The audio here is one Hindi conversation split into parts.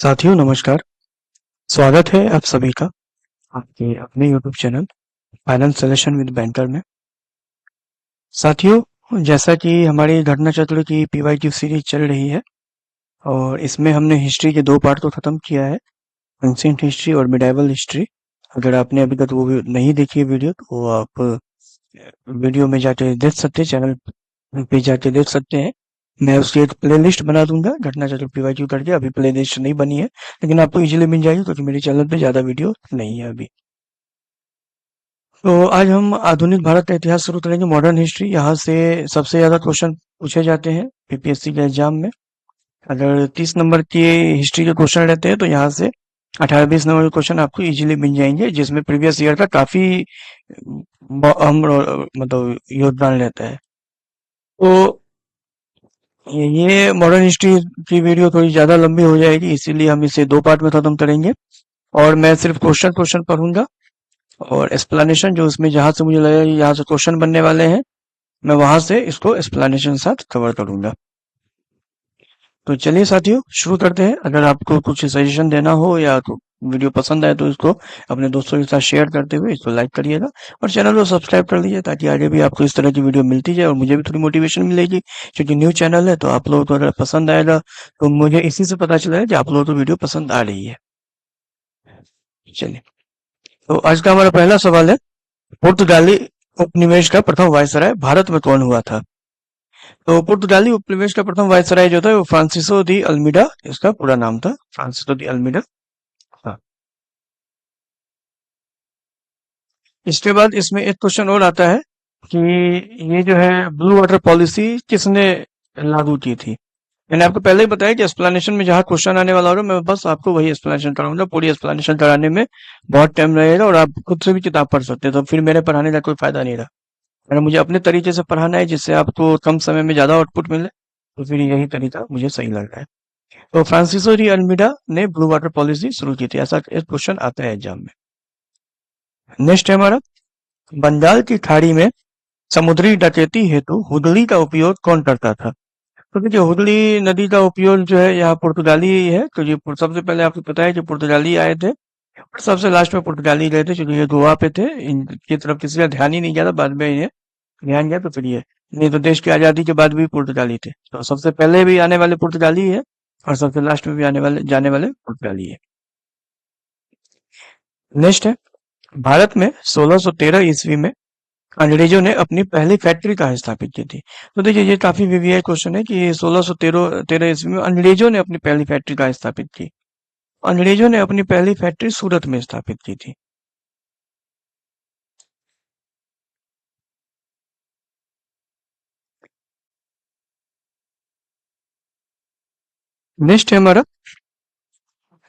साथियों नमस्कार। स्वागत है आप सभी का आपके अपने YouTube channel finance solution with banker में। साथियों, जैसा कि हमारी घटना चक्र की पीवाईक्यू सीरीज चल रही है और इसमें हमने हिस्ट्री के 2 पार्ट तो खत्म किया है, एंशिएंट हिस्ट्री और मिडाइवल हिस्ट्री। अगर आपने अभी तक वो नहीं देखी है वीडियो तो वो आप वीडियो में जाके देख सकते हैं, चैनल पे जाके देख सकते हैं। मैं उसकी एक प्लेलिस्ट बना दूंगा घटना चक्र पीवाईक्यू करके। अभी प्लेलिस्ट नहीं बनी है लेकिन आपको इजीली मिल जाएगी क्योंकि मेरे चैनल पे ज्यादा वीडियो नहीं है अभी। तो आज हम आधुनिक भारत का इतिहास शुरू करेंगे, मॉडर्न हिस्ट्री। यहाँ से सबसे ज्यादा क्वेश्चन पूछे जाते हैं पीपीएससी के एग्जाम में। अगर 30 नंबर की हिस्ट्री के क्वेश्चन रहते हैं तो यहाँ से 18-20 नंबर के क्वेश्चन आपको इजीली मिल जाएंगे, जिसमें प्रीवियस ईयर का काफी अहम मतलब योगदान रहता है। तो ये मॉडर्न हिस्ट्री की वीडियो थोड़ी ज्यादा लंबी हो जाएगी, इसीलिए हम इसे 2 पार्ट में खत्म करेंगे और मैं सिर्फ क्वेश्चन क्वेश्चन पढ़ूंगा और एक्सप्लेनेशन जो उसमें जहां से मुझे लगेगा कि यहाँ से क्वेश्चन बनने वाले हैं मैं वहां से इसको एक्सप्लेनेशन साथ कवर करूंगा। तो चलिए साथियों शुरू करते हैं। अगर आपको कुछ सजेशन देना हो या तो वीडियो पसंद आए तो इसको अपने दोस्तों के साथ शेयर करते हुए इसको लाइक करिएगा और चैनल को सब्सक्राइब कर लीजिए ताकि आगे भी आपको इस तरह की वीडियो मिलती जाए और मुझे भी थोड़ी मोटिवेशन मिलेगी। क्योंकि न्यू चैनल है तो आप लोगों को अगर पसंद आएगा तो मुझे इसी से पता चला है कि आप लोगों को वीडियो पसंद आ रही है। चलिए, तो आज का हमारा पहला सवाल है, पुर्तगाली उपनिवेश का प्रथम वायसराय भारत में कौन हुआ था? तो पुर्तगाली उपनिवेश का प्रथम वायसराय जो था वो फ्रांसिसो दी अल्मीडा, इसका पूरा नाम था फ्रांसिसो दी अल्मीडा। हाँ। इसके बाद इसमें एक क्वेश्चन और आता है कि ये जो है ब्लू वाटर पॉलिसी किसने लागू की थी? मैंने आपको पहले ही बताया कि एक्सप्लेनेशन में जहाँ क्वेश्चन आने वाला होगा मैं बस आपको वही एक्सप्लेनेशन कराऊंगा। पूरी एक्सप्लेनेशन कराने में बहुत टाइम लगेगा और आप खुद से भी किताब पढ़ सकते हैं, तो फिर मेरे पढ़ाने का कोई फायदा नहीं रहा। अगर मुझे अपने तरीके से पढ़ाना है जिससे आपको कम समय में ज्यादा आउटपुट मिले तो फिर यही तरीका मुझे सही लग रहा है। तो फ्रांसिसो डी अल्मीडा ने ब्लू वाटर पॉलिसी शुरू की थी, ऐसा एक क्वेश्चन आता है एग्जाम में। नेक्स्ट है हमारा, बंगाल की खाड़ी में समुद्री डकैती हेतु हुदली का उपयोग कौन करता था? तो देखिए, हुदली नदी का उपयोग जो है यहाँ पुर्तगाली ही है, क्योंकि सबसे पहले आपको पता है कि पुर्तगाली आए थे और सबसे लास्ट में पुर्तगाली गए थे, क्योंकि ये गोवा पे थे। इनकी तरफ किसी का ध्यान ही नहीं गया था, बाद में इन्हें ध्यान गया तो फिर ये, नहीं तो देश की आजादी के बाद भी पुर्तगाली थे। तो सबसे पहले भी आने वाले पुर्तगाली है और सबसे लास्ट में भी आने वाले जाने वाले पुर्तगाली है। नेक्स्ट है, भारत में 1613 ईस्वी में अंग्रेजों ने अपनी पहली फैक्ट्री कहाँ स्थापित की थी? तो देखिए, ये काफी वीवीआई क्वेश्चन है कि 1613 तेरह ईस्वी में अंग्रेजों ने अपनी पहली फैक्ट्री कहाँ स्थापित की? अंग्रेजों ने अपनी पहली फैक्ट्री सूरत में स्थापित की थी। नेक्स्ट है हमारा,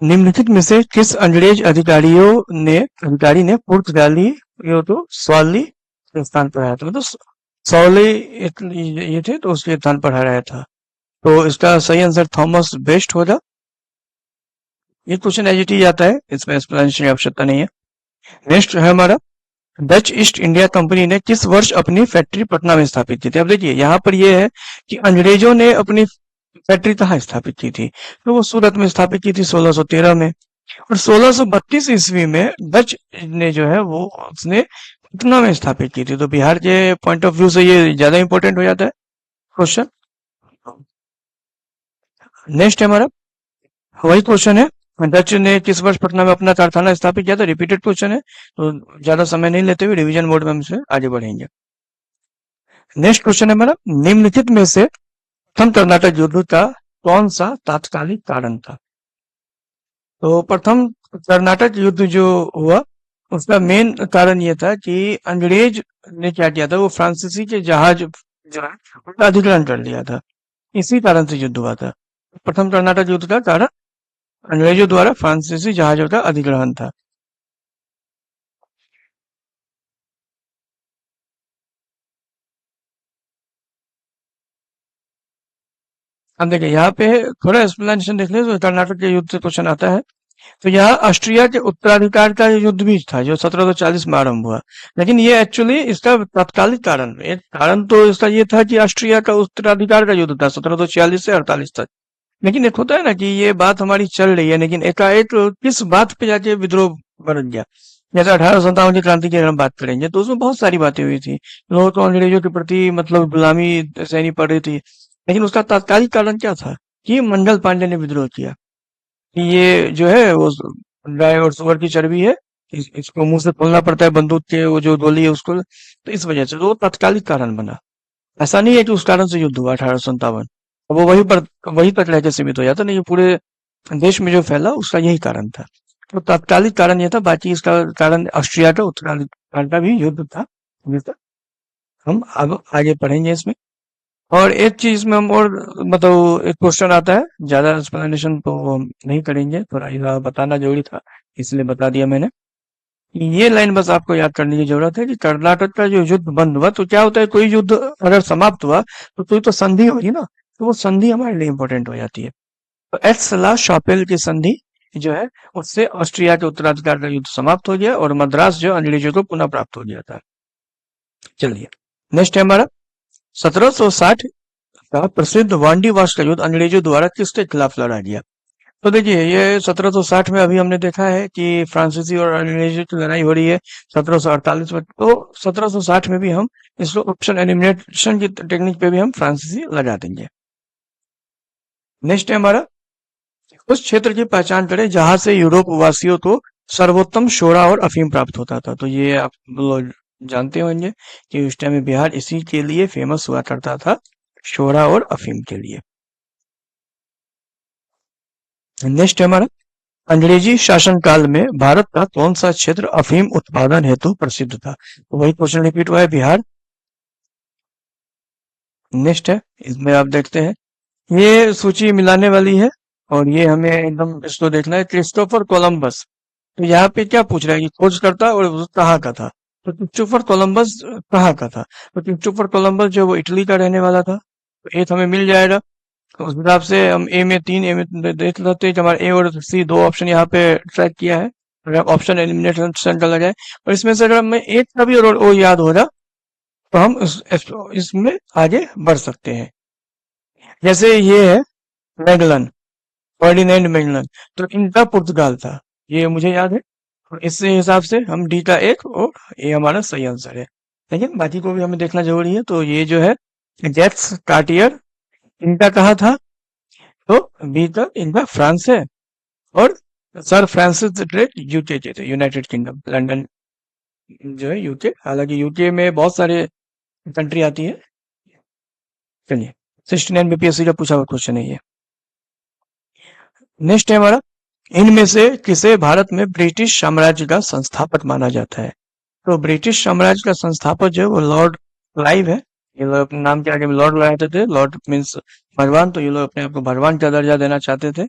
निम्नलिखित में से किस अंग्रेज अधिकारी ने पुर्तगाली तो सवाली के स्थान पर आया था? मतलब सौले ये थे तो उसके स्थान पर हराया था। तो इसका सही आंसर थॉमस बेस्ट होगा। ये क्वेश्चन एज इट इज आता है, इसमें एक्सप्लेनेशन की आवश्यकता नहीं है। नेक्स्ट है हमारा, डच ईस्ट इंडिया कंपनी ने किस वर्ष अपनी फैक्ट्री पटना में स्थापित की थी? अब देखिए, यहाँ पर यह है कि अंग्रेजों ने अपनी फैक्ट्री कहाँ स्थापित की थी? तो वो सूरत में स्थापित की थी 1613 में। और 1632 ईस्वी में डच ने जो है वो उसने पटना में स्थापित की थी। तो बिहार के पॉइंट ऑफ व्यू से ये ज्यादा इंपॉर्टेंट हो जाता है क्वेश्चन। नेक्स्ट है हमारा, वही क्वेश्चन है, डच ने किस वर्ष पटना में अपना कारखाना स्थापित किया था? रिपीटेड क्वेश्चन है तो ज्यादा समय नहीं लेते हुए रिवीजन मोड में हम इसे आगे बढ़ेंगे। नेक्स्ट क्वेश्चन है हमारा, निम्नलिखित में से प्रथम कर्नाटक युद्ध का कौन सा तात्कालिक कारण था? तो प्रथम कर्नाटक युद्ध जो हुआ उसका मेन कारण ये था कि अंग्रेज ने क्या किया था, वो फ्रांसीसी के जहाज जो है उनका अधिग्रहण कर लिया था। इसी कारण से युद्ध हुआ था। प्रथम कर्नाटक युद्ध का कारण अंग्रेजों द्वारा फ्रांसीसी जहाजों का अधिग्रहण था। अब देखिए, यहाँ पे थोड़ा एक्सप्लेनेशन देख ले तो कर्नाटक के युद्ध से क्वेश्चन आता है। तो यहाँ ऑस्ट्रिया के उत्तराधिकार का युद्ध भी था जो 1740 में आरंभ हुआ। लेकिन ये एक्चुअली इसका तात्कालिक कारण, एक कारण तो इसका ये था कि ऑस्ट्रिया का उत्तराधिकार का युद्ध था 1746 से 48 तक। लेकिन एक होता है ना कि ये बात हमारी चल रही है, लेकिन एकाएक किस बात पे जाके विद्रोह बरत गया। जैसे 1857 की क्रांति की अगर हम बात करेंगे तो उसमें बहुत सारी बातें हुई थी। लोगों को अंग्रेजों के प्रति मतलब गुलामी सहनी पड़ रही थी, लेकिन उसका तात्कालिक कारण क्या था कि मंगल पांडे ने विद्रोह किया कि ये जो है वो गाय और सुअर की चर्बी है, इसको मुंह से खोलना पड़ता है बंदूक के वो जो गोली है उसको, तो इस वजह से तो वो तात्कालिक कारण बना। ऐसा नहीं है कि उस कारण से युद्ध हुआ 1857। वो वहीं तक रह के सीमित हो जाता, नहीं पूरे देश में जो फैला उसका यही कारण था। तो तात्कालिक कारण ये था, बाकी इसका कारण ऑस्ट्रिया का उत्तराधिकार का भी युद्ध था, जिसका हम अब आगे पढ़ेंगे इसमें। और एक चीज में हम और मतलब एक क्वेश्चन आता है, ज्यादा एक्सप्लेनेशन तो हम नहीं करेंगे, थोड़ा यह बताना जरूरी था इसलिए बता दिया मैंने। ये लाइन बस आपको याद करने की जरूरत है कि कर्नाटक का जो युद्ध बंद हुआ, तो क्या होता है कोई युद्ध अगर समाप्त हुआ तो कोई तो संधि होगी ना, तो वो संधि हमारे लिए इंपॉर्टेंट हो जाती है। तो एट्सला शापेल की संधि जो है उससे ऑस्ट्रिया के उत्तराधिकार का युद्ध समाप्त हो गया और मद्रास जो अंग्रेजों को पुनः प्राप्त हो गया था। चलिए नेक्स्ट है हमारा 1760 का प्रसिद्ध वांडीवाश का युद्ध अंग्रेजों द्वारा किसके खिलाफ लड़ा गया। तो देखिए ये 1760 में अभी हमने देखा है कि फ्रांसीसी और अंग्रेजों की लड़ाई हो रही है 1748 में, तो 1760 में भी हम इसको ऑप्शन एलिमिनेशन की टेक्निक पे भी हम फ्रांसीसी लगा देंगे। नेक्स्ट है हमारा उस क्षेत्र की पहचान करें जहां से यूरोप वासियों को सर्वोत्तम शोरा और अफीम प्राप्त होता था। तो ये आप लोग जानते होंगे कि उस टाइम में बिहार इसी के लिए फेमस हुआ करता था, शोरा और अफीम के लिए। नेक्स्ट है हमारा अंग्रेजी शासनकाल में भारत का कौन सा क्षेत्र अफीम उत्पादन हेतु प्रसिद्ध था। तो वही क्वेश्चन रिपीट हुआ है, बिहार। नेक्स्ट है, इसमें आप देखते हैं ये सूची मिलाने वाली है और ये हमें एकदम इसको देखना है। क्रिस्टोफर कोलंबस, तो यहाँ पे क्या पूछ रहा है कि खोजकर्ता और वो कहाँ का था। तो क्रिस्टोफर कोलंबस कहाँ का था, तो क्रिस्टोफर कोलंबस जो वो इटली का रहने वाला था, तो एक हमें मिल जाएगा। तो उस हिसाब से हम ए में 3, ए में देख लेते हैं कि हमारे ए और सी दो ऑप्शन यहाँ पे ट्रैक किया है। अगर ऑप्शन एलिमिनेशन का लगाए और इसमें से अगर हमें एक का भी और वो याद हो रहा तो हम इसमें आगे बढ़ सकते हैं। जैसे ये है मैगलन, फर्डिनेंड मैगलन, तो इनका पुर्तगाल था, ये मुझे याद है। और इस हिसाब से हम डी का एक और ए हमारा सही आंसर है। लेकिन बाकी को भी हमें देखना जरूरी है। तो ये जो है जेक्स कार्टियर, इनका कहाँ था, तो बी का इनका फ्रांस है। और सर फ्रांसिस ड्रेक यूके के थे, यूनाइटेड किंगडम, लंदन जो है यूके, हालांकि यूके में बहुत सारे कंट्री आती है। चलिए 69 बीपीएससी का पूछा हुआ क्वेश्चन है ये। नेक्स्ट है हमारा इनमें से किसे भारत में ब्रिटिश साम्राज्य का संस्थापक माना जाता है। तो ब्रिटिश साम्राज्य का संस्थापक जो है वो लॉर्ड क्लाइव है। ये लोग अपने नाम के आगे में लॉर्ड लगाते थे, लॉर्ड मीन्स भगवान, तो ये लोग अपने आप को भगवान का दर्जा देना चाहते थे,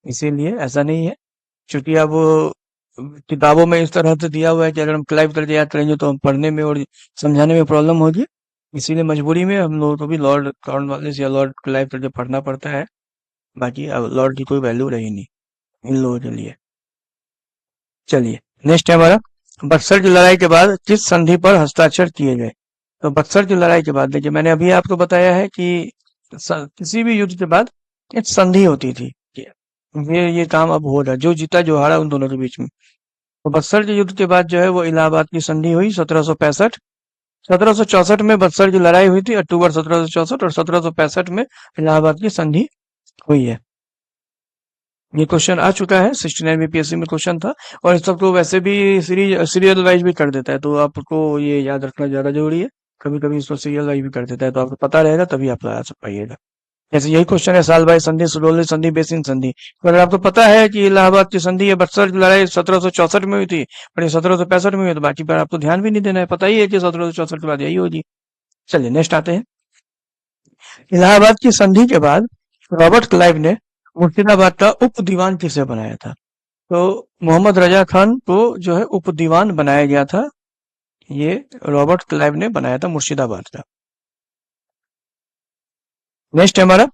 इसीलिए ऐसा नहीं है। क्योंकि अब किताबों में इस तरह से दिया हुआ है कि अगर हम क्लाइव करके याद करेंगे तो हम पढ़ने में और समझाने में प्रॉब्लम होगी, इसीलिए मजबूरी में हम लोगों को भी लॉर्ड कॉर्नवालिस या लॉर्ड क्लाइव करके पढ़ना पड़ता है। बाकी अब लॉर्ड की कोई वैल्यू रही नहीं इन लोगों के लिए। चलिए नेक्स्ट है हमारा बक्सर की लड़ाई के बाद किस संधि पर हस्ताक्षर किए गए। तो बक्सर की लड़ाई के बाद देखिए मैंने अभी आपको बताया है कि किसी भी युद्ध के बाद एक संधि होती थी कि ये काम अब हो रहा है, जो जीता जो हारा उन दोनों के बीच में। तो बक्सर के युद्ध के बाद जो है वो इलाहाबाद की संधि हुई 1765। 1764 में बक्सर की लड़ाई हुई थी, अक्टूबर 1764, और 1765 में इलाहाबाद की संधि हुई है। ये क्वेश्चन आ चुका है, 69 बीपीएससी में क्वेश्चन था। और इस सबको वैसे भी सीरियल वाइज भी कर देता है, तो आपको ये याद रखना ज्यादा जरूरी है। कभी कभी इसको सीरियल वाइज भी कर देता है, तो आपको पता रहेगा तभी आप लगा पाइएगा। जैसे यही क्वेश्चन है सालबाई संधि, सुडोली संधि, बेसिन संधि। तो अगर आपको पता है कि इलाहाबाद की संधि या बक्सर की लड़ाई 1764 में हुई थी और ये 1765 में हुई, तो बाकी पर आपको ध्यान भी नहीं देना है, पता ही है कि 1764 के बाद यही होगी। चलिए नेक्स्ट आते हैं। इलाहाबाद की संधि के बाद रॉबर्ट क्लाइव ने मुर्शिदाबाद का उप दीवान किसे बनाया था। तो मोहम्मद रजा खान को जो है उप दीवान बनाया गया था, ये रॉबर्ट क्लाइव ने बनाया था मुर्शिदाबाद का। नेक्स्ट है हमारा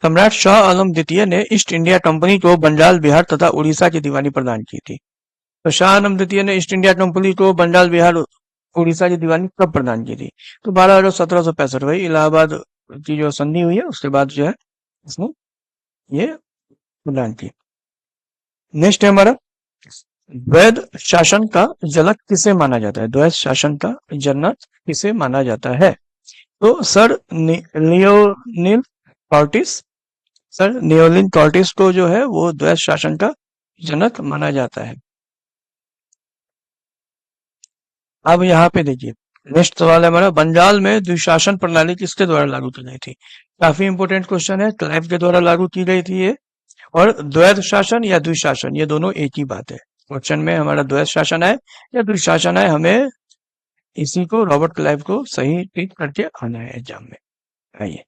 सम्राट शाह आलम द्वितीय ने ईस्ट इंडिया कंपनी को बंगाल, बिहार तथा उड़ीसा की दीवानी प्रदान की थी। तो शाह आलम द्वितीय ने ईस्ट इंडिया कंपनी को बंगाल, बिहार, उड़ीसा की दीवानी कब प्रदान की थी। तो 12 अगस्त 1765 वही इलाहाबाद की जो संधि हुई है उसके बाद जो है इसने ये प्रदान की। नेक्स्ट है हमारा, द्वैध शासन का जनक किसे माना जाता है? द्वैध शासन का जनक किसे माना जाता है? तो सर लियोनिल टॉर्टिस, सर नियोलिन टॉर्टिस को जो है वो द्वैध शासन का जनक माना जाता है। अब यहाँ पे देखिए, नेक्स्ट सवाल है हमारा, बंगाल में द्विशासन प्रणाली किसके द्वारा लागू की गई थी? काफी इंपोर्टेंट क्वेश्चन है, क्लाइव के द्वारा लागू की गई थी ये। और द्वैध शासन या द्विशासन, ये दोनों एक ही बात है। क्वेश्चन में हमारा द्वैध शासन है या द्विशासन है, हमें इसी को, रॉबर्ट क्लाइव को सही टिक करके आना है एग्जाम में। आइए,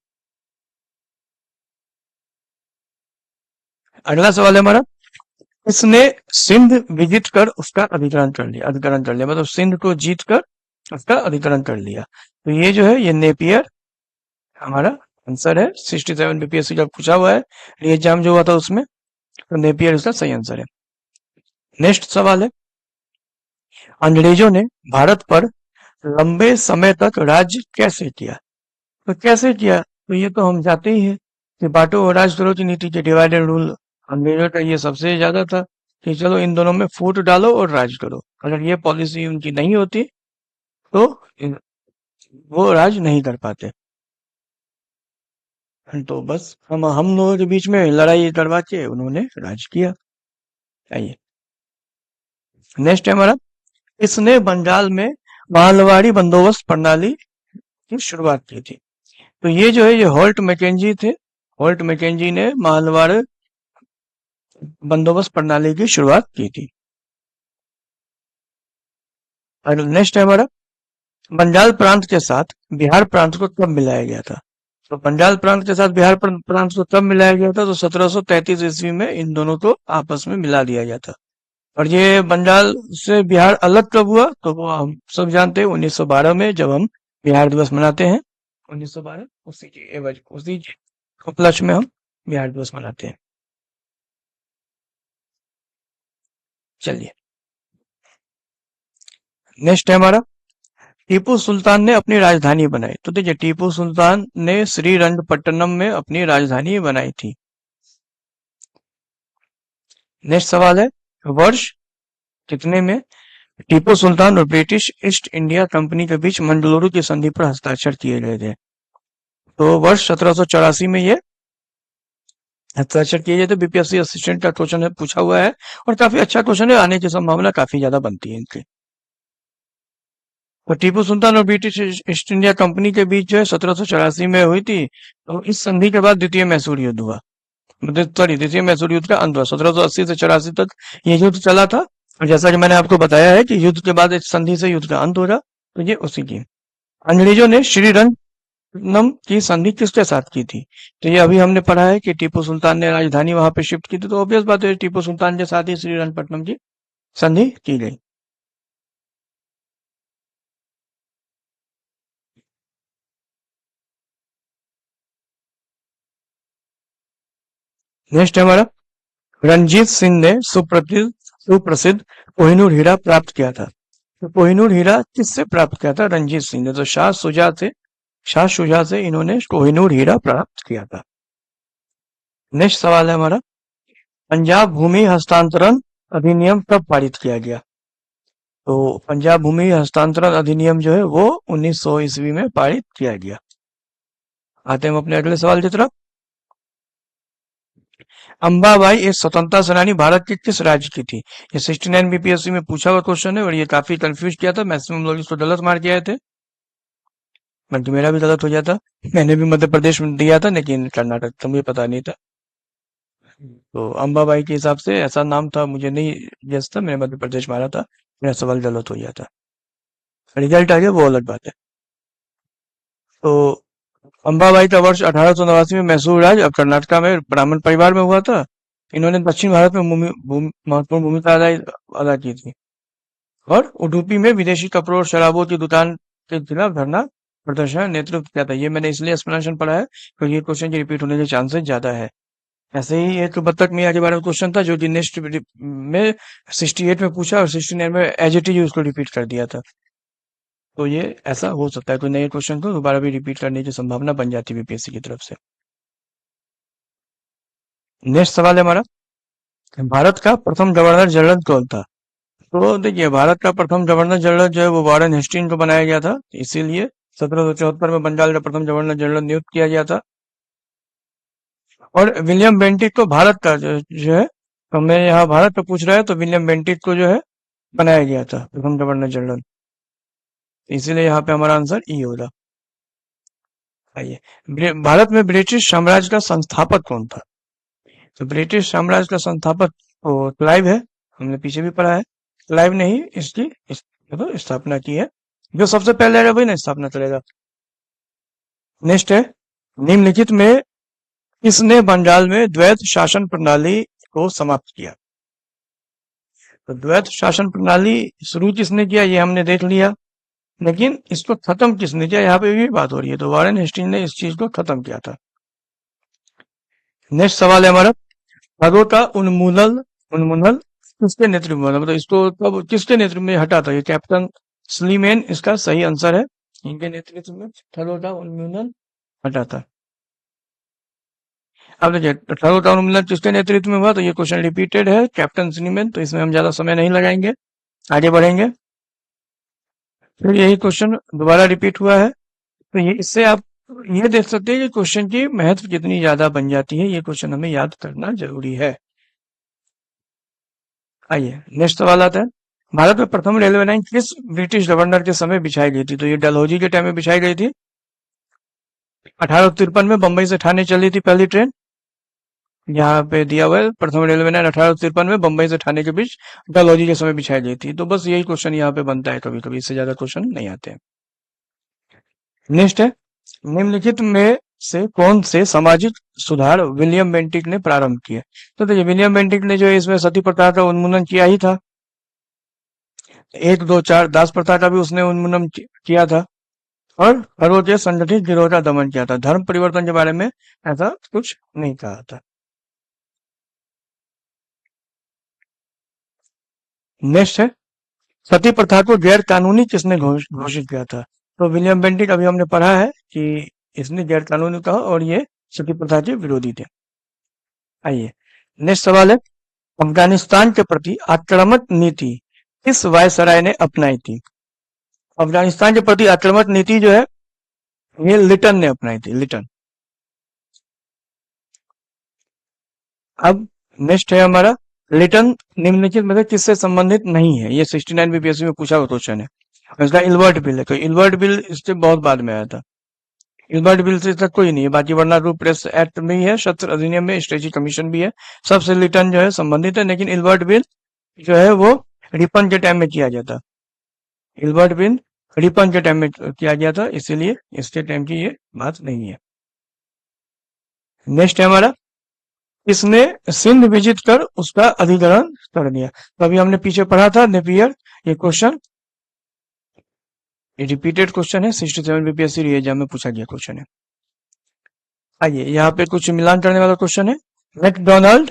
अगला सवाल है हमारा, इसने सिंध विजित कर उसका अधिकरण कर लिया, मतलब सिंध को जीत कर उसका अधिकरण कर लिया। तो ये जो है ये नेपियर हमारा आंसर है। 67 बीपीएससी का पूछा हुआ है एग्जाम जो हुआ था उसमें, तो नेपियर इसका सही आंसर है। नेक्स्ट सवाल है, अंग्रेजों ने भारत पर लंबे समय तक राज्य कैसे किया? तो कैसे किया, तो ये तो हम जानते ही हैं कि बांटो और राज करो की नीति के, डिवाइड एंड रूल, अंग्रेजों का ये सबसे ज्यादा था कि चलो इन दोनों में फूट डालो और राज करो। अगर ये पॉलिसी उनकी नहीं होती तो वो राज नहीं कर पाते। तो बस हम लोगों के बीच में लड़ाई करवा के उन्होंने राज किया। आइए, नेक्स्ट है हमारा, इसने बंगाल में मालवाड़ी बंदोबस्त प्रणाली की शुरुआत की थी? तो ये जो है ये होल्ट मैकेंजी थे। होल्ट मैकेंजी ने मालवाड़ बंदोबस्त प्रणाली की शुरुआत की थी। और नेक्स्ट है हमारा, बंगाल प्रांत के साथ बिहार प्रांत को कब मिलाया गया था? तो बंगाल प्रांत के साथ बिहार प्रांत को कब मिलाया गया था? तो 1733 ईस्वी में इन दोनों को आपस में मिला दिया गया था। और ये बंगाल से बिहार अलग कब हुआ? तो वो हम सब जानते हैं 1912 में, जब हम बिहार दिवस मनाते हैं 1912, उसी के एवज, उसी के उपलक्ष्य में हम बिहार दिवस मनाते हैं। चलिए, नेक्स्ट है हमारा, टीपू सुल्तान ने अपनी राजधानी बनाई? तो देखिए, टीपू सुल्तान ने श्रीरंगपट्टनम में अपनी राजधानी बनाई थी। नेक्स्ट सवाल है, वर्ष कितने में टीपू सुल्तान और ब्रिटिश ईस्ट इंडिया कंपनी के बीच मंगलुरु की संधि पर हस्ताक्षर किए गए थे? तो वर्ष 1784 में ये हस्ताक्षर किए गए थे। बीपीएससी असिस्टेंट का क्वेश्चन है, पूछा हुआ है और काफी अच्छा क्वेश्चन है, आने की संभावना काफी ज्यादा बनती है इनकी। तो टीपू सुल्तान और ब्रिटिश ईस्ट इंडिया कंपनी के बीच जो है 1784 में हुई थी। तो इस संधि के बाद द्वितीय मैसूर युद्ध हुआ, सॉरी द्वितीय मैसूर युद्ध का अंत हुआ। 1780 से 84 तक ये युद्ध चला था। और जैसा कि मैंने आपको बताया है कि युद्ध के बाद इस संधि से युद्ध का अंत हो रहा, तो ये उसी की। अंग्रेजों ने श्रीरंगपट्टनम की संधि किसके साथ की थी? तो ये अभी हमने पढ़ा है कि टीपू सुल्तान ने राजधानी वहां पे शिफ्ट की थी, तो ऑब्वियस बात है टीपू सुल्तान के साथ ही श्रीरंगपट्टनम की संधि की गई। नेक्स्ट है हमारा, रणजीत सिंह ने सुप्रसिद्ध कोहिनूर हीरा प्राप्त किया था? तो कोहिनूर हीरा किससे प्राप्त किया था? रणजीत सिंह ने। तो शाह शुजा से इन्होंने कोहिनूर हीरा प्राप्त किया था। नेक्स्ट सवाल है हमारा, पंजाब भूमि हस्तांतरण अधिनियम कब पारित किया गया? तो पंजाब भूमि हस्तांतरण अधिनियम जो है वो 1900 ईस्वी में पारित किया गया। आते हैं हम अपने अगले सवाल की तरफ। अंबाबाई एक स्वतंत्रता सेनानी भारत के किस राज्य की थी? ये 69 बीपीएससी में पूछा हुआ क्वेश्चन है और ये काफी कंफ्यूज किया था, मैक्सिमम लोग इसको गलत मार के आए थे, बल्कि मेरा भी गलत हो जाता। मैंने भी मध्य प्रदेश में दिया था लेकिन कर्नाटक तो मुझे पता नहीं था। तो अंबाबाई के हिसाब से ऐसा नाम था, मुझे नहीं गेस था, मैंने मध्य प्रदेश मारा था, मेरा सवाल गलत हो गया था। रिजल्ट आ गया वो अलग बात है। तो अंबाबाई का वर्ष 1889 में मैसूर राज्य अब कर्नाटक में ब्राह्मण परिवार में हुआ था। इन्होंने दक्षिण भारत में महत्वपूर्ण भूमिका अदा की थी और उडुपी में विदेशी कपड़ों और शराबों की दुकान के खिलाफ धरना प्रदर्शन का नेतृत्व किया था। ये मैंने इसलिए एक्सप्लेनेशन पढ़ा है क्योंकि ये क्वेश्चन के रिपीट होने के चांसेस ज्यादा है। ऐसे ही एक बत्तख मियाँ के बारे में क्वेश्चन था जो कि नेक्स्ट में 68 में पूछा और 69 में एज इट इज उसको रिपीट कर दिया था। तो ये ऐसा हो सकता है, कोई नए क्वेश्चन को दोबारा भी रिपीट करने की संभावना बन जाती है बीपीएससी की तरफ से। नेक्स्ट सवाल है हमारा, भारत का प्रथम गवर्नर जनरल कौन था? तो देखिए, भारत का प्रथम गवर्नर जनरल जो है वो वॉरेन हेस्टिंग को बनाया गया था, इसीलिए 1774 में बंगाल का प्रथम गवर्नर जनरल नियुक्त किया गया था। और विलियम बेंटिक को भारत का जो है, हमें यहाँ भारत का पूछ रहा है तो विलियम बेंटिक को जो है बनाया गया था प्रथम गवर्नर जनरल, इसीलिए यहाँ पे हमारा आंसर ई होगा। आइए, भारत में ब्रिटिश साम्राज्य का संस्थापक कौन था? तो ब्रिटिश साम्राज्य का संस्थापक तो क्लाइव है, हमने पीछे भी पढ़ा है। क्लाइव ने ही इसकी तो स्थापना की है, जो सबसे पहले आएगा वही ना स्थापना करेगा। नेक्स्ट है, निम्नलिखित में किसने बंगाल में द्वैत शासन प्रणाली को समाप्त किया? तो द्वैत शासन प्रणाली शुरू किसने किया ये हमने देख लिया, लेकिन इसको खत्म किसने किया यहाँ पे भी बात हो रही है। तो वॉरेन हेस्टिंग ने इस चीज को खत्म किया था। नेक्स्ट सवाल है हमारा, पदों का उन्मूलन उन्मूलन किसके नेतृत्व में, मतलब इसको तब किसके नेतृत्व में हटा था? ये कैप्टन स्लीमेन इसका सही आंसर है, इनके नेतृत्व में पदों का उन्मूलन हटा था। अब देखिए, पदों का उन्मूलन किसके नेतृत्व में हुआ, तो ये क्वेश्चन रिपीटेड है, कैप्टन स्लीमेन, तो इसमें हम ज्यादा समय नहीं लगाएंगे, आगे बढ़ेंगे। फिर यही क्वेश्चन दोबारा रिपीट हुआ है, तो ये इससे आप ये देख सकते हैं कि क्वेश्चन की महत्व कितनी ज्यादा बन जाती है, ये क्वेश्चन हमें याद करना जरूरी है। आइए, नेक्स्ट सवाल आता है, भारत में प्रथम रेलवे लाइन किस ब्रिटिश गवर्नर के समय बिछाई गई थी? तो ये डलहौजी के टाइम में बिछाई गई थी। 1853 में बंबई से ठाणे चली थी पहली ट्रेन, यहाँ पे दिया हुआ है प्रथम रेलवे लाइन 1853 में बंबई से ठाणे के बीच डलहौजी के समय बिछाई गई थी। तो बस यही क्वेश्चन यहाँ पे बनता है, कभी कभी इससे ज्यादा क्वेश्चन नहीं आते हैं। नेक्स्ट है, निम्नलिखित में से कौन से सामाजिक सुधार विलियम बेंटिक ने प्रारंभ किए? तो देखिए, विलियम बेंटिक ने जो है इसमें सती प्रथा का उन्मूलन किया ही था, 1, 2, 4 दास प्रथा का भी उसने उन्मूलन किया था, और सर्वोच्च संगठित गिरोह का दमन किया था। धर्म परिवर्तन के बारे में ऐसा कुछ नहीं कहा था। नेक्स्ट है, सती प्रथा को गैर कानूनी किसने घोषित किया था? तो विलियम बेंटिक, अभी हमने पढ़ा है कि इसने गैर कानूनी कहा और ये सती प्रथा के विरोधी थे। आइए, नेक्स्ट सवाल है, अफगानिस्तान के प्रति आक्रामक नीति किस वायसराय ने अपनाई थी? अफगानिस्तान के प्रति आक्रामक नीति जो है ये लिटन ने अपनाई थी, लिटन। अब नेक्स्ट है हमारा, लिटन निम्नलिखित में से किससे संबंधित नहीं है? ये 69 बीपीएससी में पूछा हुआ क्वेश्चन है। इसका इल्बर्ट बिल है, तो इल्बर्ट बिल इससे बहुत बाद में आया था, इल्बर्ट बिल से तक कोई नहीं है। बाकी वरना रूप प्रेस एक्ट में ही है, शस्त्र अधिनियम में, स्ट्रेची कमीशन भी है, सबसे लिटन जो है संबंधित है। लेकिन इल्बर्ट बिल जो है वो रिपन के टाइम में किया गया था, इल्बर्ट बिल रिपन के टाइम में किया गया था, इसीलिए इसके टाइम की ये बात नहीं है। नेक्स्ट है हमारा, इसने सिंध विजिट कर उसका अधिग्रहण कर दिया। तो अभी हमने पीछे पढ़ा था नेपियर, ये क्वेश्चन ये रिपीटेड क्वेश्चन है, 67 बीपीएससी री एग्जाम में पूछा गया क्वेश्चन है। आइए, यहाँ पे कुछ मिलान करने वाला क्वेश्चन है, मैकडोनाल्ड,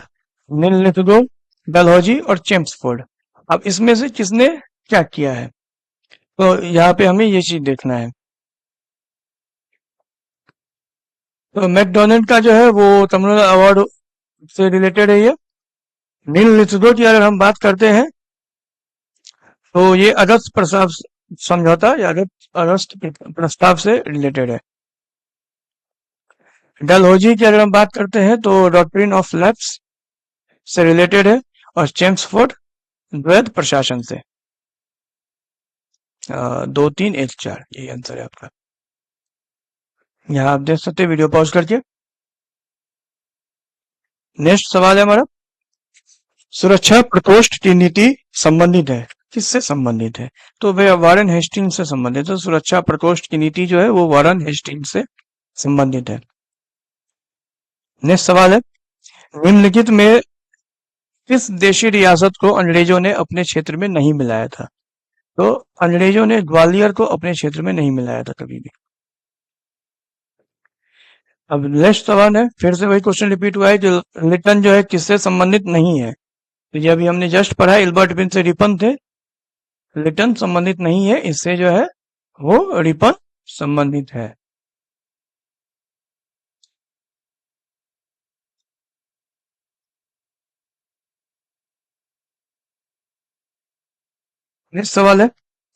नील लिथगो, डलहौजी और चेम्सफोर्ड, अब इसमें से किसने क्या किया है? तो यहाँ पे हमें ये चीज देखना है। तो मैकडोनाल्ड का जो है वो तमिलनाडु अवार्ड से रिलेटेड है ये। नील लिथगो की अगर हम बात करते हैं तो ये अगस्त प्रस्ताव समझौता या अगस्त प्रस्ताव से रिलेटेड है। डलहौजी की अगर हम बात करते हैं तो डॉक्ट्रिन ऑफ लैप्स से रिलेटेड है, और चेम्सफोर्ड द्वैध प्रशासन से। 2, 3, 1, 4 यही आंसर है आपका। यहाँ आप देख सकते हैं वीडियो पॉज करके। नेक्स्ट सवाल है हमारा, सुरक्षा प्रकोष्ठ की नीति संबंधित है, किससे संबंधित है? तो वह वारेन हेस्टिंग से संबंधित है। सुरक्षा प्रकोष्ठ की नीति जो है वो वारेन हेस्टिंग से संबंधित है। नेक्स्ट सवाल है, निम्नलिखित में किस देशी रियासत को अंग्रेजों ने अपने क्षेत्र में नहीं मिलाया था? तो अंग्रेजों ने ग्वालियर को अपने क्षेत्र में नहीं मिलाया था कभी भी। अब नेक्स्ट सवाल है, फिर से वही क्वेश्चन रिपीट हुआ है कि लिटन जो है किससे संबंधित नहीं है? तो ये अभी हमने जस्ट पढ़ा, इल्बर्ट बिन से रिपन थे, लिटन संबंधित नहीं है, इससे जो है वो रिपन संबंधित है। नेक्स्ट सवाल है,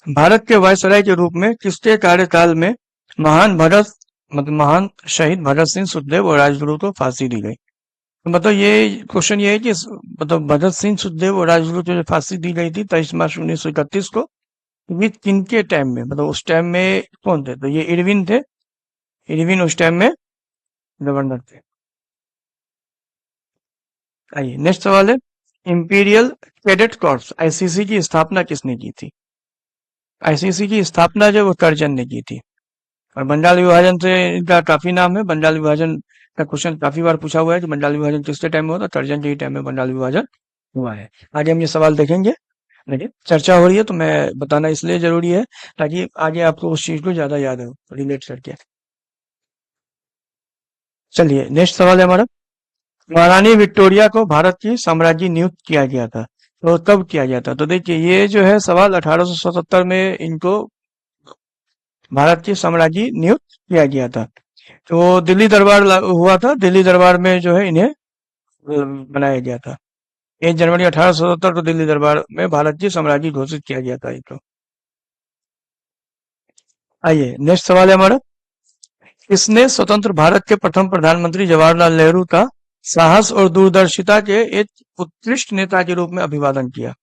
भारत के वायसराय के रूप में किसके कार्यकाल में महान भगत मतलब महान शहीद भगत सिंह सुखदेव और राजगुरु को फांसी दी गई? तो मतलब ये क्वेश्चन ये है कि मतलब भगत सिंह सुखदेव और राजगुरु को जो फांसी दी गई थी 23 मार्च 1931 को, ये किनके टाइम में, मतलब उस टाइम में कौन थे? तो ये इरविन थे। इरविन उस टाइम में गवर्नर थे। आइए नेक्स्ट सवाल है, इंपीरियल कैडेट कॉर्प्स आईसीसी की स्थापना किसने की थी? आईसीसी की स्थापना जो वो कर्जन ने की थी। और बंगाल विभाजन से इनका काफी नाम है। बंगाल विभाजन का क्वेश्चन काफी बार पूछा हुआ है कि बंगाल विभाजन किसके टाइम में हुआ था? कर्जन के ही टाइम में बंगाल विभाजन हुआ है। आगे हम ये सवाल देखेंगे। देखिए चर्चा हो रही है तो मैं बताना इसलिए जरूरी है ताकि आगे आपको उस चीज को ज्यादा याद हो रिलेट करके। चलिए नेक्स्ट सवाल है हमारा, महारानी विक्टोरिया को भारत की साम्राज्य नियुक्त किया गया था, तो कब किया गया था? तो देखिए ये जो है सवाल 1877 में इनको भारत की साम्राज्य नियुक्त किया गया था। तो दिल्ली दरबार हुआ था, दिल्ली दरबार में जो है इन्हें बनाया गया था। 1 जनवरी 1877 को दिल्ली दरबार में भारत की साम्राज्य घोषित किया गया था इनको। आइए नेक्स्ट सवाल है हमारा, किसने स्वतंत्र भारत के प्रथम प्रधानमंत्री जवाहरलाल नेहरू का साहस और दूरदर्शिता के एक उत्कृष्ट नेता के रूप में अभिवादन किया?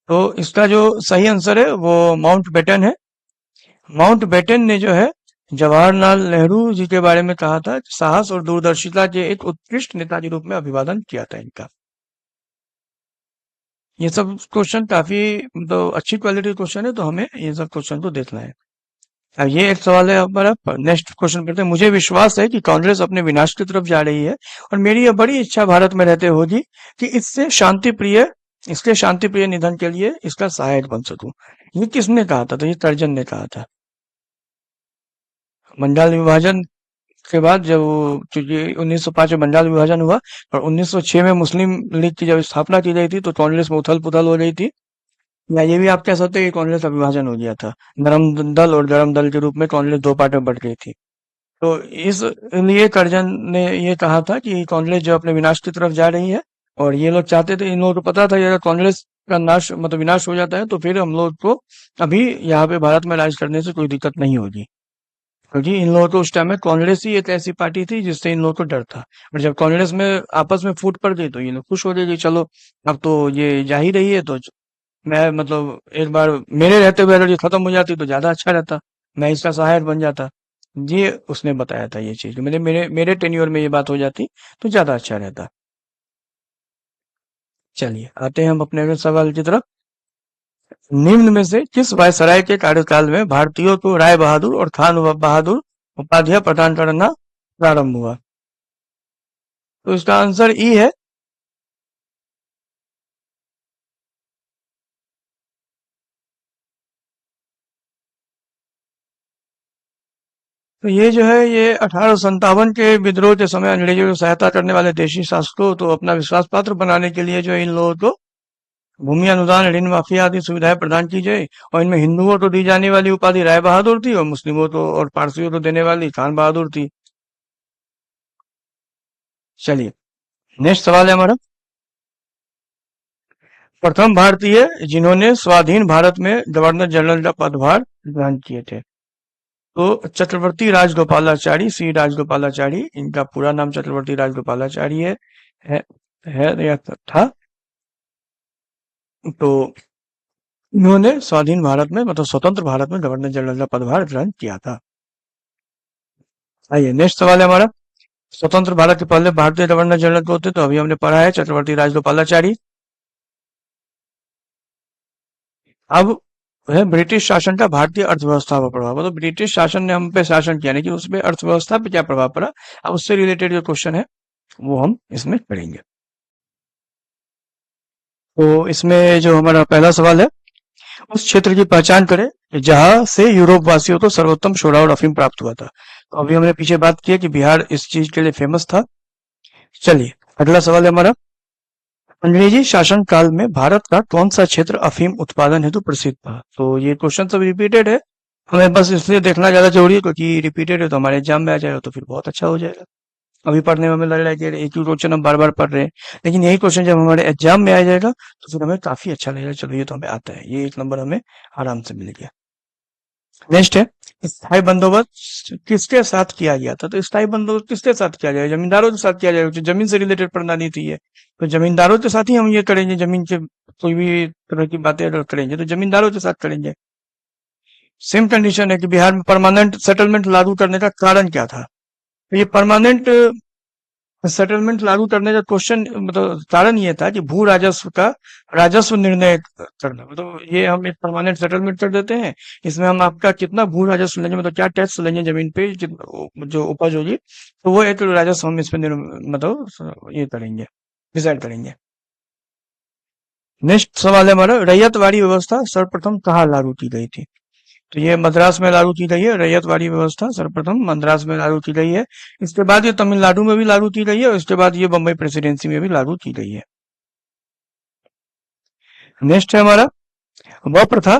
तो इसका जो सही आंसर है वो माउंट बेटन है। माउंट बेटन ने जो है जवाहरलाल नेहरू जी के बारे में कहा था, साहस और दूरदर्शिता के एक उत्कृष्ट नेता के रूप में अभिवादन किया था इनका। ये सब क्वेश्चन काफी मतलब अच्छी क्वालिटी क्वेश्चन है, तो हमें ये सब क्वेश्चन को देखना है। अब ये एक सवाल है हमारा, नेक्स्ट क्वेश्चन करते हैं। मुझे विश्वास है कि कांग्रेस अपने विनाश की तरफ जा रही है और मेरी यह बड़ी इच्छा भारत में रहते होगी कि इसके शांति प्रिय निधन के लिए इसका सहायक बन सकूं। ये किसने कहा था? तो ये कर्जन ने कहा था। बंगाल विभाजन के बाद जब चूंकि 1905 में बंगाल विभाजन हुआ और 1906 में मुस्लिम लीग की जब स्थापना की गई थी तो कांग्रेस में उथल पुथल हो गई थी, या ये भी आप कह सकते हैं कि कांग्रेस का विभाजन हो गया था। नरम दल और गरम दल के रूप में कांग्रेस दो पार्ट में बढ़ गई थी। तो इस लिए कर्जन ने ये कहा था कि कांग्रेस जो अपने विनाश की तरफ जा रही है, और ये लोग चाहते थे, इन लोगों को पता था कि अगर कांग्रेस का नाश मतलब विनाश हो जाता है तो फिर हम लोग को अभी यहाँ पे भारत में राज करने से कोई दिक्कत नहीं होगी, क्योंकि इन लोगों को उस टाइम में कांग्रेस ही एक ऐसी पार्टी थी जिससे इन लोगों को डर था। और जब कांग्रेस में आपस में फूट पड़ गई तो ये लोग खुश हो गए कि चलो अब तो ये जा ही रही है, तो मैं मतलब एक बार मेरे रहते हुए अगर ये खत्म हो जाती तो ज्यादा अच्छा रहता, मैं इसका सहायक बन जाता। ये उसने बताया था ये चीज, मेरे मेरे मेरे टेन्योर में ये बात हो जाती तो ज्यादा अच्छा रहता। चलिए आते हैं हम अपने अगले सवाल की तरफ। निम्न में से किस वायसराय के कार्यकाल में भारतीयों को राय बहादुर और खान बहादुर उपाधियां प्रदान करना प्रारंभ हुआ? तो इसका आंसर ई है। तो ये जो है ये 1857 के विद्रोह के समय अंग्रेजों की सहायता करने वाले देशी शासकों तो अपना विश्वास पात्र बनाने के लिए जो है इन लोगों को भूमि अनुदान, ऋण माफी आदि सुविधाएं प्रदान की जाए, और इनमें हिंदुओं को दी जाने वाली उपाधि राय बहादुर थी और मुस्लिमों को और पारसियों को देने वाली खान बहादुर थी। चलिए नेक्स्ट सवाल है हमारा, प्रथम भारतीय जिन्होंने स्वाधीन भारत में गवर्नर जनरल का पदभार ग्रहण किए थे? तो चक्रवर्ती राजगोपालाचारी, सी राजगोपालाचारी, इनका पूरा नाम चक्रवर्ती राजगोपालाचारी है, है या था। तो इन्होंने स्वाधीन भारत में मतलब स्वतंत्र भारत में गवर्नर जनरल का पदभार ग्रहण किया था। आइए नेक्स्ट सवाल है हमारा, स्वतंत्र भारत के पहले भारतीय गवर्नर जनरल को होते तो अभी हमने पढ़ा है चक्रवर्ती राजगोपालाचारी। अब है ब्रिटिश शासन का भारतीय अर्थव्यवस्था पर प्रभाव। मतलब ब्रिटिश शासन ने हम पे शासन किया, लेकिन उसमें अर्थव्यवस्था पे क्या प्रभाव पड़ा, अब उससे रिलेटेड जो क्वेश्चन है वो हम इसमें पढ़ेंगे। तो इसमें जो हमारा पहला सवाल है, उस क्षेत्र की पहचान करें जहां से यूरोप वासियों को सर्वोत्तम सोडा और अफीम प्राप्त हुआ था। तो अभी हमने पीछे बात की है कि बिहार इस चीज के लिए फेमस था। चलिए अगला सवाल है हमारा, अंग्रेजी शासन काल में भारत का कौन सा क्षेत्र अफीम उत्पादन हेतु प्रसिद्ध था? तो ये क्वेश्चन सब रिपीटेड है, हमें बस इसलिए देखना ज्यादा जरूरी है क्योंकि रिपीटेड है तो हमारे एग्जाम में आ जाएगा तो फिर बहुत अच्छा हो जाएगा। अभी पढ़ने में हमें लग रहा है कि अरे एक ही क्वेश्चन हम बार बार पढ़ रहे हैं, लेकिन यही क्वेश्चन जब हमारे एग्जाम में आ जाएगा तो फिर हमें काफी अच्छा लगेगा, चलो ये तो हमें आता है, ये 1 नंबर हमें आराम से मिल गया। नेक्स्ट है, स्थायी बंदोबस्त किसके साथ किया गया था? तो स्थायी बंदोबस्त किसके साथ किया जाएगा? जमींदारों के साथ किया जाएगा, जो जमीन से रिलेटेड प्रणाली थी ये। तो जमींदारों के साथ ही हम ये करेंगे, जमीन के कोई भी तरह की बातें अगर करेंगे तो जमींदारों के साथ करेंगे। सेम कंडीशन है कि बिहार में परमानेंट सेटलमेंट लागू करने का कारण क्या था? तो ये परमानेंट सेटलमेंट लागू करने का क्वेश्चन मतलब कारण ये था कि भू राजस्व का राजस्व निर्णय करना, मतलब ये हम एक परमानेंट सेटलमेंट कर देते हैं, इसमें हम आपका कितना भू राजस्व लेंगे, मतलब क्या टैक्स लेंगे जमीन पे जो उपज होगी, तो वो एक राजस्व हम इस पे मतलब ये करेंगे, डिसाइड करेंगे। नेक्स्ट सवाल है हमारा, रैयतवाड़ी व्यवस्था सर्वप्रथम कहाँ लागू की गई थी? तो ये मद्रास में लागू की गई है, रैयतवाड़ी व्यवस्था सर्वप्रथम मद्रास में लागू की गई है। इसके बाद ये तमिलनाडु में भी लागू की गई है, और इसके बाद ये बम्बई प्रेसिडेंसी में भी लागू की गई है। नेक्स्ट है हमारा, वह प्रथा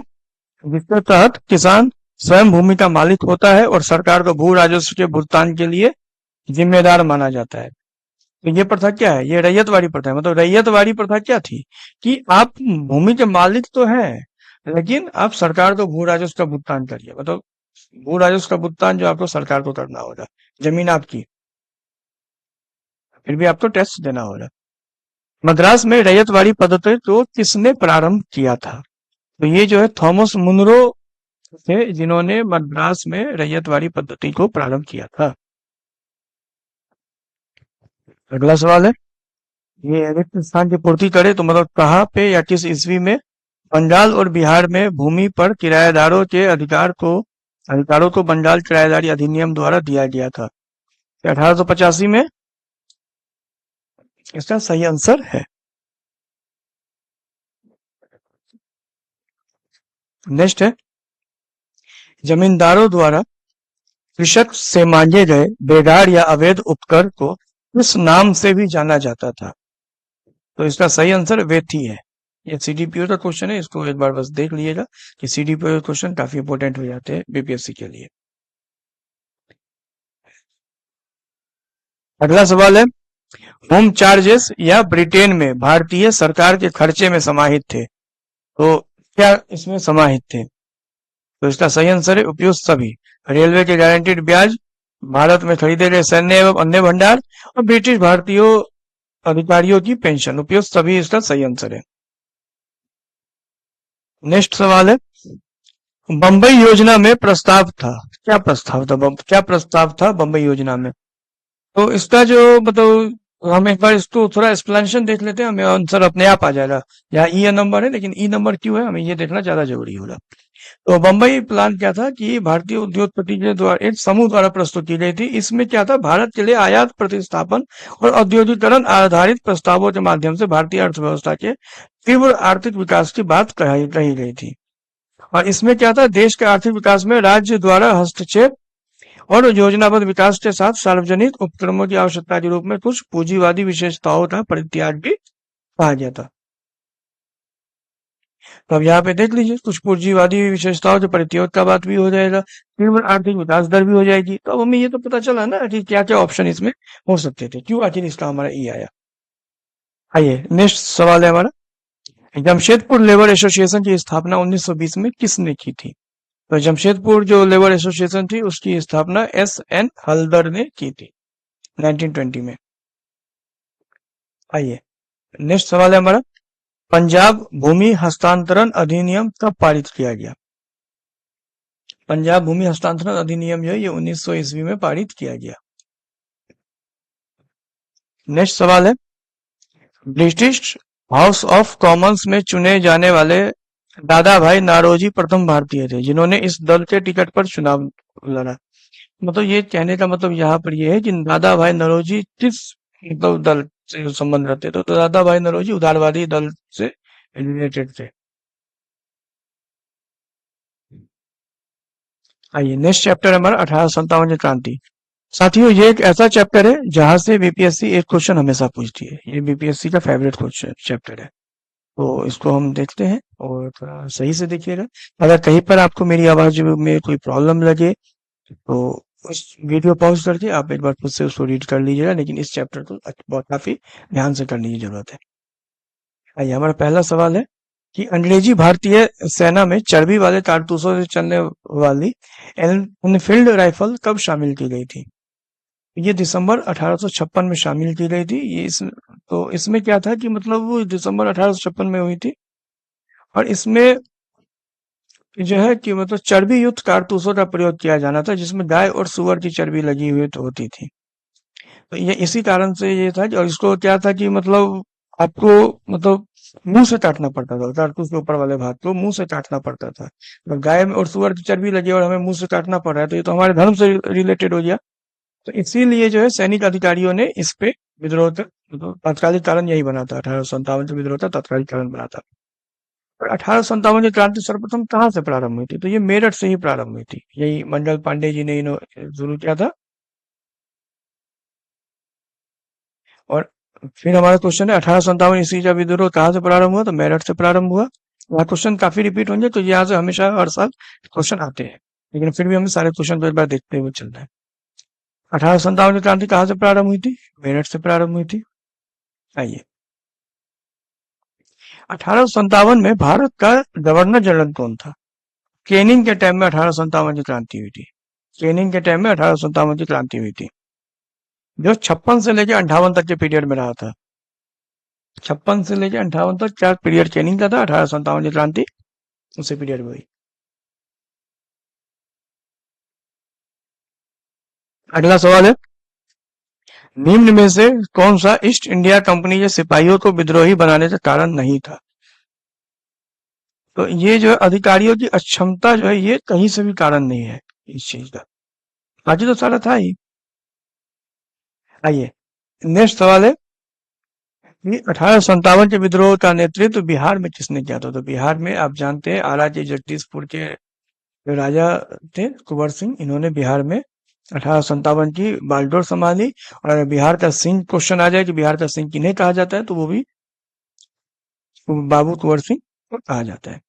जिसके तहत किसान स्वयं भूमि का मालिक होता है और सरकार को भू राजस्व के भुगतान के लिए जिम्मेदार माना जाता है। तो ये प्रथा क्या है? ये रैयतवाड़ी प्रथा है। मतलब रैयतवाड़ी प्रथा क्या थी कि आप भूमि के मालिक तो हैं, लेकिन आप सरकार को भू राजस्व का भुगतान करिए, मतलब भू राजस्व का भुगतान जो आपको सरकार को करना होगा, जमीन आपकी, फिर भी आपको टैक्स देना होगा। मद्रास में रैयतवाड़ी पद्धति को किसने प्रारंभ किया था? तो ये जो है थॉमस मुनरो थे, जिन्होंने मद्रास में रैयतवाड़ी पद्धति को प्रारंभ किया था। अगला सवाल है, ये रिक्त स्थान की पूर्ति करे तो मतलब कहाँ पे या किस ईस्वी में बंगाल और बिहार में भूमि पर किराएदारों के अधिकारों को बंगाल किराएदारी अधिनियम द्वारा दिया गया था? 1885 में इसका सही आंसर है। नेक्स्ट है, जमींदारों द्वारा कृषक से मांगे गए बेगार या अवैध उपकर को किस नाम से भी जाना जाता था? तो इसका सही आंसर वेथी है। ये सीडीपीओ का क्वेश्चन है, इसको एक बार बस देख लीजिएगा कि सीडीपीओ क्वेश्चन काफी इंपोर्टेंट हो जाते हैं बीपीएससी के लिए। अगला सवाल है, होम चार्जेस या ब्रिटेन में भारतीय सरकार के खर्चे में समाहित थे, तो क्या इसमें समाहित थे? तो इसका सही आंसर है उपयुक्त सभी। रेलवे के गारंटीड ब्याज, भारत में खरीदे गए सैन्य एवं अन्य भंडार, और ब्रिटिश भारतीयों अधिकारियों की पेंशन, उपयुक्त सभी इसका सही आंसर है। नेक्स्ट सवाल है, बंबई योजना में प्रस्ताव था, क्या प्रस्ताव था? क्या प्रस्ताव था बंबई योजना में? तो इसका जो मतलब हम एक बार इसको थोड़ा एक्सप्लेनेशन देख लेते हैं, हमें आंसर अपने आप आ जाएगा। यहाँ ई नंबर है, लेकिन ई नंबर क्यों है हमें ये देखना ज्यादा जरूरी होगा। तो बंबई प्लान क्या था कि भारतीय उद्योगपति के द्वारा एक समूह द्वारा प्रस्तुत की गई थी। इसमें क्या था, भारत के लिए आयात प्रतिस्थापन और औद्योगिकरण आधारित प्रस्तावों के माध्यम से भारतीय अर्थव्यवस्था के तीव्र आर्थिक विकास की बात कही गई थी। और इसमें क्या था, देश के आर्थिक विकास में राज्य द्वारा हस्तक्षेप और योजनाबद्ध विकास के साथ सार्वजनिक उपक्रमों की आवश्यकता के रूप में कुछ पूंजीवादी विशेषताओं का परित्याग भी कहा गया था। तो अब यहाँ पे देख लीजिए, कुछ पूंजीवादी विशेषताओं के परित्याग का बात भी हो जाएगा, तीव्र आर्थिक विकास दर भी हो जाएगी। तो अब हमें ये तो पता चला ना कि क्या क्या ऑप्शन इसमें हो सकते थे, क्यों आखिर इसका हमारा ई आया। आइए नेक्स्ट सवाल है हमारा, जमशेदपुर लेबर एसोसिएशन की स्थापना 1920 में किसने की थी? तो जमशेदपुर जो लेबर एसोसिएशन थी उसकी स्थापना एस.एन. हल्दर ने की थी 1920 में। आइए नेक्स्ट सवाल है हमारा, पंजाब भूमि हस्तांतरण अधिनियम कब पारित किया गया? पंजाब भूमि हस्तांतरण अधिनियम जो है ये 1900 ईस्वी में पारित किया गया। नेक्स्ट सवाल है, ब्रिटिश हाउस ऑफ कॉमन्स में चुने जाने वाले दादा भाई नारोजी प्रथम भारतीय थे जिन्होंने इस दल के टिकट पर चुनाव लड़ा। मतलब ये कहने का मतलब यहाँ पर ये है कि दादा भाई नरोजी किस मतलब दल से संबंध रखते थे? तो दादा भाई नरोजी उदारवादी दल से रिलेटेड थे। आइए नेक्स्ट चैप्टर हमारा 1857 की क्रांति। साथियों ये एक ऐसा चैप्टर है जहां से बीपीएससी एक क्वेश्चन हमेशा पूछती है, ये बीपीएससी का फेवरेट क्वेश्चन चैप्टर है। तो इसको हम देखते हैं और थोड़ा सही से देखिएगा। अगर कहीं पर आपको मेरी आवाज में कोई प्रॉब्लम लगे तो उस वीडियो पॉज करके आप एक बार खुद से उसको रीड कर लीजिएगा, लेकिन इस चैप्टर को बहुत काफी ध्यान से करने की जरूरत है। आइए, हमारा पहला सवाल है कि अंग्रेजी भारतीय सेना में चर्बी वाले कारतूसों से चलने वाली एनफील्ड राइफल कब शामिल की गई थी? ये दिसंबर 1856 में शामिल की गई थी। तो इसमें क्या था कि मतलब वो दिसंबर 1856 में हुई थी, और इसमें जो है कि मतलब चर्बी युक्त कारतूसों का प्रयोग किया जाना था, जिसमें गाय और सुअर की चर्बी लगी हुई तो होती थी। तो ये इसी कारण से ये था और इसको क्या था कि मतलब आपको मतलब मुंह से काटना पड़ता था, कारतूस के ऊपर वाले भाग को मुंह से काटना पड़ता था। तो गाय में और सुअर की चर्बी लगी और हमें मुंह से काटना पड़ रहा है, तो ये तो हमारे धर्म से रिलेटेड हो गया। तो इसीलिए जो है सैनिक अधिकारियों ने इस पे विद्रोह मतलब तात्कालिक कारण यही बना था। 1857 जो विद्रोह था तात्कालिक कारण बना था। और 1857 की क्रांति सर्वप्रथम कहाँ से प्रारंभ हुई थी? तो ये मेरठ से ही प्रारंभ हुई थी। यही मंडल पांडे जी ने शुरू किया था। और फिर हमारा क्वेश्चन है 1857 ईस्वी का विद्रोह कहाँ से प्रारंभ हुआ? तो मेरठ से प्रारंभ हुआ। यहाँ क्वेश्चन काफी रिपीट होंगे, तो यहाँ से हमेशा हर साल क्वेश्चन आते हैं, लेकिन फिर भी हमें सारे क्वेश्चन को एक बार देखते हुए चलना है। 1857 की क्रांति कहाँ से प्रारंभ हुई थी? मेरठ से प्रारंभ हुई थी। आइए, 1857 में भारत का गवर्नर जनरल कौन था? केनिंग के टाइम में 1857 की क्रांति हुई थी। केनिंग के टाइम में 1857 की क्रांति हुई थी, जो 56 से लेकर 58 तक के पीरियड में रहा था। 56 से लेकर 58 तक क्या पीरियड केनिंग का था? 1857 की क्रांति उसी पीरियड में हुई। अगला सवाल है, निम्न में से कौन सा ईस्ट इंडिया कंपनी के सिपाहियों को विद्रोही बनाने का कारण नहीं था? तो ये जो है अधिकारियों की अक्षमता जो है, ये कहीं से भी कारण नहीं है इस चीज का। बाकी तो सारा था ही। आइए, नेक्स्ट सवाल है कि 1857 के विद्रोह का नेतृत्व बिहार में किसने किया था? तो बिहार में आप जानते हैं आरा के जगदीशपुर के जो राजा थे कुंवर सिंह, इन्होंने बिहार में 1857 की बागडोर संभाली। और अगर बिहार का सिंह क्वेश्चन आ जाए कि बिहार का सिंह किन्हें कहा जाता है, तो वो भी बाबू कुंवर सिंह को कहा जाता है।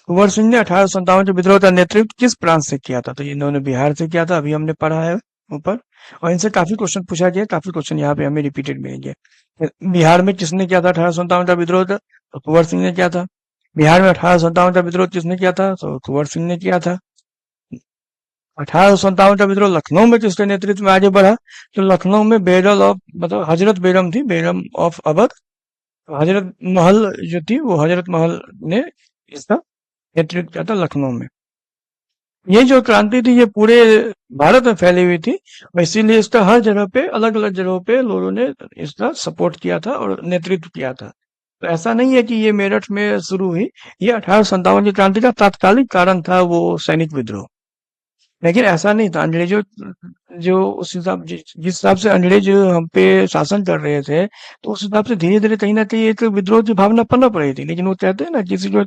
कुंवर सिंह ने 1857 के विद्रोह का नेतृत्व किस प्रांत से किया था? तो इन्होंने बिहार से किया था, अभी हमने पढ़ा है ऊपर। और इनसे काफी क्वेश्चन पूछा गया, काफी क्वेश्चन यहाँ पे हमें रिपीटेड मिलेंगे। बिहार में किसने किया था 1857 का विद्रोह? तो कुंवर सिंह ने किया था। बिहार में 1857 का विद्रोह किसने किया था? तो कुंवर सिंह ने किया था। 1857 का विद्रोह लखनऊ में किसके नेतृत्व में आगे बढ़ा? तो लखनऊ में बेगम ऑफ मतलब हजरत बेगम थी, बेगम ऑफ अवध। हजरत महल जो थी, वो हजरत महल ने इसका नेतृत्व किया था लखनऊ में। ये जो क्रांति थी, ये पूरे भारत में फैली हुई थी, और इसीलिए इसका हर जगह पे अलग अलग जगहों पे लोगों ने इसका सपोर्ट किया था और नेतृत्व किया था। तो ऐसा नहीं है कि ये मेरठ में शुरू हुई। ये 1857 की क्रांति का तात्कालिक कारण था वो सैनिक विद्रोह। लेकिन ऐसा नहीं था। अंग्रेजों जो उस हिसाब जिस हिसाब से अंग्रेज हम पे शासन कर रहे थे, तो उस हिसाब से धीरे धीरे कहीं ना कहीं एक विद्रोह की भावना पनप रही थी। लेकिन वो कहते हैं ना, किसी को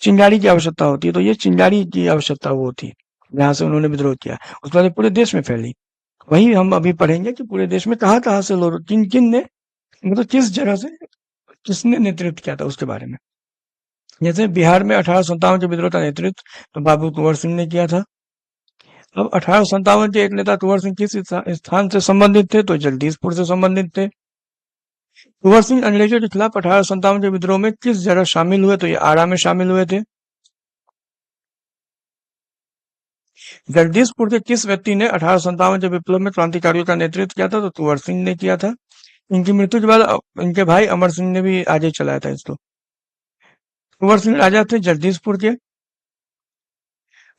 चिंगारी की आवश्यकता होती है, तो ये चिंगारी की आवश्यकता वो थी जहां से उन्होंने विद्रोह किया। उसके बाद ये पूरे देश में फैली। वही हम अभी पढ़ेंगे कि पूरे देश में कहाँ कहाँ से लोग, किन किन ने, मतलब किस जगह से किसने नेतृत्व किया था उसके बारे में। जैसे बिहार में 1857 के विद्रोह का नेतृत्व तो बाबू कुंवर सिंह ने किया था। अब 1857 के एक नेता कुंवर सिंह किस स्थान से संबंधित थे? तो जगदीशपुर से संबंधित थे। कुंवर सिंह अंग्रेजों के खिलाफ 1857 के विद्रोह में किस जगह शामिल हुए? तो ये आरा में शामिल हुए थे। जगदीशपुर के किस व्यक्ति ने 1857 के विप्लव में क्रांतिकारियों का नेतृत्व किया था? तो कुंवर सिंह ने किया था। इनकी मृत्यु के बाद इनके भाई अमर सिंह ने भी आगे चलाया था इसको। कुंवर सिंह राजा थे जगदीशपुर के।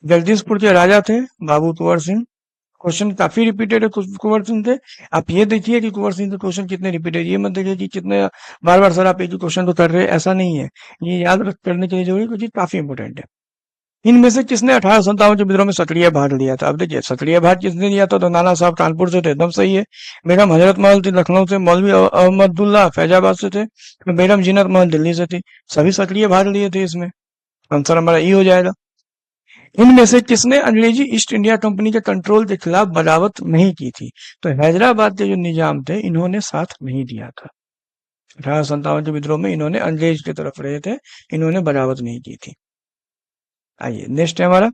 जगदीशपुर के राजा थे बाबू कुंवर सिंह। क्वेश्चन काफी रिपीटेड है कुंवर सिंह थे। आप ये देखिए कि कुंवर सिंह के क्वेश्चन कितने रिपीटेड, ये मत देखिए कि कितने बार बार सर आप एक ही क्वेश्चन तो कर रहे हैं, ऐसा नहीं है। ये याद रख करने के लिए जरूरी, क्योंकि काफी इंपोर्टेंट है। इनमें से किसने 1857 के विद्रोह में सक्रिय भाग लिया था? अब देखिए, सक्रिय भाग किसने लिया था? तो नाना साहब कानपुर से थे, एकदम सही है। बेगम हजरत महल थी लखनऊ से। मौलवी अहमदुल्ला फैजाबाद से थे। बेगम जीनत महल दिल्ली से थी। सभी सक्रिय भाग लिए थे इसमें। आंसर हमारा ई हो जाएगा। इनमें से किसने अंग्रेजी ईस्ट इंडिया कंपनी के कंट्रोल के खिलाफ बगावत नहीं की थी? तो हैदराबाद के जो निजाम थे, इन्होंने साथ नहीं दिया था। 1857 के विद्रोह में इन्होंने अंग्रेज की तरफ रहे थे, इन्होंने बगावत नहीं की थी। आइए, नेक्स्ट है हमारा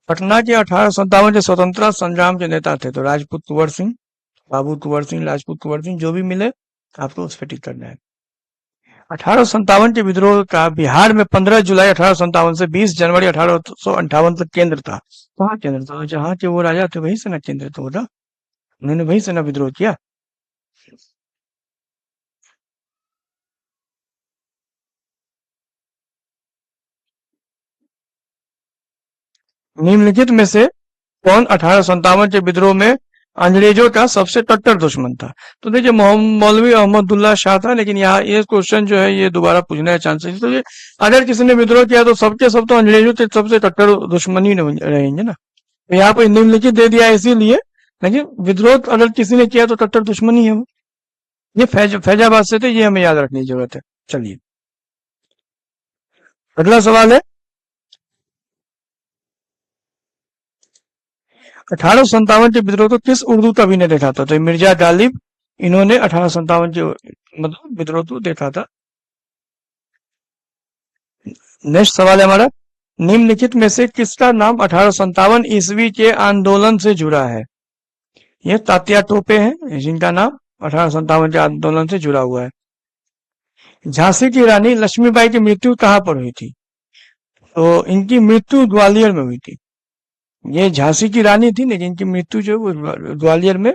पटना के 1857 के स्वतंत्रता संग्राम के नेता थे, तो राजपूत कुंवर सिंह, बाबू कुंवर सिंह, राजपूत कुंवर सिंह, जो भी मिले आपको उस पर टिक करना है। 1857 के विद्रोह का बिहार में 15 जुलाई 1857 से 20 जनवरी 1858 तक केंद्र था। कहाँ केंद्र था? जहाँ के वो राजा थे वही से ना केंद्र तो ना, उन्होंने वही से ना विद्रोह किया। निम्नलिखित में से कौन 1857 के विद्रोह में अंग्रेजों का सबसे कट्टर दुश्मन था? तो देखिए मौलवी अहमदुल्ला शाह था, लेकिन यहाँ ये क्वेश्चन जो है ये दोबारा पूछने का चांसेस, तो ये अगर किसी ने विद्रोह किया तो सबके सब तो अंग्रेजों के सबसे कट्टर दुश्मन ही रहेंगे ना। तो यहाँ पे निम्नलिखित दे दिया इसीलिए, लेकिन विद्रोह अगर किसी ने किया तो कट्टर दुश्मन ही है वो। ये फैजाबाद से थे, ये हमें याद रखने की जरूरत है। चलिए अगला सवाल है, 1857 के विद्रोह को किस उर्दू कवि ने देखा था? तो मिर्जा गालिब, इन्होंने 1857 के मतलब विद्रोह को देखा था। नेक्स्ट सवाल है हमारा, निम्नलिखित में से किसका नाम 1857 ईस्वी के आंदोलन से जुड़ा है? ये तात्या टोपे हैं, जिनका नाम 1857 के आंदोलन से जुड़ा हुआ है। झांसी की रानी लक्ष्मीबाई की मृत्यु कहाँ पर हुई थी? तो इनकी मृत्यु ग्वालियर में हुई थी। ये झांसी की रानी थी, लेकिन इनकी मृत्यु जो वो ग्वालियर में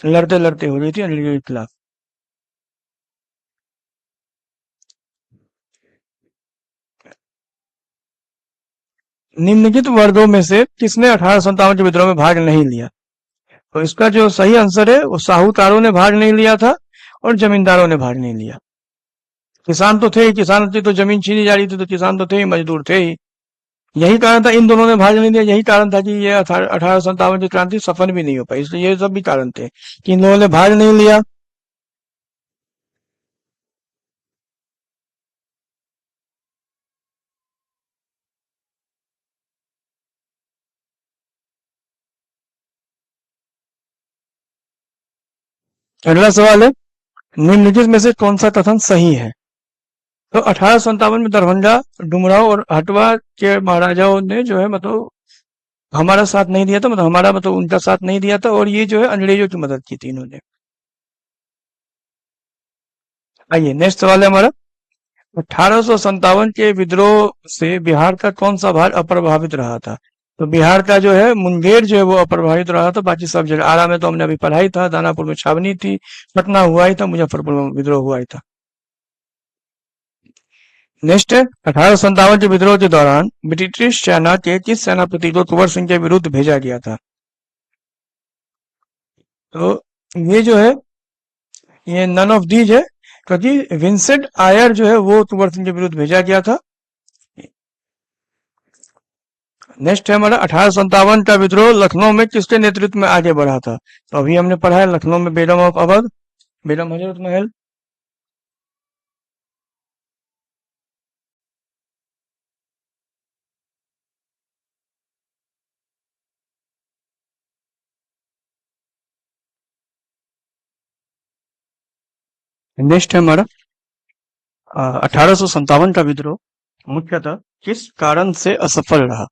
लड़ते लड़ते हो रही थी अंग्रेजों के खिलाफ। निम्नलिखित वर्गों में से किसने 1857 के विद्रोह में भाग नहीं लिया? तो इसका जो सही आंसर है वो साहूकारों ने भाग नहीं लिया था और जमींदारों ने भाग नहीं लिया। किसान तो थे ही, किसान की तो जमीन छीनी जा रही थी, तो किसान तो थे ही, मजदूर थे ही। यही कारण था इन दोनों ने भाग नहीं लिया, यही कारण था कि ये 1857 की क्रांति सफल भी नहीं हो पाई, इसलिए ये सब भी कारण थे कि इन लोगों ने भाग नहीं लिया। अगला सवाल है, निम्नलिखित में से कौन सा कथन सही है? तो 1857 में दरभंगा, डुमराव और हटवा के महाराजाओं ने जो है मतलब हमारा साथ नहीं दिया था, मतलब हमारा मतलब उनका साथ नहीं दिया था, और ये जो है अंग्रेजों की मदद की थी इन्होंने। आइए नेक्स्ट सवाल है हमारा, 1857 के विद्रोह से बिहार का कौन सा भाग अप्रभावित रहा था? तो बिहार का जो है मुंगेर जो है वो अप्रभावित रहा था, बाकी सब जगह। आरा में तो हमने अभी पढ़ा ही था, दानापुर में छावनी थी, पटना हुआ ही था, मुजफ्फरपुर में विद्रोह हुआ ही था। नेक्स्ट है, 1857 के विद्रोह के दौरान ब्रिटिश सेना के किस सेनापति को कुंवर सिंह के विरुद्ध भेजा गया था? तो ये जो है ये नन ऑफ दीज है, क्योंकि विंसेंट आयर जो है वो कुंवर सिंह के विरुद्ध भेजा गया था। नेक्स्ट है हमारा, 1857 का विद्रोह लखनऊ में किसके नेतृत्व में आगे बढ़ा था? तो अभी हमने पढ़ा है लखनऊ में बेगम ऑफ अवध, बेगम हजरत महल। नेक्स्ट है हमारा, 1857 का विद्रोह मुख्यतः किस कारण से असफल रहा?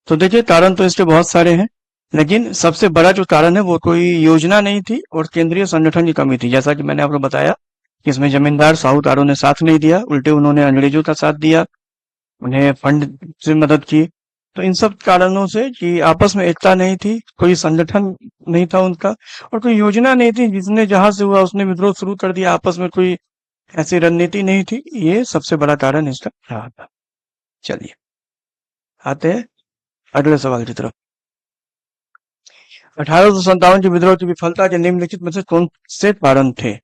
तो देखिए कारण तो इसके बहुत सारे हैं, लेकिन सबसे बड़ा जो कारण है वो कोई योजना नहीं थी और केंद्रीय संगठन की कमी थी। जैसा कि मैंने आपको बताया कि इसमें जमींदार साहूकारों ने साथ नहीं दिया, उल्टे उन्होंने अंग्रेजों का साथ दिया, उन्हें फंड से मदद की। तो इन सब कारणों से कि आपस में एकता नहीं थी, कोई संगठन नहीं था उनका, और कोई योजना नहीं थी, जिसने जहां से हुआ उसने विद्रोह शुरू कर दिया, आपस में कोई ऐसी रणनीति नहीं थी। ये सबसे बड़ा कारण इसका रहा था। चलिए आते हैं अगले सवाल की तरफ। 1857 के विद्रोह की विफलता के निम्नलिखित में से कौन से कारण थे?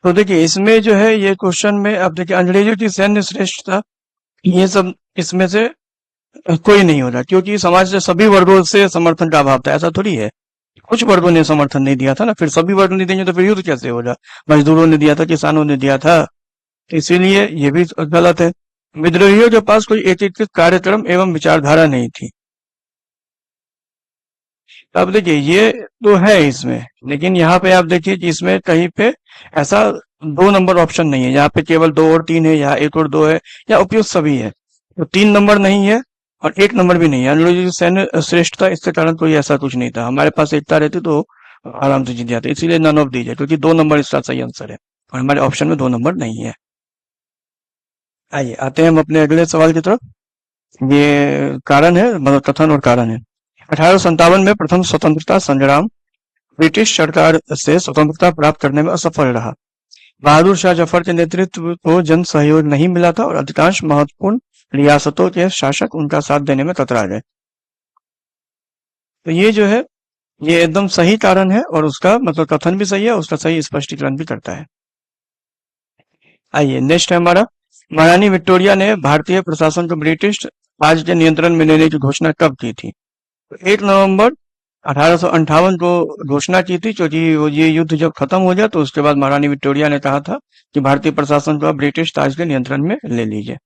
तो देखिए इसमें जो है ये क्वेश्चन में अब देखिए अंग्रेजों की सैन्य श्रेष्ठता, ये सब इसमें से कोई नहीं होता, क्योंकि समाज के सभी वर्गों से समर्थन का अभाव था। ऐसा थोड़ी है, कुछ वर्गों ने समर्थन नहीं दिया था ना, फिर सभी वर्ग नहीं देंगे तो फिर युद्ध कैसे होगा? मजदूरों ने दिया था, किसानों ने दिया था, इसीलिए ये भी गलत है। विद्रोहियों के पास कोई एकीकृत कार्यक्रम एवं विचारधारा नहीं थी। अब देखिए ये तो है इसमें, लेकिन यहाँ पे आप देखिए कि इसमें कहीं पे ऐसा 2 नंबर ऑप्शन नहीं है, यहाँ पे केवल 2 और 3 है, या 1 और 2 है, या उपयुक्त सभी है। तो 3 नंबर नहीं है और 1 नंबर भी नहीं है। अंग्रेजी की सैन्य श्रेष्ठता इसके कारण कोई ऐसा कुछ नहीं था। हमारे पास एकता रहती तो आराम से जीत जाते, इसीलिए नन ऑफ दीज है, क्योंकि 2 नंबर इसका सही आंसर है और हमारे ऑप्शन में 2 नंबर नहीं है। आइए आते हैं हम अपने अगले सवाल की तरफ। ये कारण है, मतलब कथन और कारण है। 1857 में प्रथम स्वतंत्रता संग्राम ब्रिटिश सरकार से स्वतंत्रता प्राप्त करने में असफल रहा। बहादुर शाह जफर के नेतृत्व को जन सहयोग नहीं मिला था और अधिकांश महत्वपूर्ण रियासतों के शासक उनका साथ देने में कतरा गए। तो ये जो है, ये एकदम सही कारण है और उसका मतलब कथन भी सही है, उसका सही स्पष्टीकरण भी करता है। आइए नेक्स्ट है हमारा, महारानी विक्टोरिया ने भारतीय प्रशासन को ब्रिटिश राज के नियंत्रण में लेने की घोषणा कब की थी? तो 1 नवंबर 1858 को घोषणा की थी, क्योंकि ये युद्ध जब खत्म हो गया तो उसके बाद महारानी विक्टोरिया ने कहा था कि भारतीय प्रशासन को ब्रिटिश राज के नियंत्रण में ले लीजिए।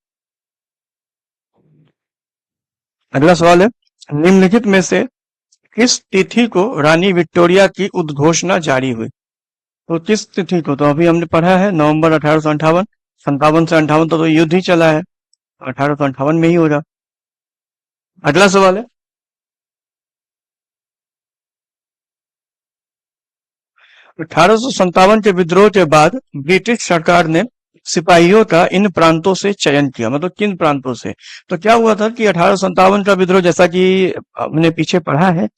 अगला सवाल है, निम्नलिखित में से किस तिथि को रानी विक्टोरिया की उद्घोषणा जारी हुई? तो किस तिथि को, तो अभी हमने पढ़ा है नवंबर 1858, 57 से 58 तो युद्ध ही चला है, 1858 में ही होगा। अगला सवाल है, 1857 के विद्रोह के बाद ब्रिटिश सरकार ने सिपाहियों का इन प्रांतों से चयन किया, मतलब किन प्रांतों से? तो क्या हुआ था कि 1857 का विद्रोह, जैसा कि हमने पीछे पढ़ा है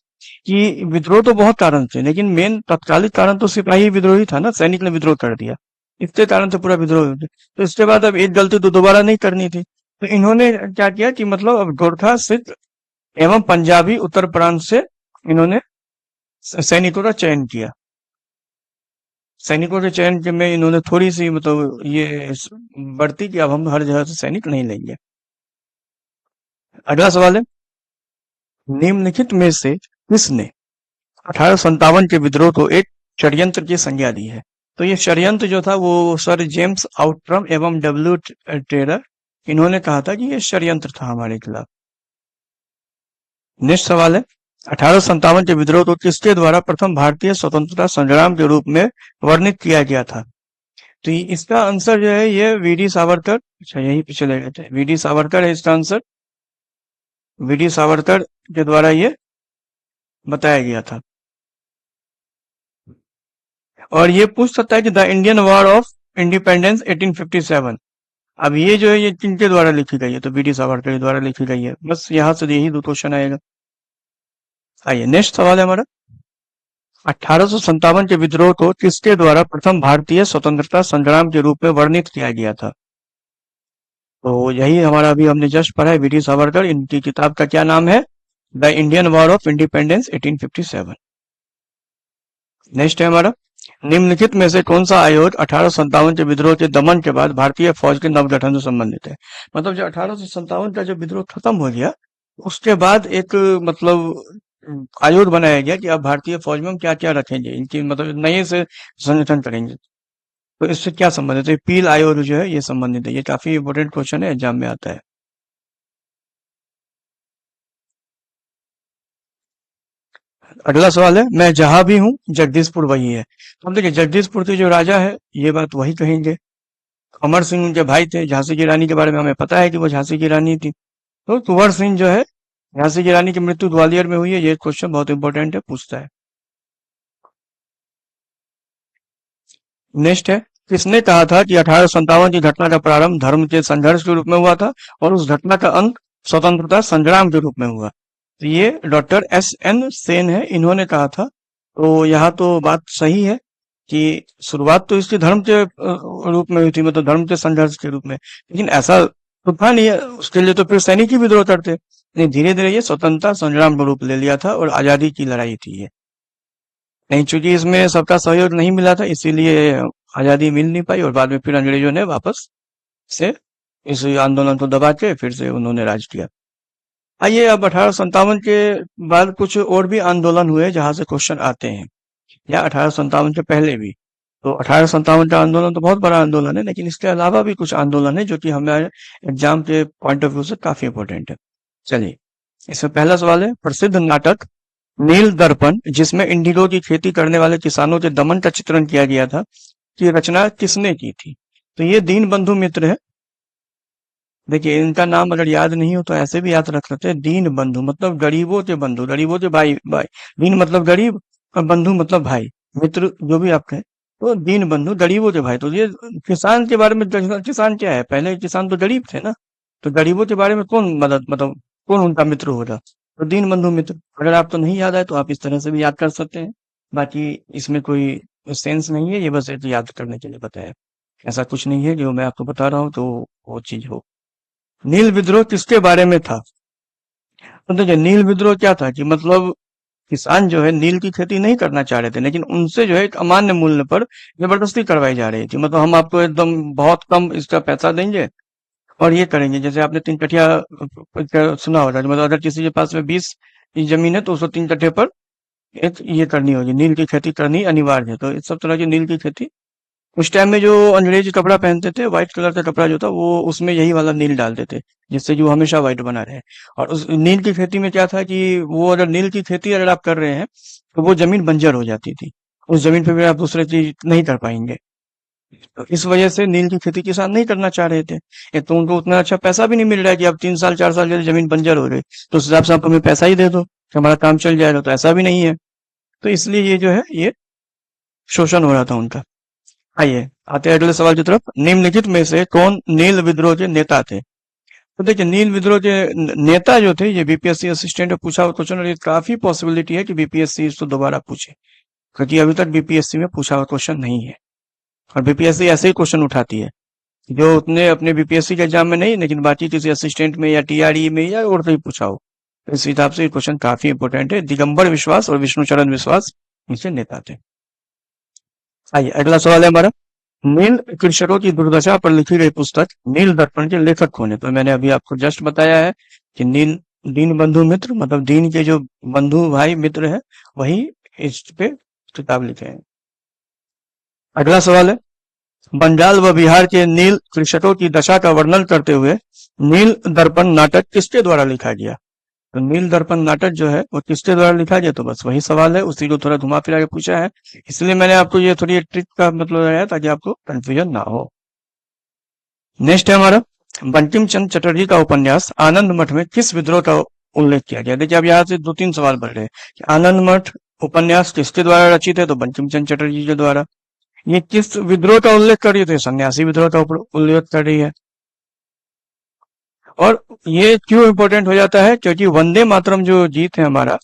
कि विद्रोह तो बहुत कारण थे, लेकिन मेन तत्कालिक कारण तो सिपाही विद्रोह ही था ना, सैनिक ने विद्रोह कर दिया, इसके कारण से पूरा विद्रोह हो गया। तो इसके बाद अब एक गलती तो दोबारा नहीं करनी थी, तो इन्होंने क्या किया कि मतलब अब गोरखा, सिख एवं पंजाबी उत्तर प्रांत से इन्होंने सैनिकों का चयन किया। सैनिकों के चयन के में इन्होंने थोड़ी सी मतलब ये बढ़ती कि अब हम हर जगह से सैनिक नहीं लेंगे। अगला सवाल है, निम्नलिखित में से किसने 1857 के विद्रोह को एक षड्यंत्र की संज्ञा दी है? तो ये षड्यंत्र जो था वो सर जेम्स आउटरम एवं डब्ल्यू टेलर, इन्होंने कहा था कि ये षड्यंत्र था हमारे खिलाफ। नेक्स्ट सवाल है, 1857 के विद्रोह को किसके द्वारा प्रथम भारतीय स्वतंत्रता संग्राम के रूप में वर्णित किया गया था? तो इसका आंसर जो है ये वीडी सावरकर, अच्छा यही पे चले गए थे, वीडी सावरकर है इसका आंसर। वीडी सावरकर के द्वारा ये बताया गया था। और ये पूछ सकता है कि the Indian war of independence 1857, अब ये जो है ये किनके द्वारा लिखी गई है? तो वीडी सावरकर के द्वारा लिखी गई है। बस यहाँ से यही 2 क्वेश्चन आएगा। आइए नेक्स्ट सवाल है हमारा, 1857 के विद्रोह को किसके द्वारा प्रथम भारतीय स्वतंत्रता संग्राम के रूप में वर्णित किया गया था? तो यही हमारा अभी हमने जस्ट पढ़ा है, वीडी सावरकर, इनकी किताब का क्या नाम है? The Indian war of independence 1857। Next है हमारा, निम्नलिखित में से कौन सा आयोग 1857 के विद्रोह के दमन के बाद भारतीय फौज के नवगठन से संबंधित है? मतलब जो 1857 का जो विद्रोह खत्म हो गया उसके बाद एक मतलब आयोग बनाया गया कि अब भारतीय फौज में हम क्या क्या रखेंगे, इनकी मतलब नए से संगठन करेंगे। तो इससे क्या संबंधित है? पील आयोग जो है ये संबंधित है। ये काफी इंपोर्टेंट क्वेश्चन है, एग्जाम में आता है। अगला सवाल है, मैं जहां भी हूँ जगदीशपुर वही है। तो हम देखिए जगदीशपुर के जो राजा है ये बात वही कहेंगे। अमर सिंह उनके भाई थे। झांसी की रानी के बारे में हमें पता है कि वो झांसी की रानी थी। तो कुंवर सिंह जो है, झांसी की रानी की मृत्यु ग्वालियर में हुई है। ये क्वेश्चन बहुत इंपॉर्टेंट है, पूछता है। नेक्स्ट है, किसने कहा था कि 1857 की घटना का प्रारंभ धर्म के संघर्ष के रूप में हुआ था और उस घटना का अंत स्वतंत्रता संग्राम के रूप में हुआ? तो ये डॉक्टर एस एन सेन है, इन्होंने कहा था। तो यहाँ तो बात सही है कि शुरुआत तो इसके धर्म के रूप में हुई थी, मतलब धर्म के संघर्ष के रूप में, लेकिन ऐसा तो था नहीं है। उसके लिए तो फिर सैनिक ही विद्रोह करते, लेकिन धीरे धीरे ये स्वतंत्रता संग्राम का रूप ले लिया था और आजादी की लड़ाई थी ये। नहीं, चूंकि इसमें सबका सहयोग नहीं मिला था इसीलिए आजादी मिल नहीं पाई और बाद में फिर अंग्रेजों ने वापस से इस आंदोलन को दबा के फिर से उन्होंने राज किया। आइए अब 1857 के बाद कुछ और भी आंदोलन हुए जहां से क्वेश्चन आते हैं, या 1857 से पहले भी। तो 1857 का आंदोलन तो बहुत बड़ा आंदोलन है, लेकिन इसके अलावा भी कुछ आंदोलन है जो कि हमारे एग्जाम के पॉइंट ऑफ व्यू से काफी इंपॉर्टेंट है। चलिए, इसमें पहला सवाल है, प्रसिद्ध नाटक नील दर्पण जिसमें इंडिगो की खेती करने वाले किसानों के दमन का चित्रण किया गया था, की रचना किसने की थी? तो ये दीन बंधु मित्र है। देखिए इनका नाम अगर याद नहीं हो तो ऐसे भी याद रख सकते हैं, दीन बंधु मतलब गरीबों के बंधु, गरीबों के भाई भाई। दीन मतलब गरीब और बंधु मतलब भाई, मित्र जो भी आप कहें। तो दीन बंधु गरीबों के भाई, तो ये किसान के बारे में, किसान क्या है, पहले किसान तो गरीब थे ना। तो गरीबों के बारे में कौन मदद मतलब कौन उनका मित्र होगा, तो दीन बंधु मित्र। अगर आपको नहीं याद आए तो आप इस तरह से भी याद कर सकते हैं। बाकी इसमें कोई सेंस नहीं है, ये बस एक याद करने के लिए बताया। ऐसा कुछ नहीं है जो मैं आपको बता रहा हूँ तो वो चीज हो। नील विद्रोह किसके बारे में था? तो देखिए नील विद्रोह क्या था कि मतलब किसान जो है नील की खेती नहीं करना चाह रहे थे, लेकिन उनसे जो है एक अमान्य मूल्य पर जबरदस्ती करवाई जा रही थी। मतलब हम आपको एकदम बहुत कम इसका पैसा देंगे और ये करेंगे, जैसे आपने 3 कठिया सुना होगा कि मतलब अगर किसी के पास में 20 की जमीन है तो उसको 3 कट्ठे पर एक ये करनी होगी, नील की खेती करनी अनिवार्य है। तो इस सब तरह की नील की खेती, उस टाइम में जो अंग्रेज कपड़ा पहनते थे, व्हाइट कलर का कपड़ा जो था वो उसमें यही वाला नील डालते थे, जिससे कि वो हमेशा व्हाइट बना रहे। और उस नील की खेती में क्या था कि वो अगर नील की खेती अगर आप कर रहे हैं तो वो जमीन बंजर हो जाती थी, उस जमीन पे भी आप दूसरी चीज नहीं कर पाएंगे। तो इस वजह से नील की खेती किसान नहीं करना चाह रहे थे। एक तो उनको उतना अच्छा पैसा भी नहीं मिल रहा है कि अब 3 साल 4 साल के लिए जमीन बंजर हो गई तो उस हिसाब से आप हमें पैसा ही दे दो कि हमारा काम चल जाएगा, तो ऐसा भी नहीं है। तो इसलिए ये जो है ये शोषण हो रहा था उनका। आइए आते हैं अगले सवाल की तरफ। निम्नलिखित में से कौन नील विद्रोह के नेता थे? तो देखिए नील विद्रोह के नेता जो थे, ये बीपीएससी असिस्टेंट में पूछा हुआ क्वेश्चन, और ये काफी पॉसिबिलिटी है कि बीपीएससी इसको दोबारा पूछे, क्योंकि अभी तक बीपीएससी में पूछा हुआ क्वेश्चन नहीं है। और बीपीएससी ऐसे ही क्वेश्चन उठाती है जो उतने अपने बीपीएससी के एग्जाम में नहीं, लेकिन बाकी किसी असिस्टेंट में या टीआरई में या और कहीं पूछा हो। तो इस हिसाब से ये क्वेश्चन काफी इंपोर्टेंट है। दिगंबर विश्वास और विष्णुचरण विश्वास इनसे नेता थे। आइए अगला सवाल है हमारा। नील कृषकों की दुर्दशा पर लिखी गई पुस्तक नील दर्पण के लेखक कौन है? तो मैंने अभी आपको जस्ट बताया है कि नील दीन बंधु मित्र मतलब दीन के जो बंधु भाई मित्र है वही इस पे किताब लिखे हैं। अगला सवाल है। बंगाल व बिहार के नील कृषकों की दशा का वर्णन करते हुए नील दर्पण नाटक किसके द्वारा लिखा गया? तो नील दर्पण नाटक जो है वो किसके द्वारा लिखा गया? तो बस वही सवाल है, उसी को थोड़ा घुमा फिरा के पूछा है, इसलिए मैंने आपको ये थोड़ी ट्रिक का मतलब लगाया ताकि आपको कंफ्यूजन ना हो। नेक्स्ट है हमारा। बंकिम चंद्र चटर्जी का उपन्यास आनंद मठ में किस विद्रोह का उल्लेख किया गया? देखिए अब यहाँ से 2 3 सवाल बढ़ रहे हैं कि आनंद मठ उपन्यास किसके द्वारा रचित है? तो बंकिम चंद्र चटर्जी के द्वारा। ये किस विद्रोह का उल्लेख कर रही है? तो ये सन्यासी विद्रोह का उल्लेख कर रही है। और ये क्यों इंपॉर्टेंट हो जाता है? क्योंकि वंदे मातरम जो गीत है हमारा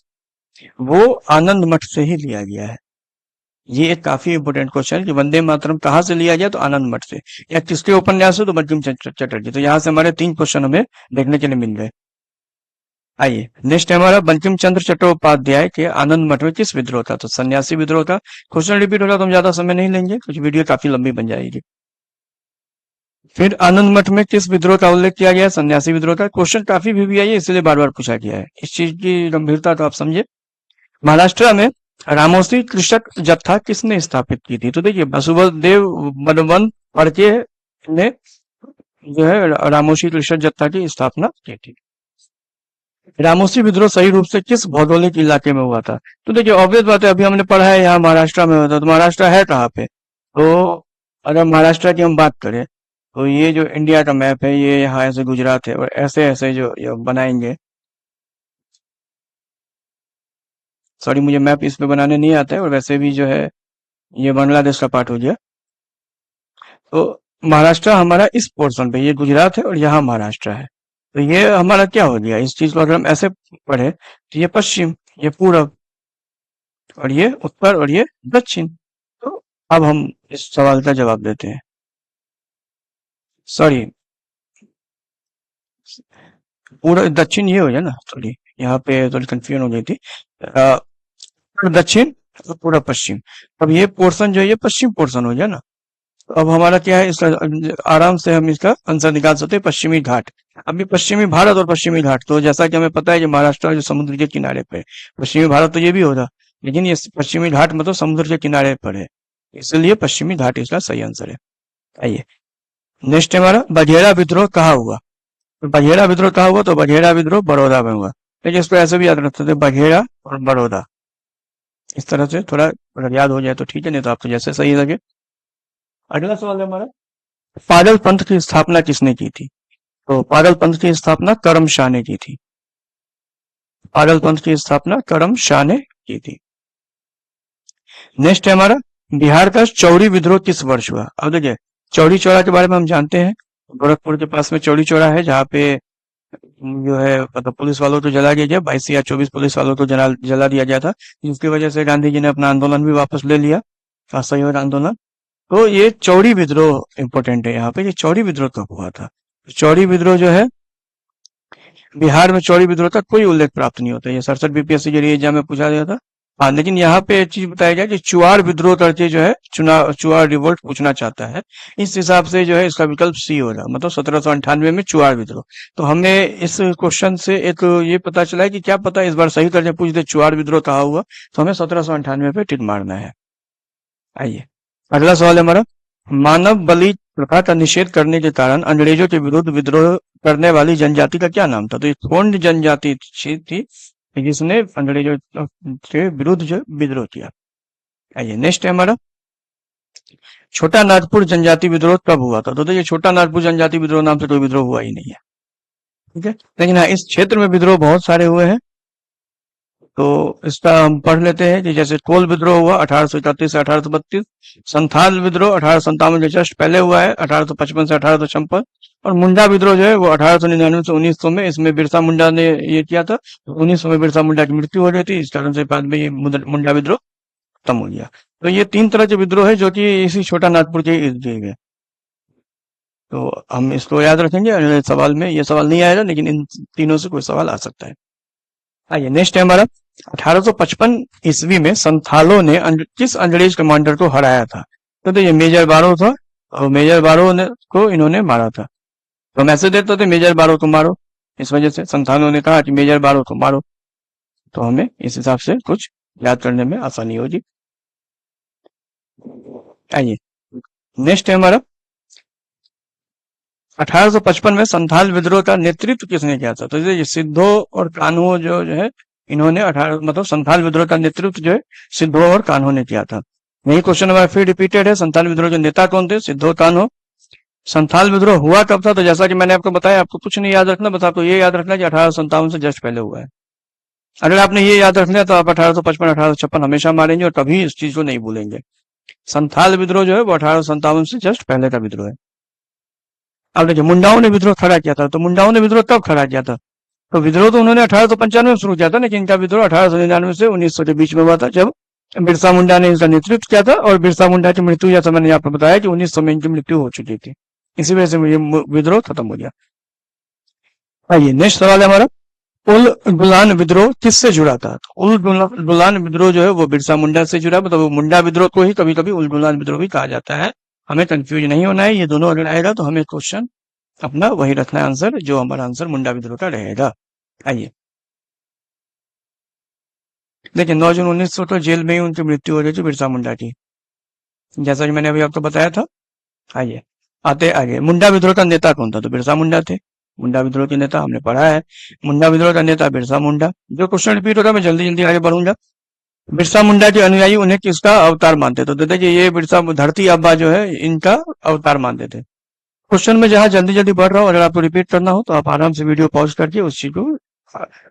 वो आनंद मठ से ही लिया गया है। ये एक काफी इंपोर्टेंट क्वेश्चन है कि वंदे मातरम कहाँ से लिया गया? तो आनंद मठ से। या किसके उपन्यास से? तो बंकिम चंद्र चटर्जी। तो यहाँ से हमारे 3 क्वेश्चन हमें देखने के लिए मिल गए। आइए नेक्स्ट है हमारा। बंकिम चंद्र चट्टोपाध्याय के आनंद मठ में किस विद्रोह था? तो सन्यासी विद्रोह था। क्वेश्चन रिपीट होगा तो हम ज्यादा समय नहीं लेंगे, कुछ वीडियो काफी लंबी बन जाएगी। फिर आनंद मठ में किस विद्रोह का उल्लेख किया गया है? सन्यासी विद्रोह का। क्वेश्चन काफी भी आई है इसलिए बार बार पूछा गया है, इस चीज की गंभीरता तो आप समझे। महाराष्ट्र में रामोसी कृषक जत्था किसने स्थापित की थी? तो देखिए वसुदेव बलवंत फड़के ने जो है रामोसी कृषक जत्था की स्थापना की थी। रामोसी विद्रोह सही रूप से किस भौगोलिक इलाके में हुआ था? तो देखिए ऑब्वियस बात है, अभी हमने पढ़ा है यहाँ महाराष्ट्र में होता, तो महाराष्ट्र है कहाँ पे? तो अगर महाराष्ट्र की हम बात करें तो ये जो इंडिया का मैप है ये यहाँ ऐसे गुजरात है, और ऐसे ऐसे जो ये बनाएंगे, सॉरी मुझे मैप इस पे बनाने नहीं आता है, और वैसे भी जो है ये बांग्लादेश का पार्ट हो गया। तो महाराष्ट्र हमारा इस पोर्शन पे, ये गुजरात है और यहाँ महाराष्ट्र है। तो ये हमारा क्या हो गया? इस चीज को अगर हम ऐसे पढ़े तो ये पश्चिम, ये पूरब, और ये उत्तर, और ये दक्षिण। तो अब हम इस सवाल का जवाब देते हैं। सॉरी पूरा दक्षिण ये हो गया ना, सॉरी यहाँ पे थोड़ी कंफ्यूजन हो गई थी। अ, दक्षिण और पूरा पश्चिम। अब ये पोर्शन जो है ये पश्चिम पोर्शन हो गया ना। तो अब हमारा क्या है, इसका आराम से हम इसका आंसर निकाल सकते हैं, पश्चिमी घाट। अभी पश्चिमी भारत और पश्चिमी घाट, तो जैसा कि हमें पता है कि महाराष्ट्र जो समुद्र के किनारे पे है, पश्चिमी भारत तो ये भी होगा, लेकिन ये पश्चिमी घाट मतलब समुद्र के किनारे पर है, इसलिए पश्चिमी घाट इसका सही आंसर है। आइए नेक्स्ट हमारा। बघेड़ा विद्रोह कहाँ हुआ? तो बघेड़ा विद्रोह कहाँ हुआ? तो बघेड़ा विद्रोह बड़ौदा में हुआ। लेकिन इसको ऐसे भी याद रखते थे, बघेड़ा और बड़ौदा, इस तरह से थोड़ा अगर याद हो जाए तो ठीक है, नहीं तो आपको जैसे सही लगे। अगला सवाल है हमारा। पागल पंथ की स्थापना किसने की थी? तो पागल पंथ की स्थापना करम शाह ने की थी। पागल पंथ की स्थापना करम शाह ने की थी। नेक्स्ट है हमारा, बिहार का चौरी विद्रोह किस वर्ष हुआ? अब देखिए, चौरी चौरा के बारे में हम जानते हैं। गोरखपुर के पास में चौरी चौरा है, जहाँ पे जो है मतलब पुलिस वालों को जला दिया गया, 22 या 24 पुलिस वालों को जला दिया गया था, जिसकी वजह से गांधी जी ने अपना आंदोलन भी वापस ले लिया, असहयोग आंदोलन। तो ये चौरी विद्रोह इंपॉर्टेंट है यहाँ पे, ये चौरी विद्रोह कब हुआ था? चौरी विद्रोह जो है, बिहार में चौरी विद्रोह का कोई उल्लेख प्राप्त नहीं होता। ये 67 बीपीएससी के लिए एग्जाम में पूछा गया था। हाँ, लेकिन यहाँ पे एक चीज बताया गया कि चुआर विद्रोह करके जो है चुनाव चुआर रिवोल्ट पूछना चाहता है। इस हिसाब से जो है इसका विकल्प सी होगा, मतलब 1798 में चुआर विद्रोह। तो हमें इस क्वेश्चन से एक ये पता चला है कि क्या पता इस बार सही करके पूछ दे चुआर विद्रोह कहाँ हुआ, तो हमें 1798 पे टिक मारना है। आइए, अगला सवाल है हमारा, मानव बलि प्रथा का निषेध करने के कारण अंग्रेजों के विरुद्ध विद्रोह करने वाली जनजाति का क्या नाम था? तो ये गोंड जनजाति थी जिसने अंग्रेजों के विरुद्ध जो विद्रोह किया। आइए, नेक्स्ट है हमारा, छोटा नागपुर जनजाति विद्रोह कब हुआ था? तो ये छोटा नागपुर जनजाति विद्रोह नाम से कोई विद्रोह हुआ ही नहीं है, ठीक है। लेकिन हाँ, इस क्षेत्र में विद्रोह बहुत सारे हुए हैं, तो इसका हम पढ़ लेते हैं कि जैसे कोल विद्रोह हुआ 1831 से 1832, संथाल विद्रोह 1857 के जस्ट पहले हुआ है 1855 से 1856, और मुंडा विद्रोह जो है वो 1899 से 1900 में, इसमें बिरसा मुंडा ने ये किया था। 1900 में बिरसा मुंडा की मृत्यु हो गई थी, इस कारण से बाद में ये मुंडा विद्रोह खत्म हो गया। तो ये 3 तरह के विद्रोह है जो कि इसी छोटा नागपुर के इर्द गिर्द है। तो हम इसको याद रखेंगे, अगले सवाल में ये सवाल नहीं आएगा, लेकिन इन तीनों से कोई सवाल आ सकता है। आइए, नेक्स्ट है हमारा, 1855 ईस्वी में संथालों ने किस अंग्रेज कमांडर को हराया था? तो ये मेजर बारो था, और मेजर बारो ने को इन्होंने मारा था। तो मैसेज देते थे मेजर बारो को मारो, इस वजह से संथालों ने कहा कि मेजर बारो को मारो। तो हमें इस हिसाब से कुछ याद करने में आसानी होगी। आइए, नेक्स्ट है हमारा, 1855 में संथाल विद्रोह का नेतृत्व किसने किया था? तो ये सिद्धो और कान्हो जो है, इन्होंने 18 मतलब संथाल विद्रोह का नेतृत्व जो है सिद्धो और कान्हो ने किया था। यही क्वेश्चन हमारा फिर रिपीटेड है, संथाल विद्रोह के नेता कौन थे? सिद्धो कान्हो। संथाल विद्रोह हुआ कब था? तो जैसा कि मैंने आपको बताया, आपको कुछ नहीं याद रखना, बस आपको ये याद रखना कि 1857 से जस्ट पहले हुआ है। अगर आपने ये याद रखना है तो आप 1855 1856 हमेशा मारेंगे और कभी इस चीज को नहीं भूलेंगे। संथाल विद्रोह जो है वो 1857 से जस्ट पहले का विद्रोह है। अब देखिए, मुंडाओं ने विद्रोह खड़ा किया था, तो मुंडाओं ने विद्रोह कब खड़ा किया था? तो विद्रोह तो उन्होंने 1895 में शुरू किया था, लेकिन इनका विद्रोह 1899 से 1900 के बीच में हुआ था, जब बिरसा मुंडा ने इसका नेतृत्व किया था। और बिरसा मुंडा की मृत्यु, जैसा मैंने आपको बताया कि 1900 में इनकी मृत्यु हो चुकी थी, इसी वजह से ये विद्रोह खत्म हो गया। आइए, नेक्स्ट सवाल है हमारा, उल गुलान विद्रोह किससे जुड़ा था? तो उल गुलान विद्रोह जो है वो बिरसा मुंडा से जुड़ा, मतलब मुंडा विद्रोह को ही कभी कभी उल गुलान विद्रोह भी कहा जाता है। हमें कंफ्यूज नहीं होना है, ये दोनों अगर आएगा तो हमें क्वेश्चन अपना वही रखना है आंसर, जो हमारा आंसर मुंडा विद्रोह का रहेगा। आइए, देखिए 9 जून 1900 को जेल में ही उनकी मृत्यु हो गई थी बिरसा मुंडा की, जैसा कि मैंने अभी आपको बताया था। आइए, आते आगे, मुंडा विद्रोह का नेता कौन था? तो बिरसा मुंडा थे, मुंडा विद्रोह के नेता हमने पढ़ा है। मुंडा विद्रोह का नेता बिरसा मुंडा। जो क्वेश्चन रिपीट होगा मैं जल्दी जल्दी आगे बढ़ूंगा। बिरसा मुंडा के अनुयायी उन्हें किसका अवतार मानते? तो देखिए, ये बिरसा धरती अब्बा जो है इनका अवतार मानते थे। क्वेश्चन में जहां जल्दी जल्दी बढ़ रहा हूँ, अगर आपको रिपीट करना हो तो आप आराम से वीडियो पॉज करके उस चीज को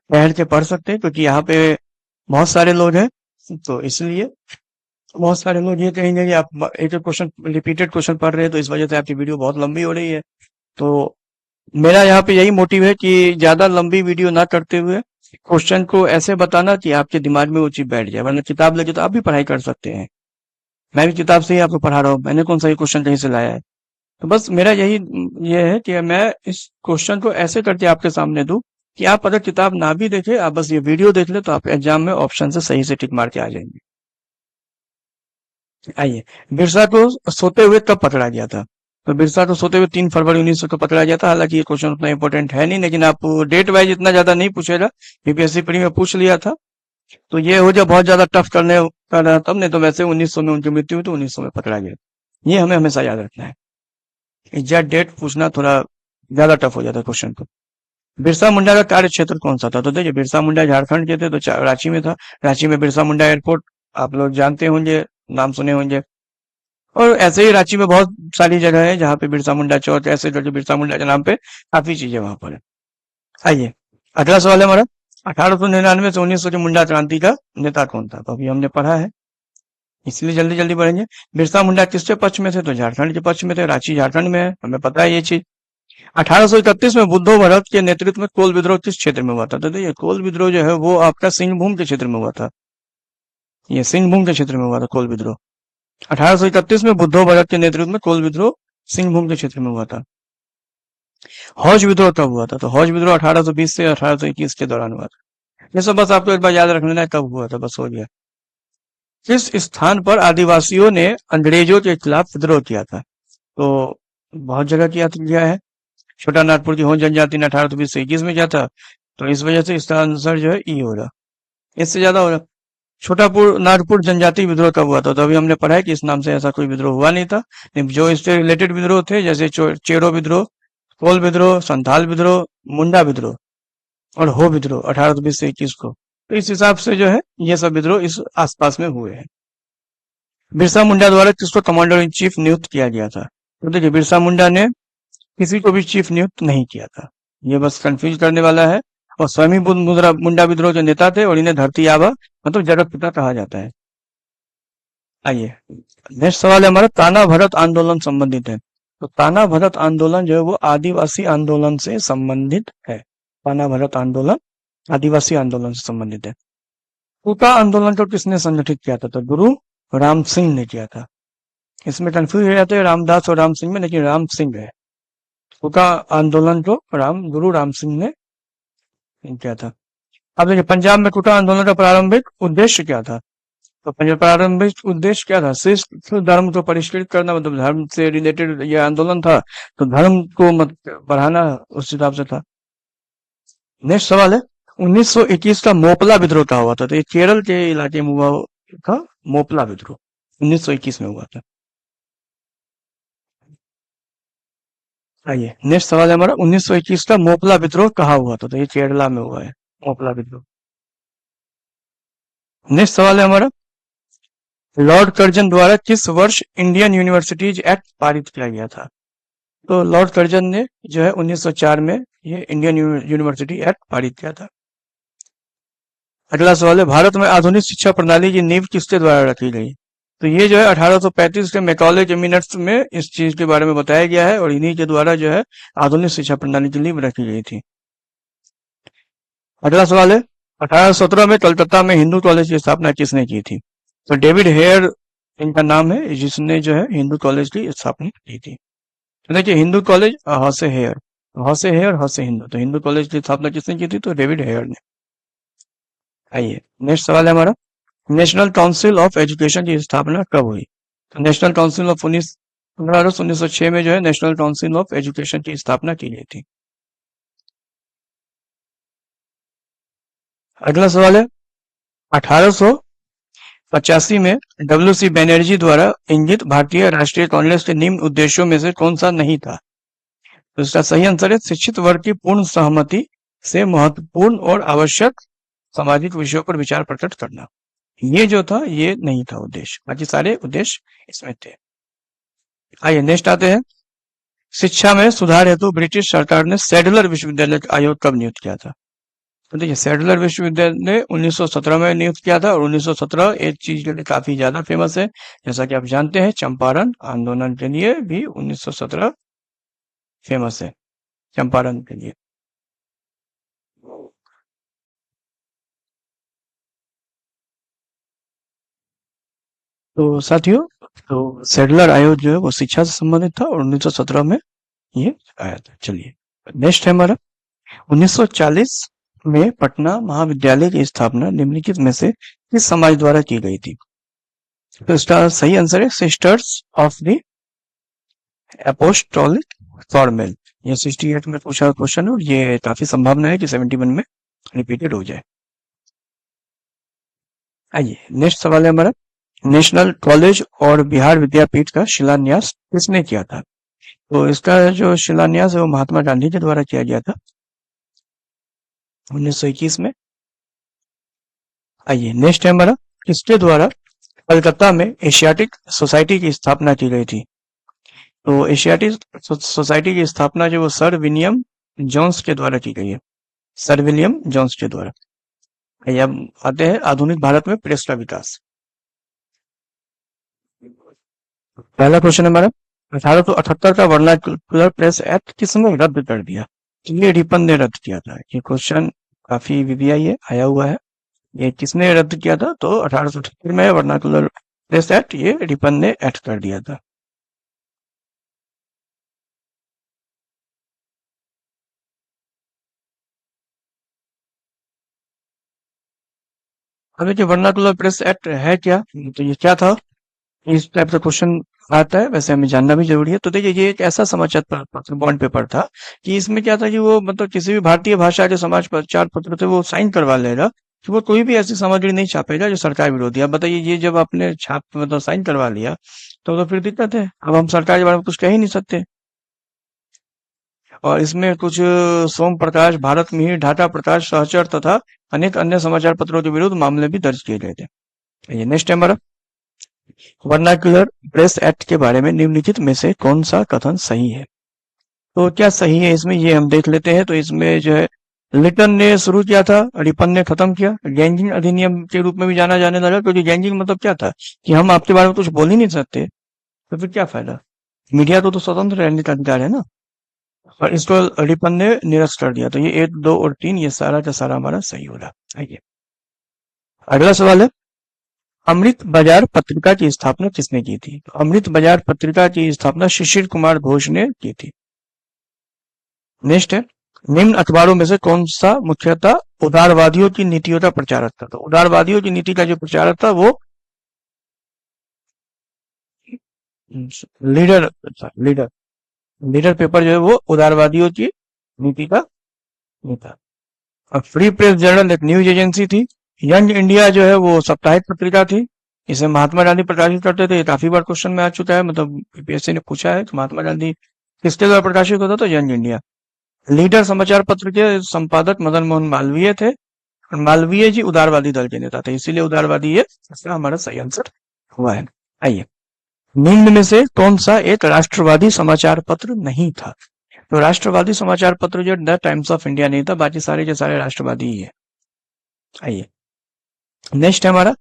पढ़ के पढ़ सकते हैं, क्योंकि यहाँ पे बहुत सारे लोग हैं, तो इसलिए बहुत सारे लोग ये कहेंगे कि आप एक क्वेश्चन रिपीटेड क्वेश्चन पढ़ रहे हैं, तो इस वजह से आपकी वीडियो बहुत लंबी हो रही है। तो मेरा यहाँ पे यही मोटिव है कि ज्यादा लंबी वीडियो ना करते हुए क्वेश्चन को ऐसे बताना कि आपके दिमाग में वो चीज बैठ जाए, वरना किताब लेके तो आप भी पढ़ाई कर सकते हैं। मैं भी किताब से ही आपको पढ़ा रहा हूँ, मैंने कौन सा ये क्वेश्चन कहीं से लाया है। तो बस मेरा यही ये है कि मैं इस क्वेश्चन को ऐसे करके आपके सामने दूं कि आप अगर किताब ना भी देखें, आप बस ये वीडियो देख ले, तो आप एग्जाम में ऑप्शन से सही से टिक मार के आ जाएंगे। आइए, बिरसा को सोते हुए कब पकड़ा गया था? तो बिरसा को सोते हुए 3 फरवरी 1900 को पकड़ा गया था। हालांकि ये क्वेश्चन उतना इंपॉर्टेंट है नहीं, लेकिन आप डेट वाइज इतना ज्यादा नहीं पूछेगा, बीपीएससी प्री में पूछ लिया था, तो ये हो जाए बहुत ज्यादा टफ करने का तब, नहीं तो वैसे 1900 में उनकी मृत्यु हुई, तो 1900 में पकड़ा गया। ये हमें हमेशा याद रखना है, एग्जैक्ट डेट पूछना थोड़ा ज्यादा टफ हो जाता है क्वेश्चन को। बिरसा मुंडा का कार्य क्षेत्र कौन सा था? तो देखिए, बिरसा मुंडा झारखंड के थे, तो रांची में था। रांची में बिरसा मुंडा एयरपोर्ट आप लोग जानते होंगे, नाम सुने होंगे। और ऐसे ही रांची में बहुत सारी जगह है जहाँ पे बिरसा मुंडा चौक, ऐसे करके बिरसा मुंडा के नाम पे काफी चीजें वहां पर है। आइए, अगला सवाल है हमारा, 1899 से 1900 के मुंडा क्रांति का नेता कौन था? तो अभी हमने पढ़ा है, इसलिए जल्दी जल्दी पढ़ेंगे। बिरसा मुंडा किसके पक्ष में थे? तो झारखंड के पक्ष में थे। रांची झारखंड में है, हमें पता है ये चीज। 1831 में बुद्धो भरत के नेतृत्व में कोल विद्रोह किस क्षेत्र में हुआ था? तो देखिए, कोल विद्रोह जो है वो आपका सिंहभूम के क्षेत्र में हुआ था। ये सिंहभूम के क्षेत्र में हुआ था कोल विद्रोह। 1831 में बुद्धो भरत के नेतृत्व में कोल विद्रोह सिंहभूम के क्षेत्र में हुआ था। हौज विद्रोह कब हुआ था? तो हौज विद्रोह 1820 से 1821 के दौरान हुआ था। ये सब बस आपको एक बार याद रख लेना है कब हुआ था, बस हो गया। किस स्थान पर आदिवासियों ने अंग्रेजों के खिलाफ विद्रोह किया था? तो बहुत जगह किया है। छोटा नागपुर की होंद जनजाति ने 1820 से 21 में किया था, तो इस वजह से इसका आंसर जो है ई होगा। इससे ज्यादा होगा। छोटापुर नागपुर जनजाति विद्रोह कब हुआ था? तो अभी हमने पढ़ा है कि इस नाम से ऐसा कोई विद्रोह हुआ नहीं था। जो इससे रिलेटेड विद्रोह थे, जैसे चेरो विद्रोह, कोल विद्रोह, संथाल विद्रोह, मुंडा विद्रोह और हो विद्रोह 1820 से 21 को, तो इस हिसाब से जो है ये सब विद्रोह इस आसपास में हुए हैं। बिरसा मुंडा द्वारा किसको कमांडर इन चीफ नियुक्त किया गया था? तो देखिए, बिरसा मुंडा ने किसी को भी चीफ नियुक्त नहीं किया था, ये बस कंफ्यूज करने वाला है। और स्वामी मुंडा विद्रोह के नेता थे और इन्हें धरती आबा मतलब जगत पिता कहा जाता है। आइए, नेक्स्ट सवाल है हमारा, ताना भरत आंदोलन संबंधित है। तो ताना भरत आंदोलन जो है वो आदिवासी आंदोलन से संबंधित है। ताना भरत आंदोलन आदिवासी आंदोलन से संबंधित है। कोटा आंदोलन को किसने संगठित किया था? तो गुरु राम सिंह ने किया था। इसमें कंफ्यूज हो जाते हैं रामदास और राम सिंह में, लेकिन राम सिंह है। कोटा आंदोलन को गुरु राम सिंह ने किया था। अब देखिए, पंजाब में कोटा आंदोलन का प्रारंभिक उद्देश्य क्या था? तो प्रारंभिक उद्देश्य क्या था? सिख धर्म को परिष्कृत करना, मतलब धर्म से रिलेटेड ये आंदोलन था, तो धर्म को मत बढ़ाना उस हिसाब से था। नेक्स्ट सवाल है, 1921 का मोपला विद्रोह कहाँ हुआ था? तो ये केरल के इलाके में हुआ था। मोपला विद्रोह 1921 में हुआ था। आइए, नेक्स्ट सवाल है हमारा, 1921 का मोपला विद्रोह कहाँ हुआ था? तो ये केरला में हुआ है, मोपला विद्रोह। नेक्स्ट सवाल है हमारा, लॉर्ड कर्जन द्वारा किस वर्ष इंडियन यूनिवर्सिटीज एक्ट पारित किया गया था? तो लॉर्ड कर्जन ने जो है 1904 में ये इंडियन यूनिवर्सिटी एक्ट पारित किया था। अगला सवाल है, भारत में आधुनिक शिक्षा प्रणाली की नींव किसके द्वारा रखी गई? तो ये जो है 1835 के मैकॉले के मिनट्स में इस चीज के बारे में बताया गया है, और इन्हीं के द्वारा जो है आधुनिक शिक्षा प्रणाली की नींव रखी गई थी। अगला सवाल है, 1817 में कलकत्ता में हिंदू कॉलेज की स्थापना किसने की थी? तो डेविड हेयर इनका नाम है, जिसने जो है हिंदू कॉलेज की स्थापना की थी। तो देखिए, हिंदू कॉलेज ह से हेयर, ह से हेयर, ह से हिंदू, तो हिंदू कॉलेज की स्थापना किसने की थी? तो डेविड हेयर ने। आइए, नेक्स्ट सवाल है हमारा, नेशनल काउंसिल ऑफ एजुकेशन की स्थापना कब हुई? तो नेशनल काउंसिल ऑफ 15 अगस्त 1906 में जो है नेशनल काउंसिल ऑफ एजुकेशन की स्थापना की गई थी। अगला सवाल है, 1885 में डब्ल्यू सी बैनर्जी द्वारा इंगित भारतीय राष्ट्रीय कांग्रेस के निम्न उद्देश्यों में से कौन सा नहीं था? तो इसका सही आंसर है, शिक्षित वर्ग की पूर्ण सहमति से महत्वपूर्ण और आवश्यक सामाजिक विषयों पर विचार प्रकट करना। ये जो था ये नहीं था उद्देश्य, बाकी सारे उद्देश्य इसमें थे। आइए, नेक्स्ट आते हैं, शिक्षा में सुधार हेतु ब्रिटिश सरकार ने सैडलर विश्वविद्यालय आयोग कब नियुक्त किया था? तो देखिए, सैडलर विश्वविद्यालय 1917 में नियुक्त किया था, और 1917 एक चीज के लिए काफी ज्यादा फेमस है, जैसा कि आप जानते हैं, चंपारण आंदोलन के लिए भी 1917 फेमस है, चंपारण के लिए। तो साथियों, तो सैडलर आयोग जो है वो शिक्षा से संबंधित था, और 1917 में ये आया था। चलिए, नेक्स्ट है हमारा, 1940 में पटना महाविद्यालय की स्थापना निम्नलिखित में से किस समाज द्वारा की गई थी? तो इसका सही आंसर है, सिस्टर्स ऑफ द अपोस्टोलिक फॉर्मेल। ये 68 में पूछा क्वेश्चन है, और ये काफी संभावना है कि 71 में रिपीटेड हो जाए। आइए, नेक्स्ट सवाल है हमारा, नेशनल कॉलेज और बिहार विद्यापीठ का शिलान्यास किसने किया था? तो इसका जो शिलान्यास है वो महात्मा गांधी के द्वारा किया गया था 1921 में। आइए, नेक्स्ट है हमारा, किसके द्वारा कलकत्ता में एशियाटिक सोसाइटी की स्थापना की गई थी। तो एशियाटिक सोसाइटी की स्थापना जो वो सर विलियम जोन्स के द्वारा की गई है, सर विलियम जोन्स के द्वारा। आइए अब आते हैं आधुनिक भारत में प्रेस का विकास। पहला क्वेश्चन हमारा, 1878 का वर्नाक्युलर प्रेस एक्ट किसने रद्द कर दिया? तो ये रिपन ने रद्द किया था। ये क्वेश्चन काफी वीवीआई है, आया हुआ है। ये किसने रद्द किया था? तो 1878 में वर्नाक्युलर प्रेस एक्ट ये रिपन ने एक्ट कर दिया था। अब देखिए वर्नाकुलर प्रेस एक्ट है क्या, तो ये क्या था, इस टाइप का क्वेश्चन आता है, वैसे हमें जानना भी जरूरी है। तो देखिए ये एक ऐसा समाचार पत्र बॉन्ड पेपर था कि इसमें क्या था कि वो मतलब किसी भी भारतीय भाषा के समाचार पत्र थे वो साइन करवा लेगा कि वो कोई भी ऐसी सामग्री नहीं छापेगा जो सरकार विरोधी है। अब बताइए ये जब आपने छाप मतलब साइन करवा लिया तो फिर दिक्कत है, अब हम सरकार के बारे में कुछ कह ही नहीं सकते। और इसमें कुछ सोम प्रकाश, भारत मिहिर, ढाका प्रकाश, सहचर तथा अनेक अन्य समाचार पत्रों के विरुद्ध मामले भी दर्ज किए गए थे। ये नेक्स्ट है हमारा, वर्नाक्युलर प्रेस एक्ट के बारे में निम्नलिखित में से कौन सा कथन सही है? तो क्या सही है इसमें, ये हम देख लेते हैं। तो इसमें जो है लिटन ने शुरू किया था, रिपन ने खत्म किया। गैंजिंग अधिनियम के रूप में भी जाना जाने लगा, क्योंकि गैंजिंग मतलब क्या था कि हम आपके बारे में कुछ बोल ही नहीं सकते, तो फिर क्या फायदा। मीडिया को तो स्वतंत्र रहने का अधिकार है ना। और इसको रिपन ने निरस्त कर दिया। तो ये 1, 2 और 3 ये सारा का सारा हमारा सही हो रहा। आइए अगला सवाल है, अमृत बाजार पत्रिका की स्थापना किसने की थी? तो अमृत बाजार पत्रिका की स्थापना शिशिर कुमार घोष ने की थी। नेक्स्ट है, निम्न अखबारों में से कौन सा मुख्यतः उदारवादियों की नीतियों का प्रचारक था? तो उदारवादियों की नीति का जो प्रचारक था वो लीडर था। लीडर लीडर पेपर जो है वो उदारवादियों की नीति का नहीं था। अब फ्री प्रेस जर्नल एक न्यूज एजेंसी थी। यंग इंडिया जो है वो साप्ताहिक पत्रिका थी। इसे महात्मा गांधी प्रकाशित करते थे। ये काफी बार क्वेश्चन में आ चुका है, मतलब यूपीएससी ने पूछा है कि महात्मा गांधी किसके द्वारा प्रकाशित होता? तो यंग इंडिया। लीडर समाचार पत्र के संपादक मदन मोहन मालवीय थे, और मालवीय जी उदारवादी दल के नेता थे, इसीलिए उदारवादी ये इसका हमारा सही आंसर हुआ है। आइए, निम्न में से कौन सा एक राष्ट्रवादी समाचार पत्र नहीं था? तो राष्ट्रवादी समाचार पत्र जो द टाइम्स ऑफ इंडिया नहीं था, बाकी सारे के सारे राष्ट्रवादी ही है। आइए नेक्स्ट है हमारा,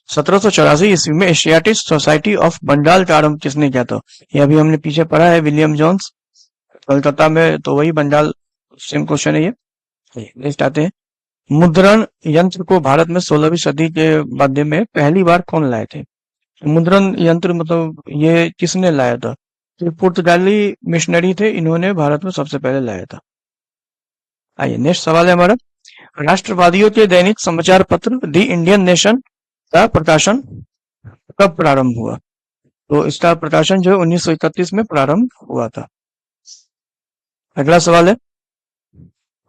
1784 ईस्वी में एशियाटिक सोसाइटी ऑफ बंगाल का आरंभ किसने किया था? ये अभी हमने पीछे पढ़ा है, विलियम जोन्स। कलकत्ता में, तो वही बंगाल, सेम क्वेश्चन है ये। नेक्स्ट आते हैं, मुद्रण यंत्र को भारत में 16वीं सदी के मध्य में पहली बार कौन लाए थे? मुद्रण यंत्र मतलब ये किसने लाया था? तो पुर्तगाली मिशनरी थे, इन्होंने भारत में सबसे पहले लाया था। आइए नेक्स्ट सवाल है हमारा, राष्ट्रवादियों के दैनिक समाचार पत्र द इंडियन नेशन का प्रकाशन कब प्रारंभ हुआ? तो इसका प्रकाशन जो है 1931 में प्रारंभ हुआ था। अगला सवाल है,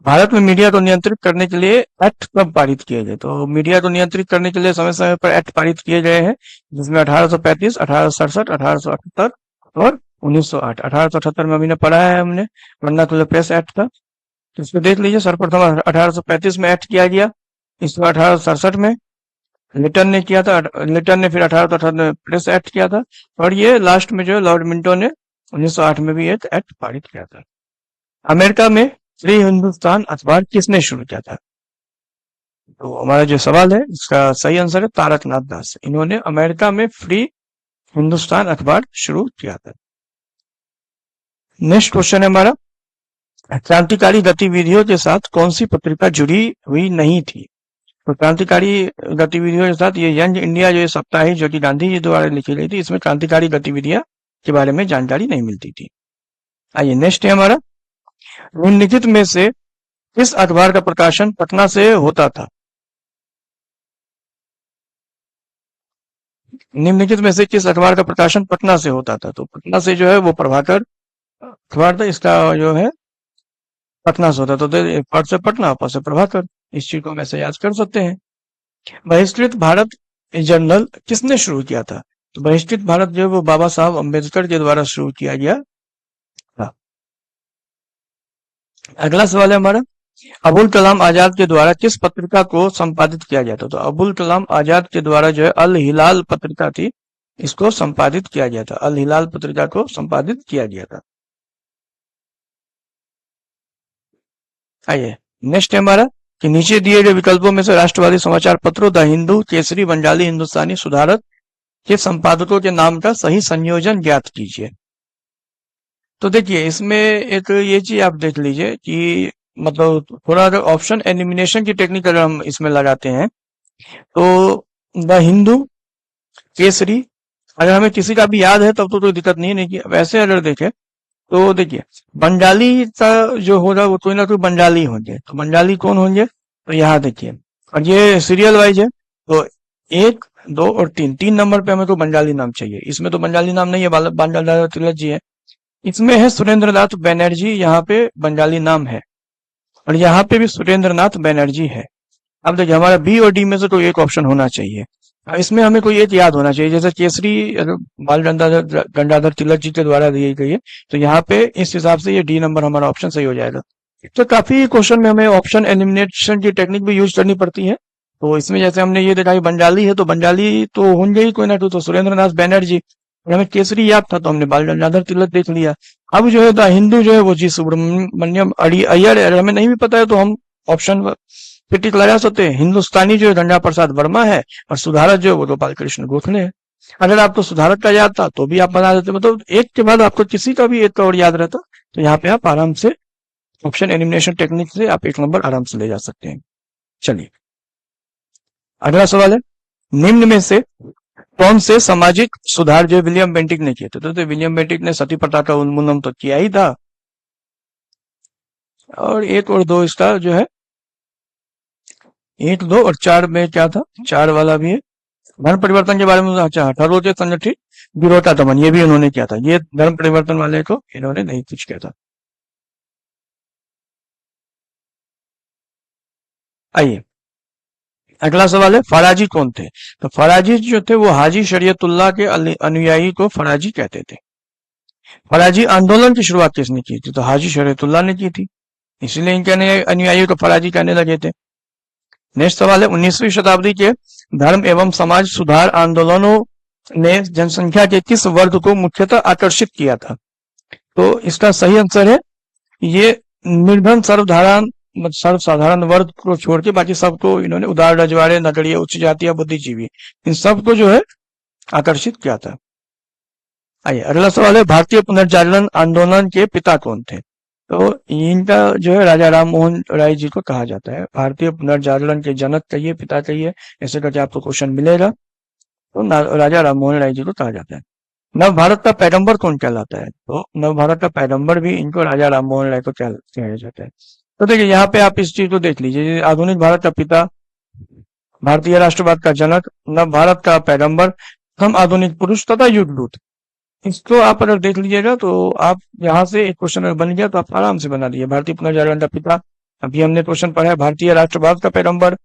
भारत में मीडिया को नियंत्रित करने के लिए एक्ट कब पारित किए गए? तो मीडिया को नियंत्रित करने के लिए समय समय पर एक्ट पारित किए गए हैं, जिसमें 1835, 1867, 1878 और 1908। 1878 में अभी ने पढ़ा है हमने, वर्नाकुलर प्रेस एक्ट का। तो इसको देख लीजिए, सर्वप्रथम 1835 में एक्ट किया गया। इसको 1867 में लिटन ने किया था। लिटन ने फिर 1868 में प्रेस एक्ट किया था, और ये लास्ट में जो है लॉर्ड मिंटो ने 1908 में भी एक एक्ट पारित किया था। अमेरिका में फ्री हिंदुस्तान अखबार किसने शुरू किया था? तो हमारा जो सवाल है इसका सही आंसर है तारकनाथ दास। इन्होंने अमेरिका में फ्री हिंदुस्तान अखबार शुरू किया था। नेक्स्ट क्वेश्चन है हमारा, क्रांतिकारी गतिविधियों के साथ कौन सी पत्रिका जुड़ी हुई नहीं थी? तो क्रांतिकारी गतिविधियों के साथ ये यंग इंडिया जो साप्ताहिक जो कि गांधी जी द्वारा लिखी गई थी, इसमें क्रांतिकारी गतिविधियां के बारे में जानकारी नहीं मिलती थी। आइए नेक्स्ट है हमारा, निम्नलिखित में से किस अखबार का प्रकाशन पटना से होता था? निम्नलिखित में से किस अखबार का प्रकाशन पटना से होता था? तो पटना से जो है वो प्रभाकर अखबार था, इसका जो है पटना से होता था। तो प से पटना, प से प्रभाकर, इस चीज को हम ऐसे याद कर सकते हैं। बहिष्कृत भारत जर्नल किसने शुरू किया था? तो बहिष्कृत भारत जो है वो बाबा साहब अम्बेडकर के द्वारा शुरू किया गया था। अगला सवाल है हमारा, अबुल कलाम आजाद के द्वारा किस पत्रिका को संपादित किया गया था? तो अबुल कलाम आजाद के द्वारा जो है अल हिलाल पत्रिका थी, इसको संपादित किया गया था। अल हिलाल पत्रिका को संपादित किया गया था। आइए नेक्स्ट है हमारा कि नीचे दिए गए विकल्पों में से राष्ट्रवादी समाचार पत्रों द हिंदू, केसरी, बंगाली, हिंदुस्तानी, सुधारक के संपादकों के नाम का सही संयोजन ज्ञात कीजिए। तो देखिए इसमें एक ये चीज आप देख लीजिए कि मतलब थोड़ा अगर ऑप्शन एलिमिनेशन की टेक्निक अगर हम इसमें लगाते हैं तो द हिंदू, केसरी, अगर हमें किसी का भी याद है तब तो कोई दिक्कत नहीं कि वैसे अगर देखें तो देखिए बंगाली का जो होगा वो कोई ना कोई बंगाली होंगे। तो बंगाली कौन होंगे? तो यहाँ देखिए, और ये सीरियल वाइज है तो 1, 2 और 3, 3 नंबर पे हमें को बंगाली नाम चाहिए। इसमें तो बंगाली नाम नहीं है, बाल तिलक जी है। इसमें है सुरेंद्र नाथ बैनर्जी, यहाँ पे बंगाली नाम है, और यहाँ पे भी सुरेंद्र नाथ बैनर्जी है। अब देखिए हमारा बी और डी में से कोई एक ऑप्शन होना चाहिए। इसमें हमें कोई एक याद होना चाहिए, जैसे केसरी अगर बाल गंगाधर तिलक जी के द्वारा दी गई है, तो यहाँ पे इस हिसाब से ये डी नंबर हमारा ऑप्शन सही हो जाएगा। तो काफी क्वेश्चन में हमें ऑप्शन एलिमिनेशन की टेक्निक भी यूज करनी पड़ती है। तो इसमें जैसे हमने ये देखा कि बंगाली है तो बंगाली तो होंगे ही कोई ना तो सुरेंद्र नाथ बैनर्जी, और हमें केसरी याद था तो हमने बाल गंगाधर तिलक देख लिया। अब जो है द हिंदू जो है वो जी सुब्रमण्यम अय्यर है, अगर हमें नहीं भी पता है तो हम ऑप्शन पे टिक लगा सकते हैं। हिंदुस्तानी जो है गंगा प्रसाद वर्मा है, और सुधारक जो है वो गोपाल कृष्ण गोखले है। अगर आपको सुधारक का याद था तो भी आप बना देते, मतलब एक के बाद आपको किसी का भी एक का और याद रहता तो यहाँ पे आप आराम से ऑप्शन एलिमिनेशन टेक्निक से आप 1 नंबर आराम से ले जा सकते हैं। चलिए अगला सवाल है, निम्न में से कौन से सामाजिक सुधार जो विलियम बेंटिक ने किए थे? तो विलियम बेंटिक ने सती प्रथा का उन्मूलन तो किया ही था, और 1 और 2 इसका जो है 1, 2 और 4 में क्या था, 4 वाला भी है। धर्म परिवर्तन के बारे में अच्छा, हठर्वों के संगठित विरोध का दमन, ये भी उन्होंने किया था। ये धर्म परिवर्तन वाले को इन्होंने नहीं कुछ किया था। आइए अगला सवाल है, फराजी कौन थे? तो फराजी जो थे वो हाजी शरीयतुल्लाह के अनुयायी को फराजी कहते थे। फराजी आंदोलन की शुरुआत किसने की थी? तो हाजी शरीयतुल्लाह ने की थी, इसलिए इनके अनुयायी को फराजी कहने लगे थे। नेक्स्ट सवाल है, 19वीं शताब्दी के धर्म एवं समाज सुधार आंदोलनों ने जनसंख्या के किस वर्ग को मुख्यतः आकर्षित किया था? तो इसका सही आंसर है ये निर्धन सर्वसाधारण वर्ग को छोड़ के बाकी सबको इन्होंने, उदार रजवाड़े, नगरीय, उच्च जातीय, बुद्धिजीवी, इन सबको जो है आकर्षित किया था। आइए अगला सवाल है, भारतीय पुनर्जागरण आंदोलन के पिता कौन थे? तो इनका जो है राजा राम मोहन राय जी को कहा जाता है। भारतीय पुनर्जागरण के जनक कहिए, पिता कहिए, ऐसे करके आपको क्वेश्चन मिलेगा। तो राजा राम मोहन राय जी को कहा जाता है। नव भारत का पैगंबर कौन कहलाता है? तो नव भारत का पैगंबर भी इनको राजा राम मोहन राय को कहा जाता है। तो देखिए यहाँ पे आप इस चीज को देख लीजिए, आधुनिक भारत का पिता, भारतीय राष्ट्रवाद का जनक, नव भारत का पैगंबर, हम आधुनिक पुरुष तथा युगदूत, इसको आप अगर देख लीजिएगा तो आप यहाँ से एक क्वेश्चन अगर बन गया तो आप आराम से बना दिए। भारतीय पुनर्जागरण का पिता, अभी हमने क्वेश्चन पढ़ा है, भारतीय राष्ट्रवाद का पैगंबर,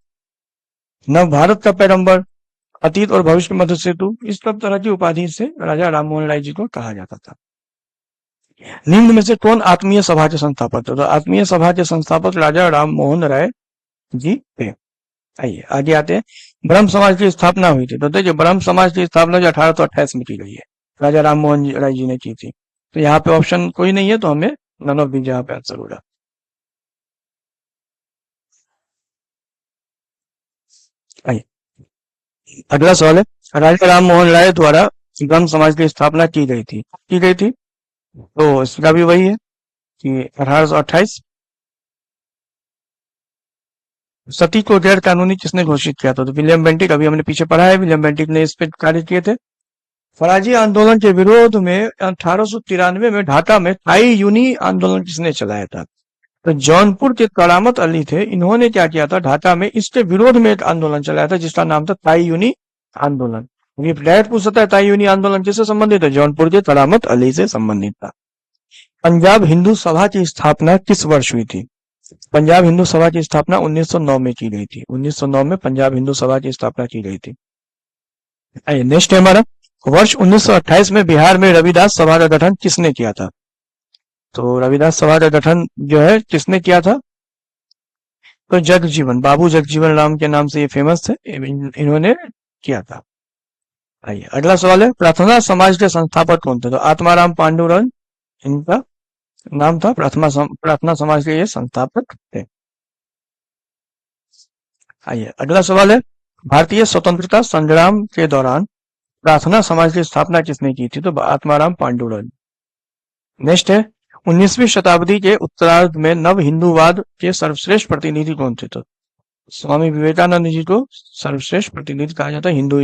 नव भारत का पैगंबर, अतीत और भविष्य के मध्य सेतु, इस सब तरह की उपाधि से राजा राम मोहन राय जी को कहा जाता था। निम्न में से कौन आत्मीय सभा के संस्थापक थे? तो आत्मीय सभा के संस्थापक राजा राम मोहन राय जी थे। आइए आगे आते हैं, ब्रह्म समाज की स्थापना हुई थी। तो देखिए ब्रह्म समाज की स्थापना जो 1828 में की गई है, राजा राम मोहन राय जी ने की थी। तो यहाँ पे ऑप्शन कोई नहीं है, तो हमें नन ऑफ दी यहाँ पे आंसर होगा। आइए अगला सवाल है, राजा राम मोहन राय द्वारा ब्रह्म समाज की स्थापना की गई थी। तो इसका भी वही है कि 1828। सती को गैर कानूनी किसने घोषित किया था? तो विलियम बेंटिक, अभी हमने पीछे पढ़ा है, विलियम बेंटिक ने इस पे कार्य किए थे। फराजी आंदोलन के विरोध में 1893 में ढाका में ताई यूनी आंदोलन किसने चलाया था? तो जौनपुर के करामत अली थे, इन्होंने क्या किया था, ढाका में इसके विरोध में एक आंदोलन चलाया था जिसका नाम था ताई यूनी आंदोलन। ये डायरेक्ट पूछ सकता है ताई यूनी आंदोलन किससे संबंधित है? जौनपुर के करामत अली से संबंधित था। पंजाब हिंदू सभा की स्थापना किस वर्ष हुई थी? पंजाब हिंदू सभा की स्थापना 1909 में की गई थी। 1909 में पंजाब हिंदू सभा की स्थापना की गई थी। नेक्स्ट है हमारा, वर्ष 1928 में बिहार में रविदास सभा का गठन किसने किया था? तो रविदास सभा का गठन जो है किसने किया था? तो जगजीवन, बाबू जगजीवन राम के नाम से ये फेमस थे, इन्होंने किया था। आइए अगला सवाल है, प्रार्थना समाज के संस्थापक कौन थे? तो आत्माराम पांडुरंग इनका नाम था, प्रार्थना समाज के ये संस्थापक थे। आइए अगला सवाल है, भारतीय स्वतंत्रता संग्राम के दौरान प्रार्थना समाज की स्थापना किसने की थी? तो आत्माराम पांडुरंग। नेक्स्ट है, 19वीं शताब्दी के उत्तरार्ध में नव हिंदूवाद के सर्वश्रेष्ठ प्रतिनिधि कौन थे? तो स्वामी विवेकानंद जी को सर्वश्रेष्ठ प्रतिनिधि कहा जाता है हिंदू।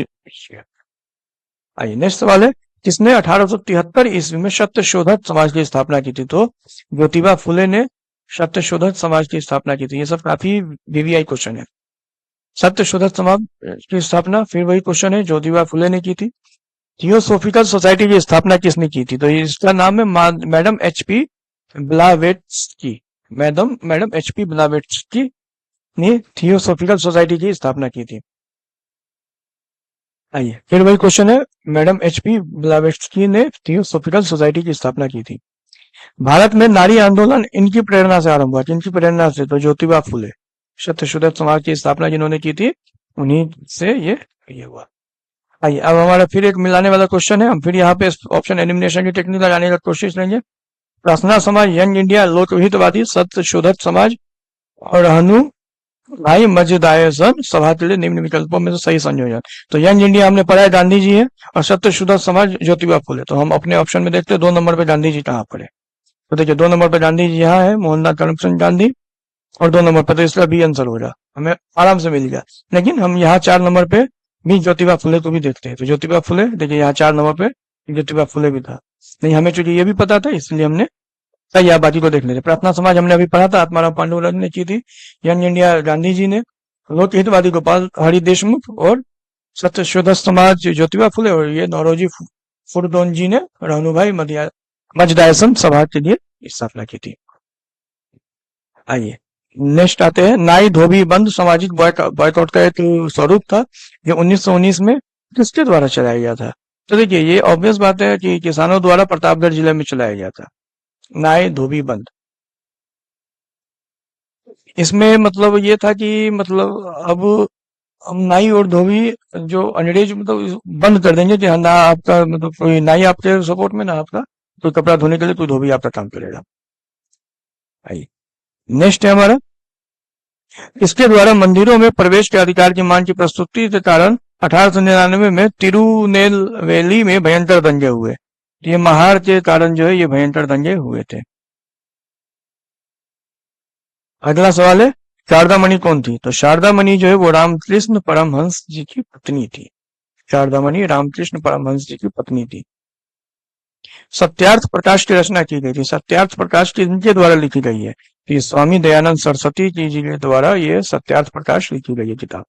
आइए नेक्स्ट सवाल है, किसने 1873 ईस्वी में सत्यशोधक समाज की स्थापना की थी? तो ज्योतिबा फुले ने सत्यशोधक समाज की स्थापना की थी। ये सब काफी वीवीआई क्वेश्चन है। सत्यशोधक समाज की स्थापना, फिर वही क्वेश्चन है, ज्योतिबा फुले ने की थी। थियोसोफिकल सोसाइटी की स्थापना किसने की थी? तो इसका नाम है मैडम एचपी ब्लावेट्स्की। मैडम एचपी ब्लावेट्स्की ने थियोसोफिकल सोसाइटी की स्थापना की थी। आइए फिर वही क्वेश्चन है, मैडम एचपी ब्लावेट्स्की ने थियोसोफिकल सोसाइटी की स्थापना की थी। भारत में नारी आंदोलन इनकी प्रेरणा से आरंभ हुआ। किनकी प्रेरणा से? तो ज्योतिबा फुले, सत्यशोधक समाज की स्थापना जिन्होंने की थी, उन्हीं से ये हुआ। आइए अब हमारा फिर एक मिलाने वाला क्वेश्चन है, हम फिर यहाँ पे ऑप्शन एलिमिनेशन की टेक्निक लगाने का कोशिश लेंगे। प्रार्थना समाज, यंग इंडिया, लोकहितवादी, सत्यशोधक समाज और हनु भाई मजदायसन सभा के लिए निम्न विकल्पों में से सही संयोजन। तो यंग इंडिया हमने पढ़ा है गांधी जी है, और सत्यशोधक समाज ज्योतिबा फुले। तो हम अपने ऑप्शन में देखते हैं 2 नंबर पे गांधी जी कहाँ पड़े। तो देखिए 2 नंबर पे गांधी जी यहाँ है, मोहनदास करमचंद गांधी, और 2 नंबर पे तो इसका बी आंसर होगा, हमें आराम से मिल गया। लेकिन हम यहाँ 4 नंबर पे भी ज्योतिबा फुले को भी देखते हैं। तो ज्योतिबा फुले देखिए यहाँ 4 नंबर पे ज्योतिबा फुले भी था। नहीं, हमें चूंकि ये भी पता था इसलिए हमने सही, आप बाकी को देख लेते। प्रार्थना समाज हमने अभी पढ़ा था, आत्माराम पांडुरंग ने की थी। यंग इंडिया गांधी जी ने, लोकहितवादी गोपाल हरि देशमुख, और सत्यशोधक समाज ज्योतिबा फुले, और ये नौरोजी फुरदोन जी ने रानूभाई मजदायसन सभा के लिए स्थापना की थी। आइए नेक्स्ट आते हैं, नाई धोबी बंद सामाजिक बॉयकॉट का एक स्वरूप था, ये 1919 में किसके द्वारा चलाया गया था? तो देखिए ये ऑब्वियस बात है कि किसानों द्वारा प्रतापगढ़ जिले में चलाया गया था नाई धोबी बंद। इसमें मतलब ये था कि मतलब अब हम नाई और धोबी जो अंग्रेज मतलब बंद कर देंगे कि हाँ ना आपका मतलब कोई नाई आपके सपोर्ट में, ना आपका कोई कपड़ा धोने के लिए कोई धोबी आपका काम करेगा। आइए नेक्स्ट है हमारा, इसके द्वारा मंदिरों में प्रवेश के अधिकार की मांग की प्रस्तुति के कारण 1899 में तिरुनेलवेली में भयंकर दंगे हुए। ये महार के कारण जो है ये भयंकर दंगे हुए थे। अगला सवाल है, शारदा मणि कौन थी? तो शारदा मणि जो है वो रामकृष्ण परमहंस जी की पत्नी थी। शारदा मणि रामकृष्ण परमहंस जी की पत्नी थी। सत्यार्थ प्रकाश की रचना की गई थी। सत्यार्थ प्रकाश किनके द्वारा लिखी गई है? तो ये स्वामी दयानंद सरस्वती जी के द्वारा ये सत्यार्थ प्रकाश लिखी गई है किताब।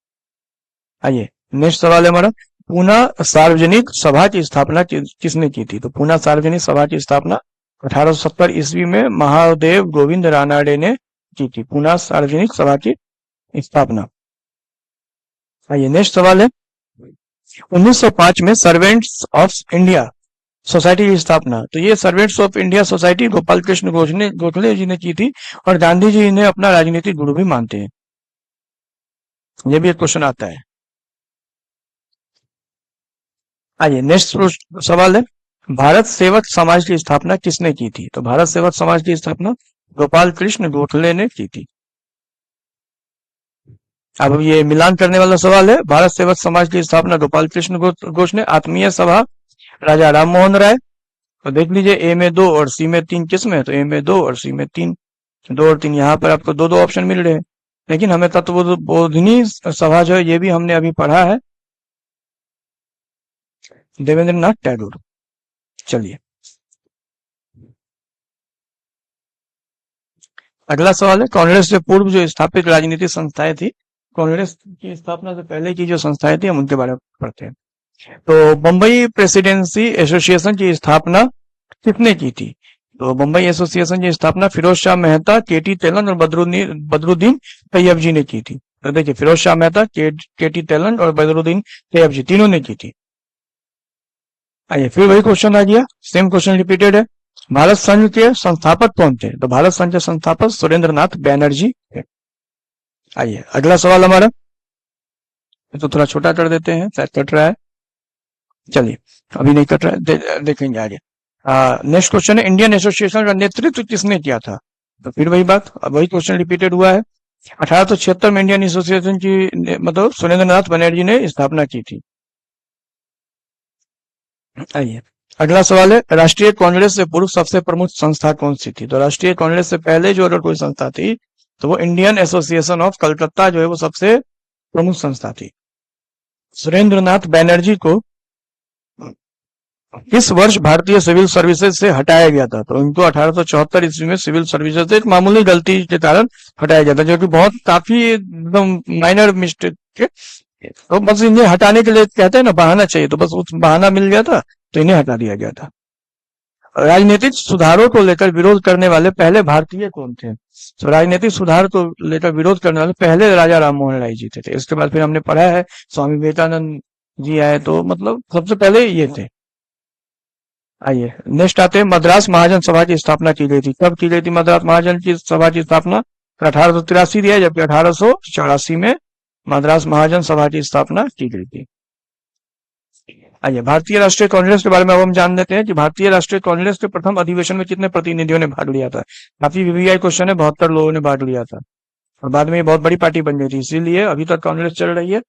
आइए नेक्स्ट सवाल है हमारा, पूना सार्वजनिक सभा की स्थापना किसने की थी? तो पूना सार्वजनिक सभा की स्थापना 1870 ईस्वी में महादेव गोविंद रानाडे ने की थी। पूना सार्वजनिक सभा की स्थापना। आइए नेक्स्ट सवाल है, 1905 में सर्वेंट्स ऑफ इंडिया सोसाइटी की स्थापना। तो ये servants of India society Gopal Krishna Gokhale ji ने की थी, और गांधी जी इन्हें अपना राजनीतिक गुरु भी मानते हैं। ये भी एक क्वेश्चन आता है। आइए नेक्स्ट सवाल है, भारत सेवक समाज की स्थापना किसने की थी? तो भारत सेवक समाज की स्थापना गोपाल कृष्ण गोखले ने की थी। अब ये मिलान करने वाला सवाल है, भारत सेवक समाज की स्थापना गोपाल कृष्ण घोष ने, आत्मीय सभा राजा राम मोहन राय। तो देख लीजिए ए में 2 और सी में 3 किस में? तो ए में 2 और सी में 3, 2 और 3 यहाँ पर आपको 2-2 ऑप्शन मिल रहे हैं। लेकिन हमें तत्वबोधिनी सभा जो है ये भी हमने अभी पढ़ा है, देवेंद्रनाथ टैगोर। चलिए अगला सवाल है, कांग्रेस से पूर्व जो स्थापित राजनीतिक संस्थाएं थी, कांग्रेस की स्थापना से पहले की जो संस्थाएं थी हम उनके बारे में पढ़ते हैं। तो बम्बई प्रेसिडेंसी एसोसिएशन की स्थापना किसने की थी? तो बम्बई एसोसिएशन की स्थापना फिरोज शाह मेहता, केटी तेलन और बदरुद्दीन तैयब जी ने की थी। तो देखिए फिरोज शाह मेहता, केटी तेलन और बदरुद्दीन तैयब जी तीनों ने की थी। आइए फिर वही क्वेश्चन आ गया, सेम क्वेश्चन रिपीटेड है, भारत संघ के संस्थापक कौन थे? तो भारत संघ के संस्थापक सुरेंद्र नाथ बैनर्जी थे। आइए अगला सवाल हमारा, ये तो थोड़ा छोटा कर देते हैं, शायद कट रहा है। चलिए, अभी नहीं कट रहा है, देखेंगे आगे। नेक्स्ट क्वेश्चन है, इंडियन एसोसिएशन का नेतृत्व किसने किया था? तो फिर वही बात, अब वही क्वेश्चन रिपीटेड हुआ है। 1876 में इंडियन एसोसिएशन की मतलब सुरेंद्र नाथ बनर्जी ने स्थापना की थी। आइए अगला सवाल है, राष्ट्रीय कांग्रेस से पूर्व सबसे प्रमुख संस्था कौन सी थी? तो राष्ट्रीय कांग्रेस से पहले जो अगर कोई संस्था थी तो वो इंडियन एसोसिएशन ऑफ कलकत्ता जो है वो सबसे प्रमुख संस्था थी। सुरेंद्र नाथ बैनर्जी को किस वर्ष भारतीय सिविल सर्विसेज से हटाया गया था? तो इनको 1874 ईस्वी में सिविल सर्विसेज से एक मामूली गलती के कारण हटाया गया था, जो कि बहुत काफी एकदम माइनर मिस्टेक है। तो बस इन्हें हटाने के लिए कहते हैं ना, बहाना चाहिए, तो बस उस बहाना मिल गया था तो इन्हें हटा दिया गया था। राजनीतिक सुधारों को लेकर विरोध करने वाले पहले भारतीय कौन थे? तो राजनीतिक सुधार को लेकर विरोध करने वाले पहले राजा राम मोहन राय जी थे। इसके बाद फिर हमने पढ़ा है स्वामी विवेकानंद जी आए, तो मतलब सबसे पहले ये थे। आइए नेक्स्ट आते हैं, मद्रास महाजन सभा की स्थापना की गई थी। कब की गई थी मद्रास महाजन की सभा की स्थापना? 1883 दिया, जबकि 1884 में मद्रास महाजन सभा की स्थापना की गई थी। आइए भारतीय राष्ट्रीय कांग्रेस के बारे में अब हम जान लेते हैं कि भारतीय राष्ट्रीय कांग्रेस के प्रथम अधिवेशन में कितने प्रतिनिधियों ने भाग लिया था। काफी वीवीआई क्वेश्चन है, 72 लोगों ने भाग लिया था और बाद में ये बहुत बड़ी पार्टी बन गई थी, इसीलिए अभी तक कांग्रेस चल रही है।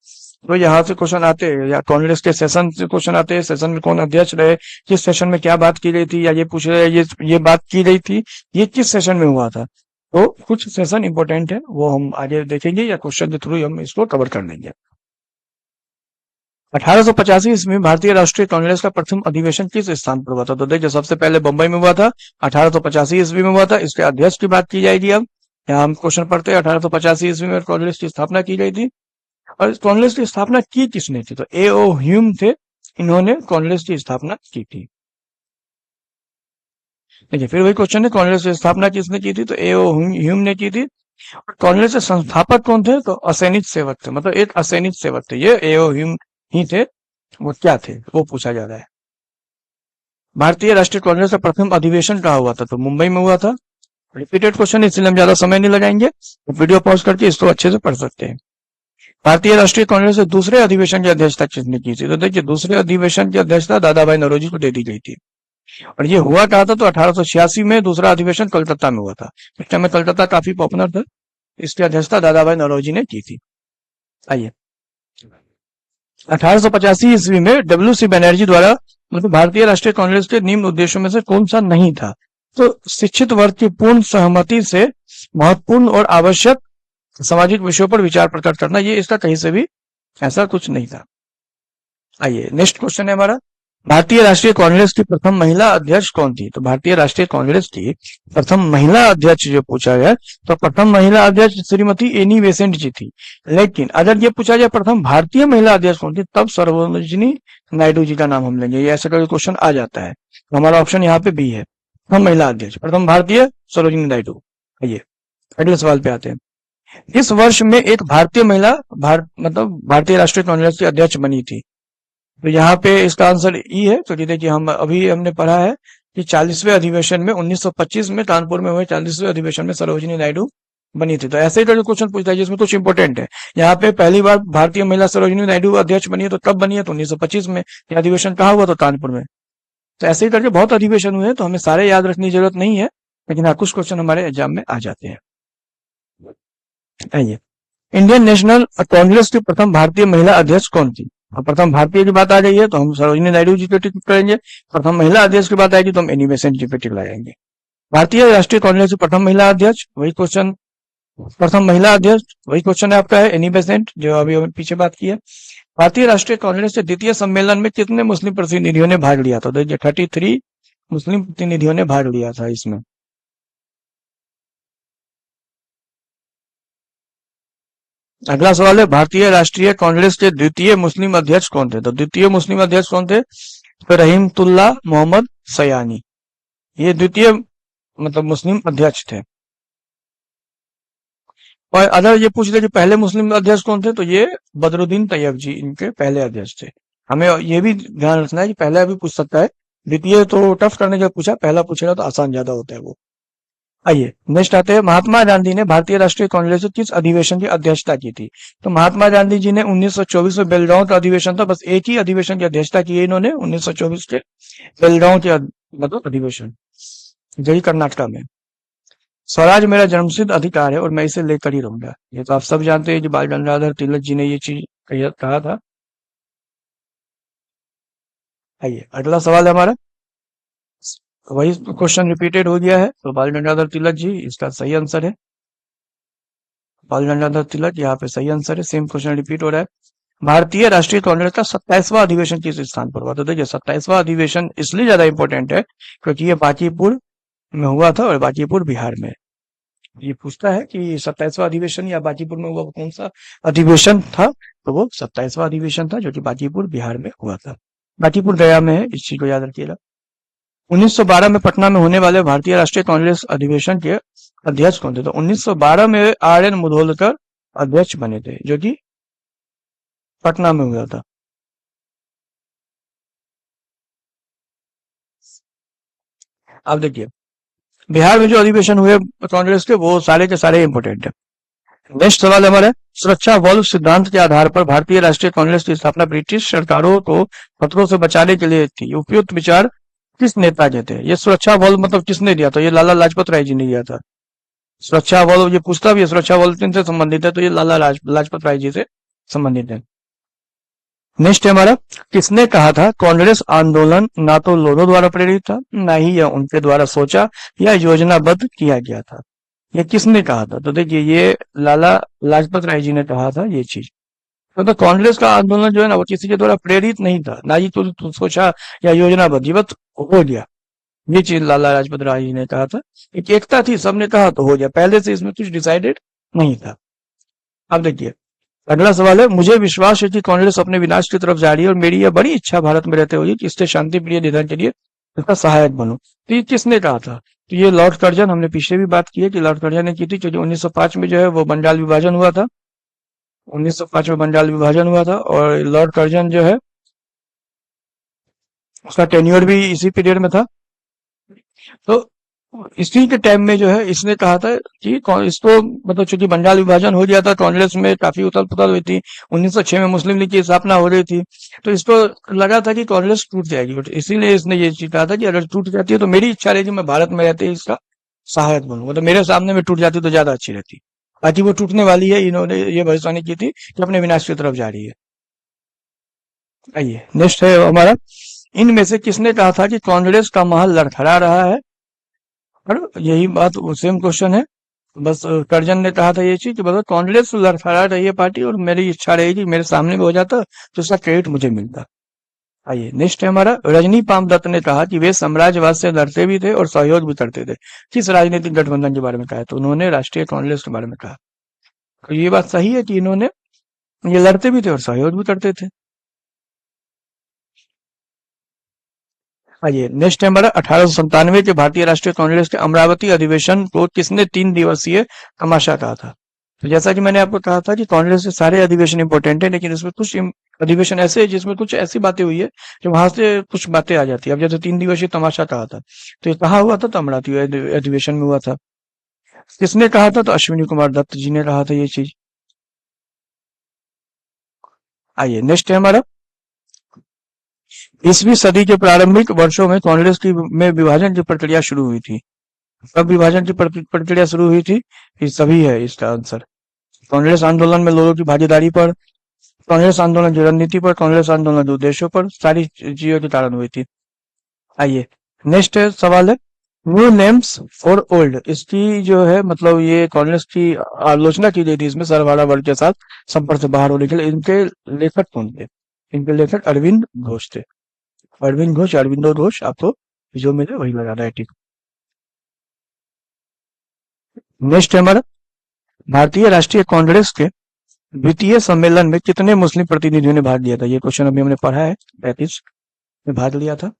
तो यहाँ से क्वेश्चन आते हैं, या कांग्रेस के सेशन से क्वेश्चन आते हैं, सेशन में कौन अध्यक्ष रहे, किस सेशन में क्या बात की गई थी, या ये पूछ रहे हैं ये बात की गई थी ये किस सेशन में हुआ था। तो कुछ सेशन इंपॉर्टेंट है, वो हम आगे देखेंगे या क्वेश्चन के थ्रू हम इसको कवर कर लेंगे। 1885 ईस्वी में भारतीय राष्ट्रीय कांग्रेस का प्रथम अधिवेशन किस स्थान पर हुआ था? तो देखिए सबसे पहले बंबई में हुआ था, 1885 ईस्वी में हुआ था। इसके अध्यक्ष की बात की जाएगी। अब यहाँ हम क्वेश्चन पढ़ते हैं, 1885 ईस्वी में कांग्रेस की स्थापना की गई थी। और कांग्रेस की स्थापना की किसने थी? तो ए.ओ. ह्यूम थे, इन्होंने कांग्रेस की स्थापना की थी। देखिए फिर वही क्वेश्चन है, कांग्रेस की स्थापना किसने की थी? तो ए.ओ. ह्यूम ने की थी। और कांग्रेस के संस्थापक कौन थे? तो असैनिक सेवक थे, मतलब एक असैनिक सेवक थे, ये ए.ओ. ह्यूम ही थे। वो क्या थे वो पूछा जा रहा है। भारतीय राष्ट्रीय कांग्रेस का प्रथम अधिवेशन कहाँ हुआ था? तो मुंबई में हुआ था। रिपीटेड क्वेश्चन, इसलिए हम ज्यादा समय नहीं लगाएंगे, तो वीडियो पॉज करके इसको अच्छे से पढ़ सकते हैं। भारतीय राष्ट्रीय कांग्रेस के दूसरे अधिवेशन की अध्यक्षता किसने की थी? तो देखिए दूसरे अधिवेशन की अध्यक्षता दादा भाई नौरोजी को दे दी गई थी। और ये हुआ कहा था? तो 1886 में दूसरा अधिवेशन कलकत्ता में हुआ था। उस टाइम में कलकत्ता काफी पॉपुलर था, इसकी अध्यक्षता दादा भाई नौरोजी ने की थी। आइए 1885 ईस्वी में डब्ल्यू.सी. बनर्जी द्वारा मतलब भारतीय राष्ट्रीय कांग्रेस के निम्न उद्देश्यों में से कौन सा नहीं था? तो शिक्षित वर्ग की पूर्ण सहमति से महत्वपूर्ण और आवश्यक सामाजिक विषयों पर विचार प्रकट करना, ये इसका कहीं से भी ऐसा कुछ नहीं था। आइए नेक्स्ट क्वेश्चन है हमारा, भारतीय राष्ट्रीय कांग्रेस की प्रथम महिला अध्यक्ष कौन थी? तो भारतीय राष्ट्रीय कांग्रेस की प्रथम महिला अध्यक्ष जो पूछा गया, तो प्रथम महिला अध्यक्ष श्रीमती एनी बेसेंट जी थी। लेकिन अगर ये पूछा जाए प्रथम भारतीय महिला अध्यक्ष कौन थी, तब सरोजिनी नायडू जी का नाम हम लेंगे। ये ऐसा कोई क्वेश्चन आ जाता है तो हमारा ऑप्शन यहाँ पे बी है, प्रथम महिला अध्यक्ष प्रथम भारतीय सरोजिनी नायडू। आइए अगले सवाल पे आते हैं, इस वर्ष में एक भारतीय महिला मतलब भारतीय राष्ट्रीय कांग्रेस की अध्यक्ष बनी थी। तो यहाँ पे इसका आंसर ई है। तो देखिए हमने पढ़ा है कि 40वें अधिवेशन में 1925 में कानपुर में हुए 40वें अधिवेशन में सरोजिनी नायडू बनी थी। तो ऐसे ही का जो क्वेश्चन पूछता है जिसमें कुछ इंपॉर्टेंट है, यहाँ पे पहली बार भारतीय महिला सरोजिनी नायडू अध्यक्ष बनी है, तो कब बनी है? तो 1925 में। यह अधिवेशन कहाँ हुआ? तो कानपुर में। तो ऐसे ही करके बहुत अधिवेशन हुए हैं, तो हमें सारे याद रखने की जरूरत नहीं है, लेकिन हाँ कुछ क्वेश्चन हमारे एग्जाम में आ जाते हैं। आइए इंडियन नेशनल कांग्रेस की प्रथम भारतीय महिला अध्यक्ष कौन थी? अब प्रथम भारतीय की बात आ गई है तो हम सरोजिनी नायडू जी पे टिक करेंगे। प्रथम महिला अध्यक्ष की बात आएगी तो हम एनी बेसेंट जी पे टिक लगाएंगे। भारतीय राष्ट्रीय कांग्रेस की प्रथम महिला अध्यक्ष, वही क्वेश्चन, प्रथम महिला अध्यक्ष वही क्वेश्चन है आपका है एनी बेसेंट, जो अभी हमने पीछे बात की है। भारतीय राष्ट्रीय कांग्रेस के द्वितीय सम्मेलन में कितने मुस्लिम प्रतिनिधियों ने भाग लिया था? तो 33 मुस्लिम प्रतिनिधियों ने भाग लिया था इसमें। अगला सवाल है, भारतीय राष्ट्रीय कांग्रेस के द्वितीय मुस्लिम अध्यक्ष कौन थे? तो द्वितीय मुस्लिम अध्यक्ष कौन थे? तो रहीमतुल्लाह मोहम्मद सयानी, ये द्वितीय मतलब मुस्लिम अध्यक्ष थे। और अगर ये पूछ ले कि पहले मुस्लिम अध्यक्ष कौन थे, तो ये बदरुद्दीन तैयब जी इनके पहले अध्यक्ष थे। हमें ये भी ध्यान रखना है कि पहला भी पूछ सकता है, द्वितीय तो टफ करने का पूछा, पहला पूछेगा तो आसान ज्यादा होता है वो। आइए नेक्स्ट आते हैं, महात्मा गांधी ने भारतीय राष्ट्रीय कांग्रेस के किस अधिवेशन की अध्यक्षता की थी? तो महात्मा गांधी जी ने 1924 में बेलगांव का अधिवेशन था, बस एक ही अधिवेशन की अध्यक्षता की है इन्होंने, 1924 के बेलगांव के मतलब अधिवेशन, जो कि कर्नाटका में। स्वराज मेरा जन्मसिद्ध अधिकार है और मैं इसे लेकर ही रहूंगा, ये तो आप सब जानते हैं कि बाल गंगाधर तिलक जी ने ये चीज कहा था। आइए अगला सवाल है हमारा, वही क्वेश्चन रिपीटेड हो गया है, तो बाल गंगाधर तिलक जी इसका सही आंसर है। बाल गंगाधर तिलक यहाँ पे सही आंसर है, सेम क्वेश्चन रिपीट हो रहा है। भारतीय राष्ट्रीय कांग्रेस का 27वां अधिवेशन किस स्थान पर हुआ? तो देखिए 27वां अधिवेशन इसलिए ज्यादा इंपॉर्टेंट है क्योंकि ये बांकीपुर में हुआ था, और बांकीपुर बिहार में। ये पूछता है कि 27वां अधिवेशन या बांकीपुर में हुआ कौन सा अधिवेशन था, तो वो 27वां अधिवेशन था जो कि बांकीपुर बिहार में हुआ था। बांकीपुर गया में है, इस चीज को याद रखिएगा। 1912 में पटना में होने वाले भारतीय राष्ट्रीय कांग्रेस अधिवेशन के अध्यक्ष कौन थे? तो 1912 में आर एन मुधोलकर अध्यक्ष बने थे, जो कि पटना में हुआ था। अब देखिए बिहार में जो अधिवेशन हुए कांग्रेस के, वो सारे के सारे इंपोर्टेंट है। नेक्स्ट सवाल है हमारा, सुरक्षा वॉल्व सिद्धांत के आधार पर भारतीय राष्ट्रीय कांग्रेस की स्थापना ब्रिटिश सरकारों को खतरों से बचाने के लिए थी। उपयुक्त विचार किस नेता के थे? ये सुरक्षा वॉल्व मतलब किसने दिया था? ये लाला लाजपत राय जी ने दिया था। सुरक्षा वॉल्व ये पूछता भी है, सुरक्षा वॉल्व किनसे संबंधित है, तो ये लाला लाजपत राय जी से संबंधित है। नेक्स्ट है हमारा, किसने कहा था कांग्रेस आंदोलन ना तो लोगों द्वारा प्रेरित था, ना ही यह उनके द्वारा सोचा या योजनाबद्ध किया गया था? ये किसने कहा था? तो देखिए ये लाला लाजपत राय जी ने कहा था ये चीज। तो कांग्रेस का आंदोलन जो है ना, वो किसी के द्वारा प्रेरित नहीं था, ना ही तो सोचा या योजनाबद्ध, ये बस हो गया। ये चीज लाला लाजपत राय जी ने कहा था। एक एकता थी, सबने कहा तो हो गया, पहले से इसमें कुछ डिसाइडेड नहीं था। अब देखिए अगला सवाल है, मुझे विश्वास है कि कांग्रेस अपने विनाश की तरफ जा रही है और मेरी यह बड़ी इच्छा भारत में रहते हुए कि इससे शांति प्रिय निधन के लिए इसका सहायक बनूं। तो ये किसने कहा था? तो ये लॉर्ड कर्जन, हमने पीछे भी बात की है कि लॉर्ड कर्जन ने की थी, क्योंकि 1905 में जो है वो बंगाल विभाजन हुआ था। 1905 में बंगाल विभाजन हुआ था, और लॉर्ड कर्जन जो है उसका टेन्योर भी इसी पीरियड में था। तो इसी के टाइम में जो है इसने कहा था कि इसको मतलब चूंकि बंगाल विभाजन हो गया था, कांग्रेस में काफी उथल पुथल हुई थी, 1906 में मुस्लिम लीग की स्थापना हो रही थी, तो इसको लगा था कि कांग्रेस टूट जाएगी, बट इसीलिए इसने ये चीज कहा था कि अगर टूट जाती है तो मेरी इच्छा रहेगी मैं भारत में रहते ही इसका सहायक बनूंगा, तो मेरे सामने में टूट जाती तो ज्यादा अच्छी रहती। बाकी वो टूटने वाली है, इन्होंने ये भविष्यवाणी की थी कि अपने विनाश की तरफ जा रही है। आइए नेक्स्ट है हमारा, इनमें से किसने कहा था कि कांग्रेस का महल लड़खड़ा रहा है? और यही बात सेम क्वेश्चन है, बस कर्जन ने कहा था ये चीज कि मतलब कांग्रेस लड़खड़ा रही है पार्टी और मेरी इच्छा रहेगी मेरे सामने में हो जाता तो उसका क्रेडिट मुझे मिलता। आइए नेक्स्ट है हमारा, रजनी पामदत्त ने कहा कि वे साम्राज्यवाद से लड़ते भी थे और सहयोग भी करते थे। किस राजनीतिक गठबंधन के बारे में कहा? तो उन्होंने राष्ट्रीय कांग्रेस के बारे में कहा। तो ये बात सही है कि इन्होंने ये लड़ते भी थे और सहयोग भी करते थे। आइए नेक्स्ट है हमारा, 1897 के भारतीय राष्ट्रीय कांग्रेस के अमरावती अधिवेशन को किसने 3 दिवसीय तमाशा कहा था? तो जैसा कि मैंने आपको कहा था कि कांग्रेस के सारे अधिवेशन इंपॉर्टेंट है, लेकिन इसमें कुछ अधिवेशन ऐसे है जिसमें कुछ ऐसी बातें हुई है जो वहां से कुछ बातें आ जाती है। अब जैसे 3 दिवसीय तमाशा कहा था, तो ये कहाँ हुआ था? तो अमरावती अधिवेशन में हुआ था। किसने कहा था? तो अश्विनी कुमार दत्त जी ने कहा था ये चीज। आइए नेक्स्ट है हमारा, 20वीं सदी के प्रारंभिक वर्षों में कांग्रेस की में विभाजन की प्रक्रिया शुरू हुई थी। कब विभाजन की प्रक्रिया शुरू हुई थी? ये सभी है इसका आंसर। कांग्रेस आंदोलन में लोगों की भागीदारी पर, कांग्रेस आंदोलन की रणनीति पर, कांग्रेस आंदोलन के उद्देश्यों पर, सारी चीजों के कारण हुई थी। आइए नेक्स्ट सवाल है, न्यू नेम्स फॉर ओल्ड, इसकी जो है मतलब ये कांग्रेस की आलोचना की गई थी इसमें सरवाड़ा वर्ग के साथ संपर्क से बाहर होने के लिए। इनके लेखक कौन थे? इनके लेखक अरविंद घोष थे। अरविंद घोष, अरविंदो घोष, आपको जो मिले वही लगाना है, ठीक। नेक्स्ट है हमारा, भारतीय राष्ट्रीय कांग्रेस के द्वितीय सम्मेलन में कितने मुस्लिम प्रतिनिधियों ने भाग लिया था? ये क्वेश्चन अभी हमने पढ़ा है, 35 में भाग लिया था।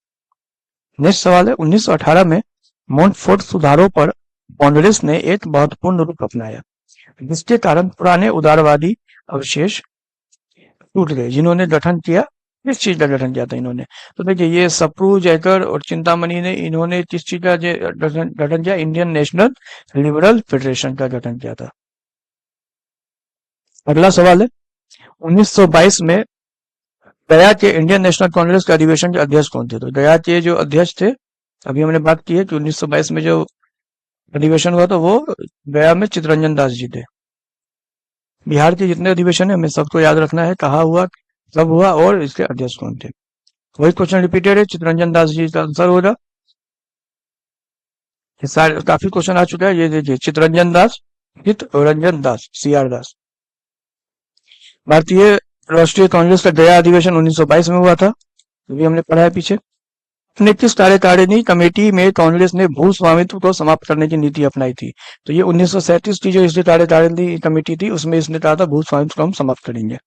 नेक्स्ट सवाल है, 1918 में मोंटफोर्ट सुधारों पर कांग्रेस ने एक महत्वपूर्ण रूप अपनाया, जिसके कारण पुराने उदारवादी अवशेष टूट गए, जिन्होंने गठन किया किस चीज का गठन किया था इन्होंने? तो देखिए, ये सप्रू, जयकर और चिंतामणि ने इन्होंने किस चीज का गठन गठन किया? इंडियन नेशनल लिबरल फेडरेशन का गठन किया था। अगला सवाल है, 1922 में गया के इंडियन नेशनल कांग्रेस के अधिवेशन के अध्यक्ष कौन थे? तो गया के जो अध्यक्ष थे, अभी हमने बात की है कि 1922 में जो अधिवेशन हुआ था वो गया में चित्तरंजन दास जी थे। बिहार के जितने अधिवेशन है हमें सबको याद रखना है, कहाँ हुआ, कब हुआ और इसके अध्यक्ष कौन थे। वही क्वेश्चन रिपीटेड है, चित्तरंजन दास जी का आंसर होगा। ये सारे काफी क्वेश्चन आ चुका है, ये देखिए, चित्तरंजन दास, CR दास। भारतीय राष्ट्रीय कांग्रेस का गया अधिवेशन 1922 में हुआ था, तो भी हमने पढ़ा है पीछे। अपने किस कार्यकारिणी कमेटी में कांग्रेस ने भू स्वामित्व को समाप्त करने की नीति अपनाई थी? तो ये 1937 की जो इसकी कार्यकारिणी कमेटी थी, उसमें इसने कहा था भू स्वामित्व को हम समाप्त करेंगे।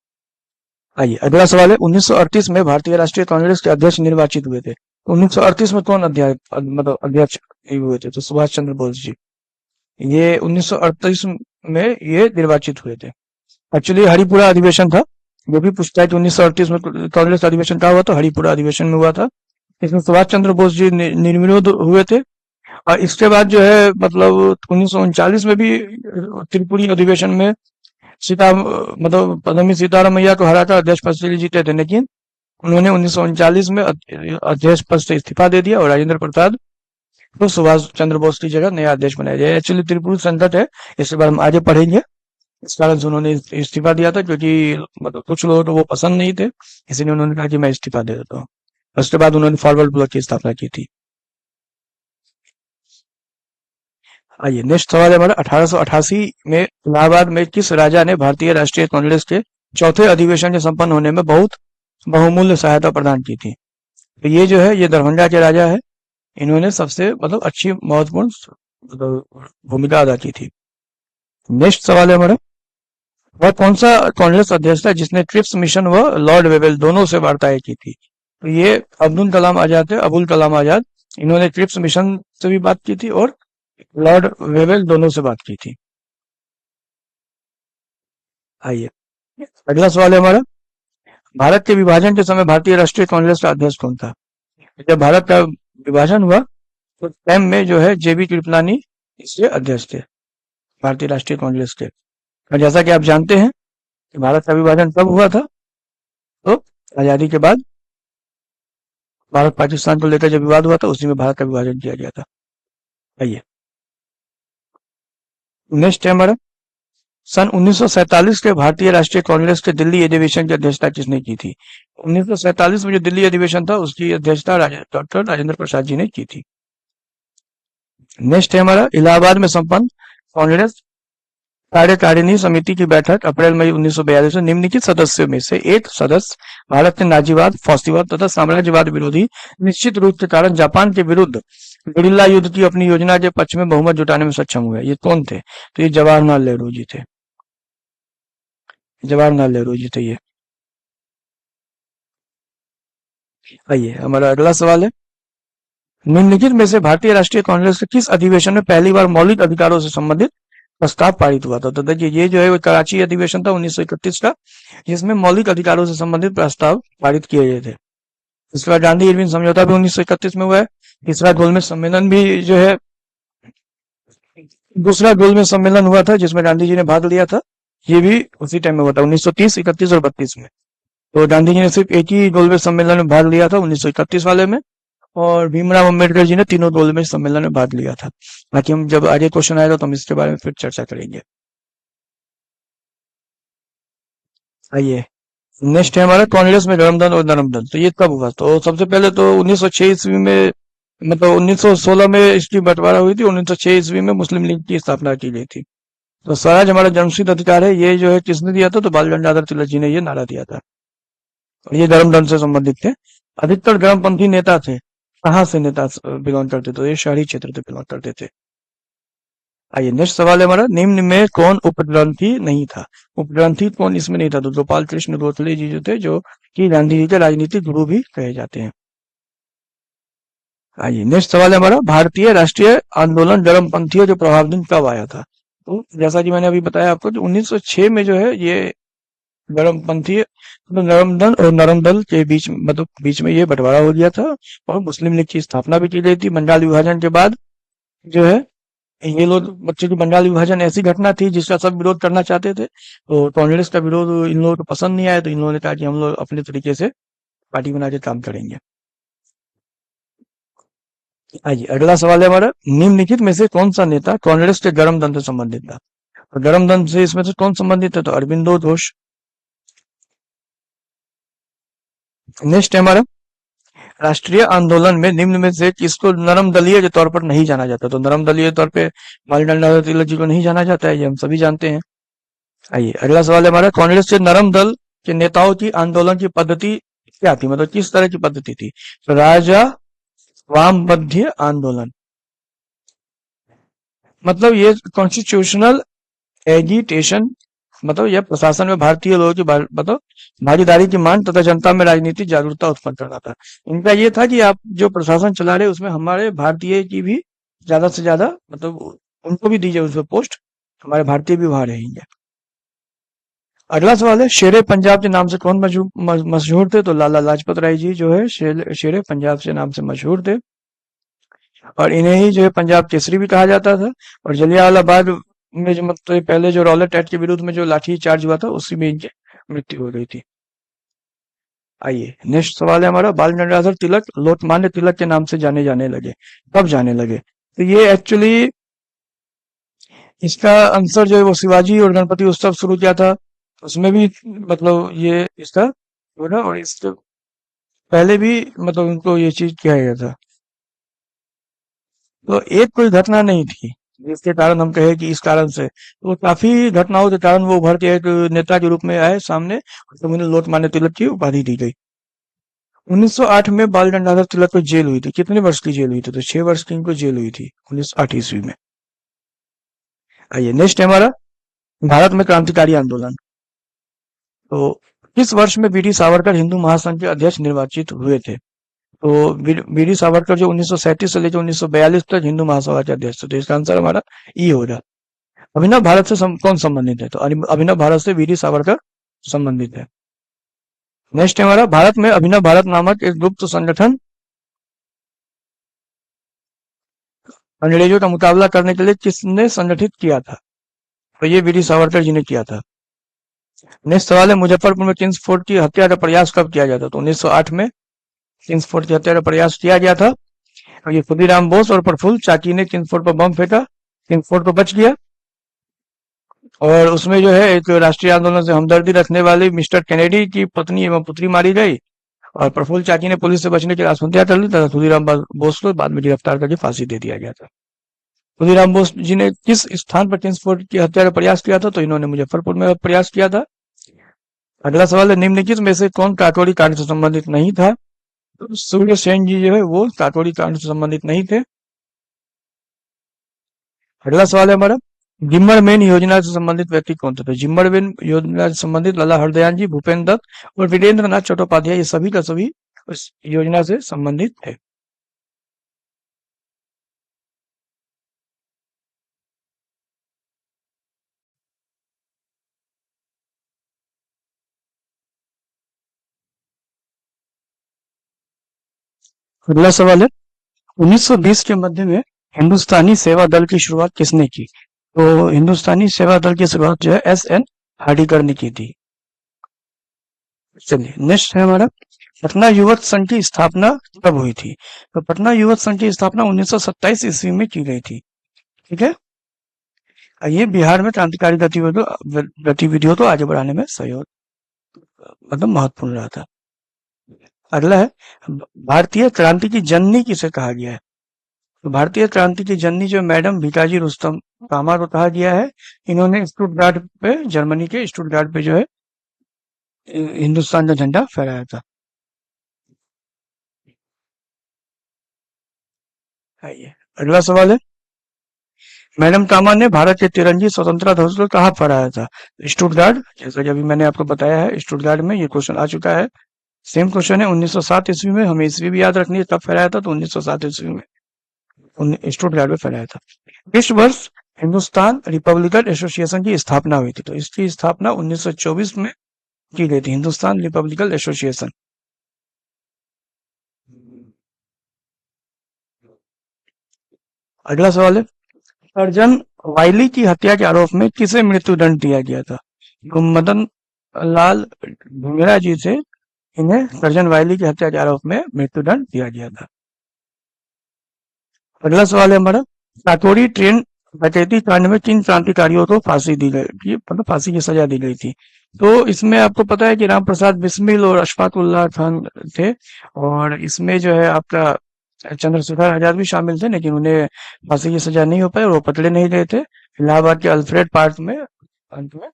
आइए, अगला सवाल है, 1938 में भारतीय राष्ट्रीय कांग्रेस के अध्यक्ष निर्वाचित हुए थे। 1938 में कौन मतलब अध्यक्ष हुए थे? तो सुभाष चंद्र बोस जी। ये 1938 में ये निर्वाचित हुए थे। एक्चुअली हरिपुरा अधिवेशन था, जो भी पूछता है कि 1938 में कांग्रेस अधिवेशन कहाँ हुआ, तो हरिपुरा अधिवेशन में हुआ था। इसमें सुभाष चंद्र बोस जी निर्विरोध हुए थे। और इसके बाद जो है, मतलब 1939 में भी त्रिपुरी अधिवेशन में मतलब पद्मनी सीतारामैया को हराकर अध्यक्ष पद से जीते थे, लेकिन उन्होंने 1939 में अध्यक्ष पद से इस्तीफा दे दिया और राजेंद्र प्रसाद को सुभाष चंद्र बोस की जगह नया अध्यक्ष बनाया गया। एक्चुअली त्रिपुरी संकट है, इसके बाद हम आगे पढ़ेंगे। इस कारण से उन्होंने इस्तीफा दिया था, क्योंकि मतलब कुछ लोगों को वो पसंद नहीं थे, इसलिए उन्होंने कहा कि मैं इस्तीफा दे देता हूँ। उसके बाद उन्होंने फॉरवर्ड ब्लॉक की स्थापना की थी। आइए, नेक्स्ट सवाल है हमारा, 1888 में इलाहाबाद में किस राजा ने भारतीय राष्ट्रीय कांग्रेस के चौथे अधिवेशन के संपन्न होने में बहुत बहुमूल्य सहायता प्रदान की थी? तो ये जो है, ये दरभंगा के राजा है। इन्होंने सबसे मतलब अच्छी महत्वपूर्ण मतलब भूमिका अदा की थी। नेक्स्ट सवाल है हमारा, वह कौन सा कांग्रेस अध्यक्ष था जिसने क्रिप्स मिशन व लॉर्ड वेवेल दोनों से वार्ताएं की थी? तो ये अब्दुल कलाम आजाद थे, अबुल कलाम आजाद। इन्होंने क्रिप्स मिशन से भी बात की थी और लॉर्ड वेवेल दोनों से बात की थी। आइए, अगला सवाल है हमारा, भारत के विभाजन के समय भारतीय राष्ट्रीय कांग्रेस का अध्यक्ष कौन था? जब भारत का विभाजन हुआ तो टाइम में जो है JB कृपलानी इसके अध्यक्ष थे, भारतीय राष्ट्रीय कांग्रेस के। और जैसा कि आप जानते हैं कि भारत का विभाजन कब हुआ था, तो आजादी के बाद भारत पाकिस्तान को लेकर जब विवाद हुआ था, उसी में भारत का विभाजन किया गया था। आइए, नेक्स्ट है हमारा, सन 1947 के भारतीय राष्ट्रीय कांग्रेस के दिल्ली अधिवेशन की अध्यक्षता किसने की थी? 1947 में जो दिल्ली अधिवेशन था, उसकी अध्यक्षता डॉक्टर राजेंद्र प्रसाद जी ने की थी। नेक्स्ट है हमारा, इलाहाबाद में संपन्न कांग्रेस कार्यकारिणी समिति की बैठक अप्रैल मई 1942 में निम्नलिखित सदस्यों में से एक सदस्य भारत के नाजीवाद, फौसीवाद तथा साम्राज्यवाद विरोधी निश्चित रूप के कारण जापान के विरुद्ध गेरिल्ला युद्ध की अपनी योजना के पक्ष में बहुमत जुटाने में सक्षम हुए, ये कौन थे? तो ये जवाहरलाल नेहरू जी थे। जवाहरलाल नेहरू जी थे ये। आइए, हमारा अगला सवाल है, निम्नलिखित में से भारतीय राष्ट्रीय कांग्रेस के किस अधिवेशन में पहली बार मौलिक अधिकारों से संबंधित प्रस्ताव पारित हुआ था? तो देखिए, ये जो है वो कराची अधिवेशन था 1931 का, जिसमें मौलिक अधिकारों से संबंधित प्रस्ताव पारित किए गए थे। इसके बाद गांधी इरविन समझौता भी 1931 में हुआ है। तीसरा गोलमेज सम्मेलन भी जो है, दूसरा गोलमेज सम्मेलन हुआ था जिसमें गांधी जी ने भाग लिया था, ये भी उसी टाइम में हुआ था, 1930, 31 और 32 में। तो गांधी जी ने सिर्फ एक ही गोलमेज सम्मेलन में भाग लिया था, 1931 वाले में, और भीमराव अम्बेडकर जी ने तीनों गोलमेज सम्मेलन में भाग लिया था। बाकी हम जब आगे क्वेश्चन आएगा तो हम इसके बारे में फिर चर्चा करेंगे। आइए, नेक्स्ट है हमारा, कांग्रेस में गठबंधन और नरमदन, तो ये कब हुआ? तो सबसे पहले तो 1906 ईस्वी में, मतलब 1916 में इसकी बंटवारा हुई थी, 1906 ईस्वी में मुस्लिम लीग की स्थापना की गई थी। तो स्वराज हमारा जन्मसिद्ध अधिकार है, ये जो है किसने दिया था? तो बाल गंगाधर तिलक जी ने ये नारा दिया था। और ये धर्मदंड से संबंधित थे। अधिकतर ग्रामपंथी नेता थे। कहाँ से नेता बिलोंग करते थे? तो ये शहरी क्षेत्र से बिलोंग करते थे। आइए, नेक्स्ट सवाल है हमारा, निम्न में कौन उपग्रंथी नहीं था? उपग्रंथी कौन इसमें नहीं था? तो गोपाल कृष्ण गोखले जी जो थे, जो कि गांधी जी के राजनीतिक गुरु भी कहे जाते हैं। आइए, नेक्स्ट सवाल है हमारा, भारतीय राष्ट्रीय आंदोलन चरमपंथियों के प्रभाव दिन कब आया था? तो जैसा कि मैंने अभी बताया आपको, 1906 में जो है ये गरमपंथी मतलब नरम दल और नरम दल के बीच मतलब बीच में ये बंटवारा हो गया था और मुस्लिम लीग की स्थापना भी की गई थी। बंगाल विभाजन के बाद जो है ये लोग बच्चों की बंगाल विभाजन ऐसी घटना थी जिसका सब विरोध करना चाहते थे, तो कांग्रेस का विरोध इन लोगों को पसंद नहीं आया, तो इन लोगों ने कहा कि हम लोग अपने तरीके से पार्टी बना के काम करेंगे। आइए अगला सवाल है हमारा, निम्नलिखित में से कौन सा नेता कांग्रेस के गरम दल से संबंधित था? तो गरम दल से इसमें से कौन संबंधित है? तो अरविंदो घोष। नेक्स्ट है हमारा, राष्ट्रीय आंदोलन में निम्न में से किसको नरम दलीय के तौर पर नहीं जाना जाता? तो नरम दलीय के तौर पे लाल गंगाधर तिलक जी को नहीं जाना जाता है, ये हम सभी जानते हैं। आइए अगला सवाल है हमारा, कांग्रेस के नरम दल के नेताओं की आंदोलन की पद्धति क्या थी? मतलब किस तरह की पद्धति थी? तो राजा वाम मध्य आंदोलन, मतलब ये कॉन्स्टिट्यूशनल एजिटेशन, मतलब यह प्रशासन में भारतीय लोगों की मतलब भागीदारी की मांग तथा जनता में राजनीतिक जागरूकता उत्पन्न करना था। इनका ये था कि आप जो प्रशासन चला रहे उसमें हमारे भारतीय की भी ज्यादा से ज्यादा मतलब उनको भी दीजिए उसमें पोस्ट, हमारे भारतीय भी वहां रहेंगे। अगला सवाल है, शेरे पंजाब के नाम से कौन मशहूर थे? तो लाला लाजपत राय जी जो है शेरे पंजाब के नाम से मशहूर थे, और इन्हें ही जो है पंजाब केसरी भी कहा जाता था। और जलियांवाला बाग में जो मतलब पहले जो रॉलेट एक्ट के विरुद्ध में जो लाठी चार्ज हुआ था उसी में इनकी मृत्यु हो गई थी। आइए नेक्स्ट सवाल है हमारा, बाल गंगाधर तिलक लोकमान्य तिलक के नाम से जाने जाने लगे, कब जाने लगे? तो ये एक्चुअली इसका आंसर जो है वो शिवाजी और गणपति उत्सव शुरू किया था, उसमें भी मतलब ये इसका जो ना, और इसके पहले भी मतलब उनको ये चीज किया गया था। तो एक कोई घटना नहीं थी जिसके कारण हम कहे कि इस कारण से, तो काफी घटनाओं के कारण वो उभर के एक नेता के रूप में आए सामने, तो उन्हें लोकमान्य तिलक की उपाधि दी गई। 1908 में बाल गंगाधर तिलक को जेल हुई थी, कितने वर्ष की जेल हुई थी? तो 6 वर्ष की इनको जेल हुई थी 1908 ईस्वी में। आइए नेक्स्ट है हमारा, भारत में क्रांतिकारी आंदोलन। तो किस वर्ष में बी डी सावरकर हिंदू महासंघ के अध्यक्ष निर्वाचित हुए थे? तो बी डी सावरकर जो 1937 से लेकर 1942 तक हिंदू महासभा के अध्यक्ष थे, तो इसका आंसर हमारा ई होगा। अभिनव भारत से कौन संबंधित है? तो अभिनव भारत से वी डी सावरकर संबंधित है। नेक्स्ट है हमारा, भारत में अभिनव भारत नामक एक गुप्त संगठन अंग्रेजों का मुकाबला करने के लिए किसने संगठित किया था? तो ये वी डी सावरकर जी ने किया था। नेक्स्ट सवाल है, मुजफ्फरपुर में किंग्स फोर्ट की हत्या का प्रयास कब किया गया था? तो 1908 में किंग्स फोर्ट की हत्या का प्रयास किया गया था, और ये खुदीराम बोस और प्रफुल्ल चाकी ने किंग्स फोर्ट पर बम फेंका, किंग्स फोर्ट तो बच गया, और उसमें जो है एक राष्ट्रीय आंदोलन से हमदर्दी रखने वाले मिस्टर कैनेडी की पत्नी एवं पुत्री मारी गई, और प्रफुल्ल चाकी ने पुलिस से बचने के लिए आत्महत्या कर ली तथा खुदीराम बोस को बाद में गिरफ्तार करके फांसी दे दिया गया था। खुदीराम बोस जी ने किस स्थान पर किंग्स फोर्ट की हत्या का प्रयास किया था? तो इन्होंने मुजफ्फरपुर में प्रयास किया था। अगला सवाल है, निम्नलिखित में से कौन काकोरी कांड से संबंधित नहीं था? तो सूर्य सेन जी जो है वो काकोरी कांड से संबंधित नहीं थे। अगला सवाल है हमारा, जिम्मरमैन योजना से संबंधित व्यक्ति कौन थे? तो जिम्मरमैन योजना से संबंधित लाला हरदयाल जी, भूपेंद्र दत्त और वीरेंद्र नाथ चट्टोपाध्याय, ये सभी का सभी उस योजना से संबंधित है। अगला सवाल है, 1920 के मध्य में हिंदुस्तानी सेवा दल की शुरुआत किसने की? तो हिंदुस्तानी सेवा दल की शुरुआत जो है एस एन हार्डिकर ने की थी। चलिए नेक्स्ट है हमारा, पटना युवक संघ की स्थापना कब हुई थी? तो पटना युवक संघ की स्थापना 1927 ईस्वी में की गई थी। ठीक है, ये बिहार में क्रांतिकारी गतिविधियों को आगे बढ़ाने में सहयोग मतलब महत्वपूर्ण रहा था। अगला है, भारतीय क्रांति की जननी किसे कहा गया है? तो भारतीय क्रांति की जननी जो मैडम भिकाजी रुस्तम कामा को कहा गया है। इन्होंने स्टुटगार्ट पे, जर्मनी के स्टुटगार्ट पे जो है हिंदुस्तान का झंडा फहराया था। आइए अगला सवाल है, मैडम कामा ने भारत के तिरंगी स्वतंत्रता ध्वज को कहाँ फहराया था? स्टुटगार्ट, जैसा कि अभी मैंने आपको बताया है, स्टुटगार्ट में ये क्वेश्चन आ चुका है। सेम क्वेश्चन है 1907 ईस्वी में, हमें ईस्वी भी याद रखनी है कब फहराया था, तो 1907 ईस्वी में स्टुटगार्ट में फहराया था। इस वर्ष हिंदुस्तान रिपब्लिकन एसोसिएशन की स्थापना हुई थी, तो इसकी स्थापना 1924 में की गई थी? Hindustan Republican association. अगला सवाल है, सर्जन वाइली की हत्या के आरोप में किसे मृत्युदंड दिया गया था? तो मदन लाल ढींगरा जी थे, इन्हें सर्जन वाइली की हत्या के आरोप में मृत्युदंड दिया गया था। अगला सवाल है हमारा, काकोरी ट्रेन डकैती कांड में किन क्रांतिकारियों को फांसी दी गई, मतलब फांसी की सजा दी गई थी? तो इसमें आपको पता है कि राम प्रसाद बिस्मिल और अशफाक उल्लाह खान थे, और इसमें जो है आपका चंद्रशेखर आजाद भी शामिल थे, लेकिन उन्हें फांसी की सजा नहीं हो पाई और वो पकड़े नहीं गए थे। इलाहाबाद के अल्फ्रेड पार्क में अंत में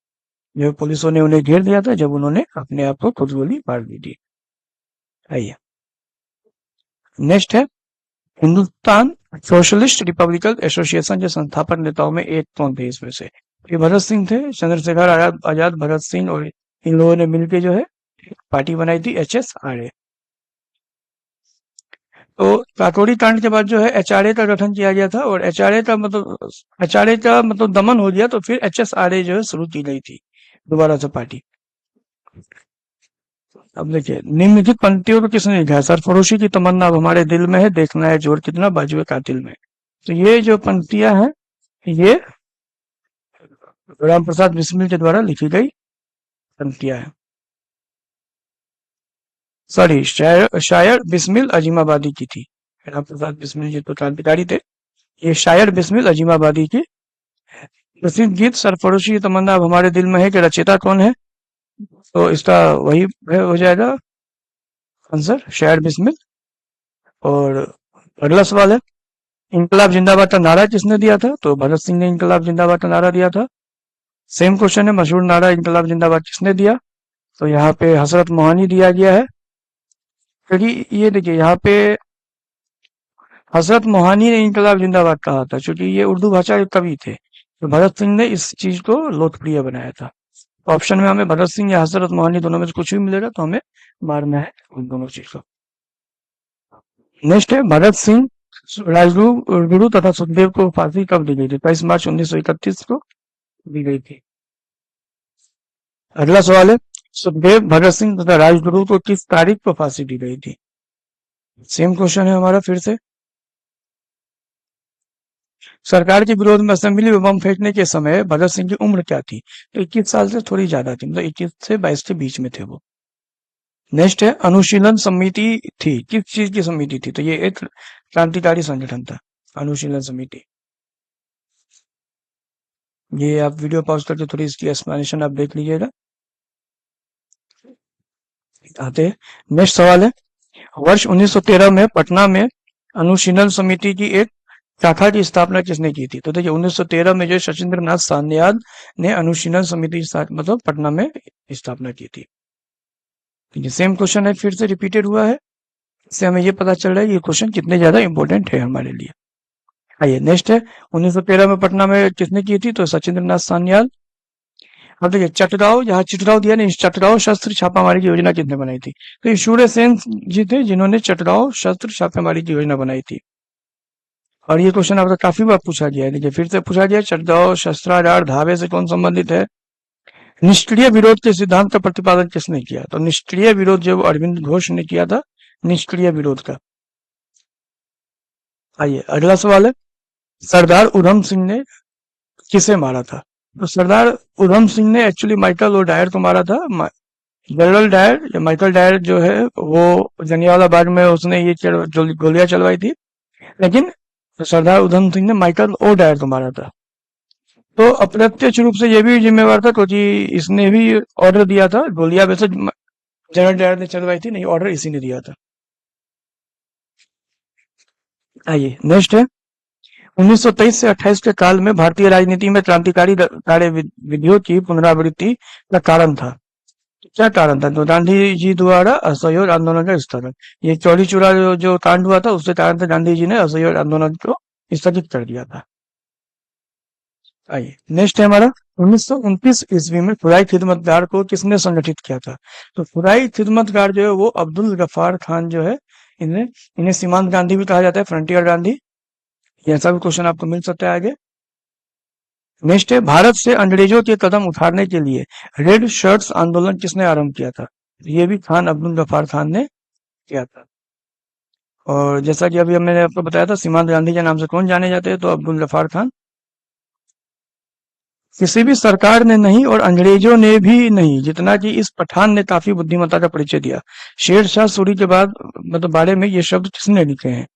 जो पुलिसों ने उन्हें घेर दिया था जब उन्होंने अपने आप को खुद गोली मार दी थी। आइए, नेक्स्ट है, हिंदुस्तान सोशलिस्ट रिपब्लिकन एसोसिएशन के संस्थापक नेताओं में एक कौन थे इसमें से? ये भगत सिंह थे, चंद्रशेखर आजाद आजाद भगत सिंह, और इन लोगों ने मिलकर जो है एक पार्टी बनाई थी, HSRA। तो काकोरी कांड के बाद जो है HRA का गठन किया गया था, और एचआरए का मतलब दमन हो गया, तो फिर HSRA जो है शुरू की गई थी दोबारा से पार्टी। अब देखिए, निम्नलिखित पंक्तियों को किसने लिखा है? सरफरोशी की तमन्ना अब हमारे दिल में है, देखना है जोर कितना बाजुए कातिल में। तो ये जो पंक्तियां हैं, ये राम प्रसाद बिस्मिल के द्वारा लिखी गई पंक्तियां हैं। सॉरी, शायर शायर बिस्मिल अजीमाबादी की थी। राम प्रसाद बिस्मिल जी तो क्रांतिकारी थे, ये शायर बिस्मिल अजीमाबादी की। प्रसिद्ध गीत सरफरोशी की तमन्ना अब हमारे दिल में है के रचयिता कौन है? तो इसका वही हो जाएगा आंसर, शायर बिस्मिल। और अगला सवाल है, इनकलाब जिंदाबाद का नारा किसने दिया था? तो भगत सिंह ने इनकलाब जिंदाबाद का नारा दिया था। सेम क्वेश्चन है, मशहूर नारा इनकलाब जिंदाबाद किसने दिया? तो यहाँ पे हजरत मोहानी दिया गया है, क्योंकि ये देखिए यहाँ पे हजरत मोहानी ने इनकलाब जिंदाबाद कहा था, क्योंकि ये उर्दू भाषा के कवि थे, तो भगत सिंह ने इस चीज को लोकप्रिय बनाया था। ऑप्शन में हमें भगत सिंह या हजरत मोहानी दोनों में से कुछ भी मिलेगा, तो हमें मारना है उन दोनों चीज को। नेक्स्ट है, भगत सिंह राजगुरु गुरु तथा सुखदेव को फांसी कब दी गई थी? 22 मार्च 1931 को दी गई थी। अगला सवाल है, सुखदेव, भगत सिंह तथा राजगुरु को किस तारीख को फांसी दी गई थी? सेम क्वेश्चन है हमारा फिर से। सरकार के विरोध में असेंबली में बम फेंकने के समय भगत सिंह की उम्र क्या थी? तो 21 साल से थोड़ी ज्यादा थी, मतलब 21 से 22 के बीच में थे वो। नेक्स्ट है, अनुशीलन समिति थी, किस चीज की समिति थी? तो ये एक क्रांतिकारी संगठन था, अनुशीलन समिति। ये आप वीडियो पॉज करके थोड़ी इसकी एक्सप्लेनेशन आप देख लीजिएगा। आते हैं, नेक्स्ट सवाल है, वर्ष 1913 में पटना में अनुशीलन समिति की एक शाखा की स्थापना किसने की थी? तो देखिए 1913 में जो सचिंद्र नाथ सान्याल ने अनुशीलन समिति मतलब पटना में स्थापना की थी। ये सेम क्वेश्चन है, फिर से रिपीटेड हुआ है, इससे हमें ये पता चल रहा है ये क्वेश्चन कितने ज्यादा इंपॉर्टेंट है हमारे लिए। आइए, नेक्स्ट है, 1913 में पटना में किसने की थी? तो सचिंद्र नाथ सान्याल। अब देखिए, चटगांव, जहाँ चिटगांव दिया नहीं, चटगांव शस्त्र छापामारी की योजना किसने बनाई थी? तो ये सूर्य सेन जी थे, जिन्होंने चटगांव शस्त्र छापेमारी की योजना बनाई थी। और ये क्वेश्चन आपसे काफी बार पूछा गया है, देखिए फिर से पूछा गया, चटगांव शस्त्रागार धावे से कौन संबंधित है? निष्क्रिय विरोध के सिद्धांत का प्रतिपादन किसने किया? तो निष्क्रिय विरोध जो अरविंद घोष ने किया था, निष्क्रिय विरोध का। आइए, अगला सवाल है, सरदार उधम सिंह ने किसे मारा था? तो सरदार उधम सिंह ने एक्चुअली माइकल ओ डायर को मारा था। जनरल डायर या माइकल डायर जो है वो जलियांवाला बाग में उसने ये गोलियां चलवाई थी, लेकिन सरदार उधम सिंह ने माइकल ओ डायर को मारा था। तो अप्रत्यक्ष रूप से ये भी जिम्मेवार था, क्योंकि इसने भी ऑर्डर दिया था, गोलियां वैसे जनरल डायर ने चलवाई थी, नहीं, ऑर्डर इसी ने दिया था। आइए, नेक्स्ट है, 1923 से 28 के काल में भारतीय राजनीति में क्रांतिकारी कार्यविधियों की पुनरावृत्ति का कारण था। क्या कारण था? तो गांधी जी द्वारा असहयोग आंदोलन का स्थगन। ये चौरी चौरा जो कांड हुआ था, उसके कारण से गांधी जी ने असहयोग आंदोलन को स्थगित कर दिया था। आइए, नेक्स्ट है हमारा, 1929 ईस्वी में खुदाई खिदमतगार को किसने संगठित किया था? तो खुदाई खिदमतगार जो है वो अब्दुल गफ्फार खान जो है, इन्हें इन्हें सीमांत गांधी भी कहा जाता है, फ्रंटियर गांधी। ये ऐसा भी क्वेश्चन आपको मिल सकता है आगे। नेक्स्ट है, भारत से अंग्रेजों के कदम उठाने के लिए रेड शर्ट्स आंदोलन किसने आरंभ किया था? ये भी खान अब्दुल गफार खान ने किया था। और जैसा कि अभी मैंने आपको बताया था, सीमांत गांधी के नाम से कौन जाने जाते हैं? तो अब्दुल गफार खान। किसी भी सरकार ने नहीं और अंग्रेजों ने भी नहीं, जितना कि इस पठान ने काफी बुद्धिमत्ता का परिचय दिया। शेर शाह सूरी के बाद मतलब बारे में ये शब्द किसने लिखे हैं?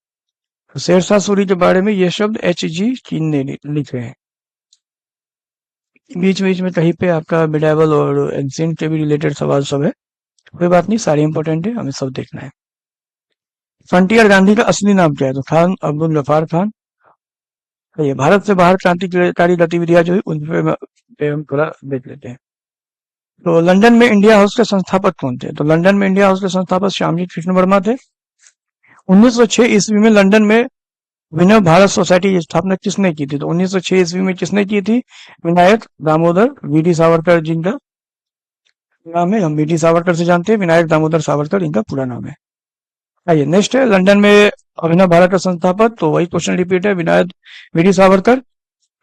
तो शेर शाह सूरी के बारे में ये शब्द H.G. कीन ने लिखे हैं। बीच बीच में कहीं पे आपका मिडाइवल और एंशिएंट से भी रिलेटेड सवाल सब है, कोई बात नहीं, सारे इंपॉर्टेंट है, हमें सब देखना है। फ्रंटियर गांधी का असली नाम क्या है? तो खान अब्दुल गफार खान। तो ये भारत से बाहर क्रांतिकारी गतिविधियां जो है उन पे हम थोड़ा देख लेते हैं। तो लंदन में इंडिया हाउस के संस्थापक कौन थे? तो लंदन में इंडिया हाउस के संस्थापक श्यामजी कृष्ण वर्मा थे। 1906 ईस्वी में लंदन में विनय भारत सोसाइटी की स्थापना किसने की थी? तो 1906 ईस्वी में किसने की थी? विनायक दामोदर वीडी सावरकर जी का नाम है। हम वीडी सावरकर से जानते हैं, विनायक दामोदर सावरकर इनका पूरा नाम है। आइए नेक्स्ट है, लंदन में अभिनव भारत का संस्थापक, तो वही क्वेश्चन रिपीट है, विनायक वीडी सावरकर।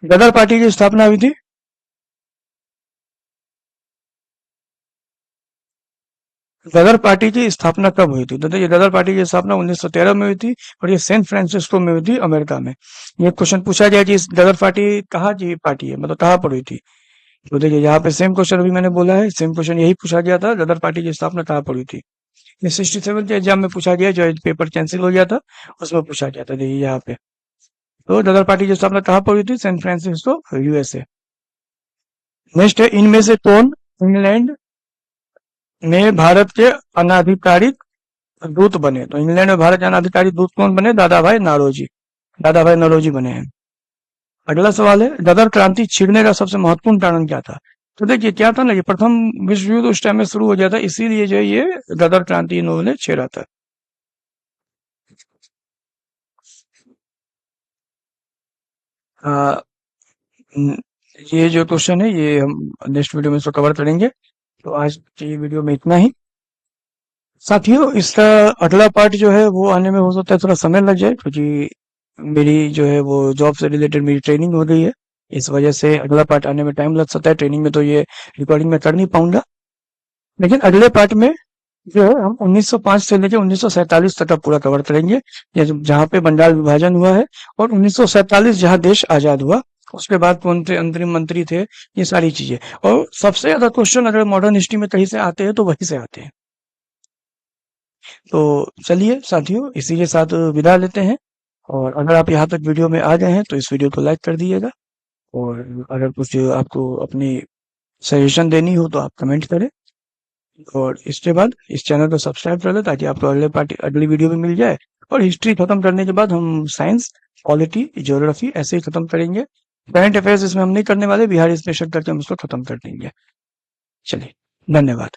गदर पार्टी की स्थापना हुई थी। गदर पार्टी की स्थापना कब हुई थी? तो देखिए, गदर पार्टी की स्थापना 1913 में हुई थी और ये सैन फ्रांसिस्को में हुई थी, अमेरिका में। ये क्वेश्चन पूछा गया कि इस गदर पार्टी कहाँ की पार्टी है, मतलब कहाँ पर हुई थी? तो देखिए, यहाँ पे सेम क्वेश्चन अभी मैंने बोला है, सेम क्वेश्चन यही पूछा गया था, गदर पार्टी की स्थापना कहाँ पर हुई थी? ये 67 के एग्जाम में पूछा गया, जो पेपर कैंसिल हो गया था उसमें पूछा गया था। देखिए यहाँ पे, तो गदर पार्टी की स्थापना कहाँ पर हुई थी? San Francisco, USA. नेक्स्ट है, इनमें से कौन इंग्लैंड में भारत के अनाधिकारिक दूत बने? तो इंग्लैंड में भारत के अनाधिकारिक दूत कौन बने? दादा भाई नौरोजी। दादा भाई नौरोजी बने हैं। अगला सवाल है, गदर क्रांति छिड़ने का सबसे महत्वपूर्ण कारण क्या था? तो देखिए, क्या था ना, ये प्रथम विश्व युद्ध उस टाइम में शुरू हो गया था, इसीलिए जो है ये गदर क्रांति इन्होंने छेड़ा था। आ, न- ये जो क्वेश्चन है ये हम नेक्स्ट वीडियो में इसको कवर करेंगे। तो आज की वीडियो में इतना ही। साथियों, इसका अगला पार्ट जो है वो आने में हो सकता है थोड़ा समय लग जाए, क्योंकि मेरी जो है वो जॉब से रिलेटेड मेरी ट्रेनिंग हो रही है। इस वजह से अगला पार्ट आने में टाइम लग सकता है। ट्रेनिंग में तो ये रिकॉर्डिंग में कर नहीं पाऊंगा, लेकिन अगले पार्ट में जो है हम 1905 से लेकर 1947 तक का पूरा कवर करेंगे, जहाँ पे बंगाल विभाजन हुआ है, और 1947 जहाँ देश आजाद हुआ, उसके बाद कौन थे अंतरिम मंत्री थे, ये सारी चीजें। और सबसे ज्यादा क्वेश्चन अगर मॉडर्न हिस्ट्री में कहीं से आते हैं तो वहीं से आते हैं। तो चलिए साथियों, इसी के साथ विदा लेते हैं। और अगर आप यहाँ तक वीडियो में आ गए हैं तो इस वीडियो को लाइक कर दीजिएगा। और अगर कुछ आपको अपनी सजेशन देनी हो तो आप कमेंट करें। और इसके बाद इस चैनल को सब्सक्राइब कर लें, ताकि आपको अगली वीडियो भी मिल जाए। और हिस्ट्री खत्म करने के बाद हम साइंस, पॉलिटी, ज्योग्राफी ऐसे ही खत्म करेंगे। करंट अफेयर्स इसमें हम नहीं करने वाले, बिहार स्पेशल करके हम उसको खत्म कर देंगे। चलिए, धन्यवाद।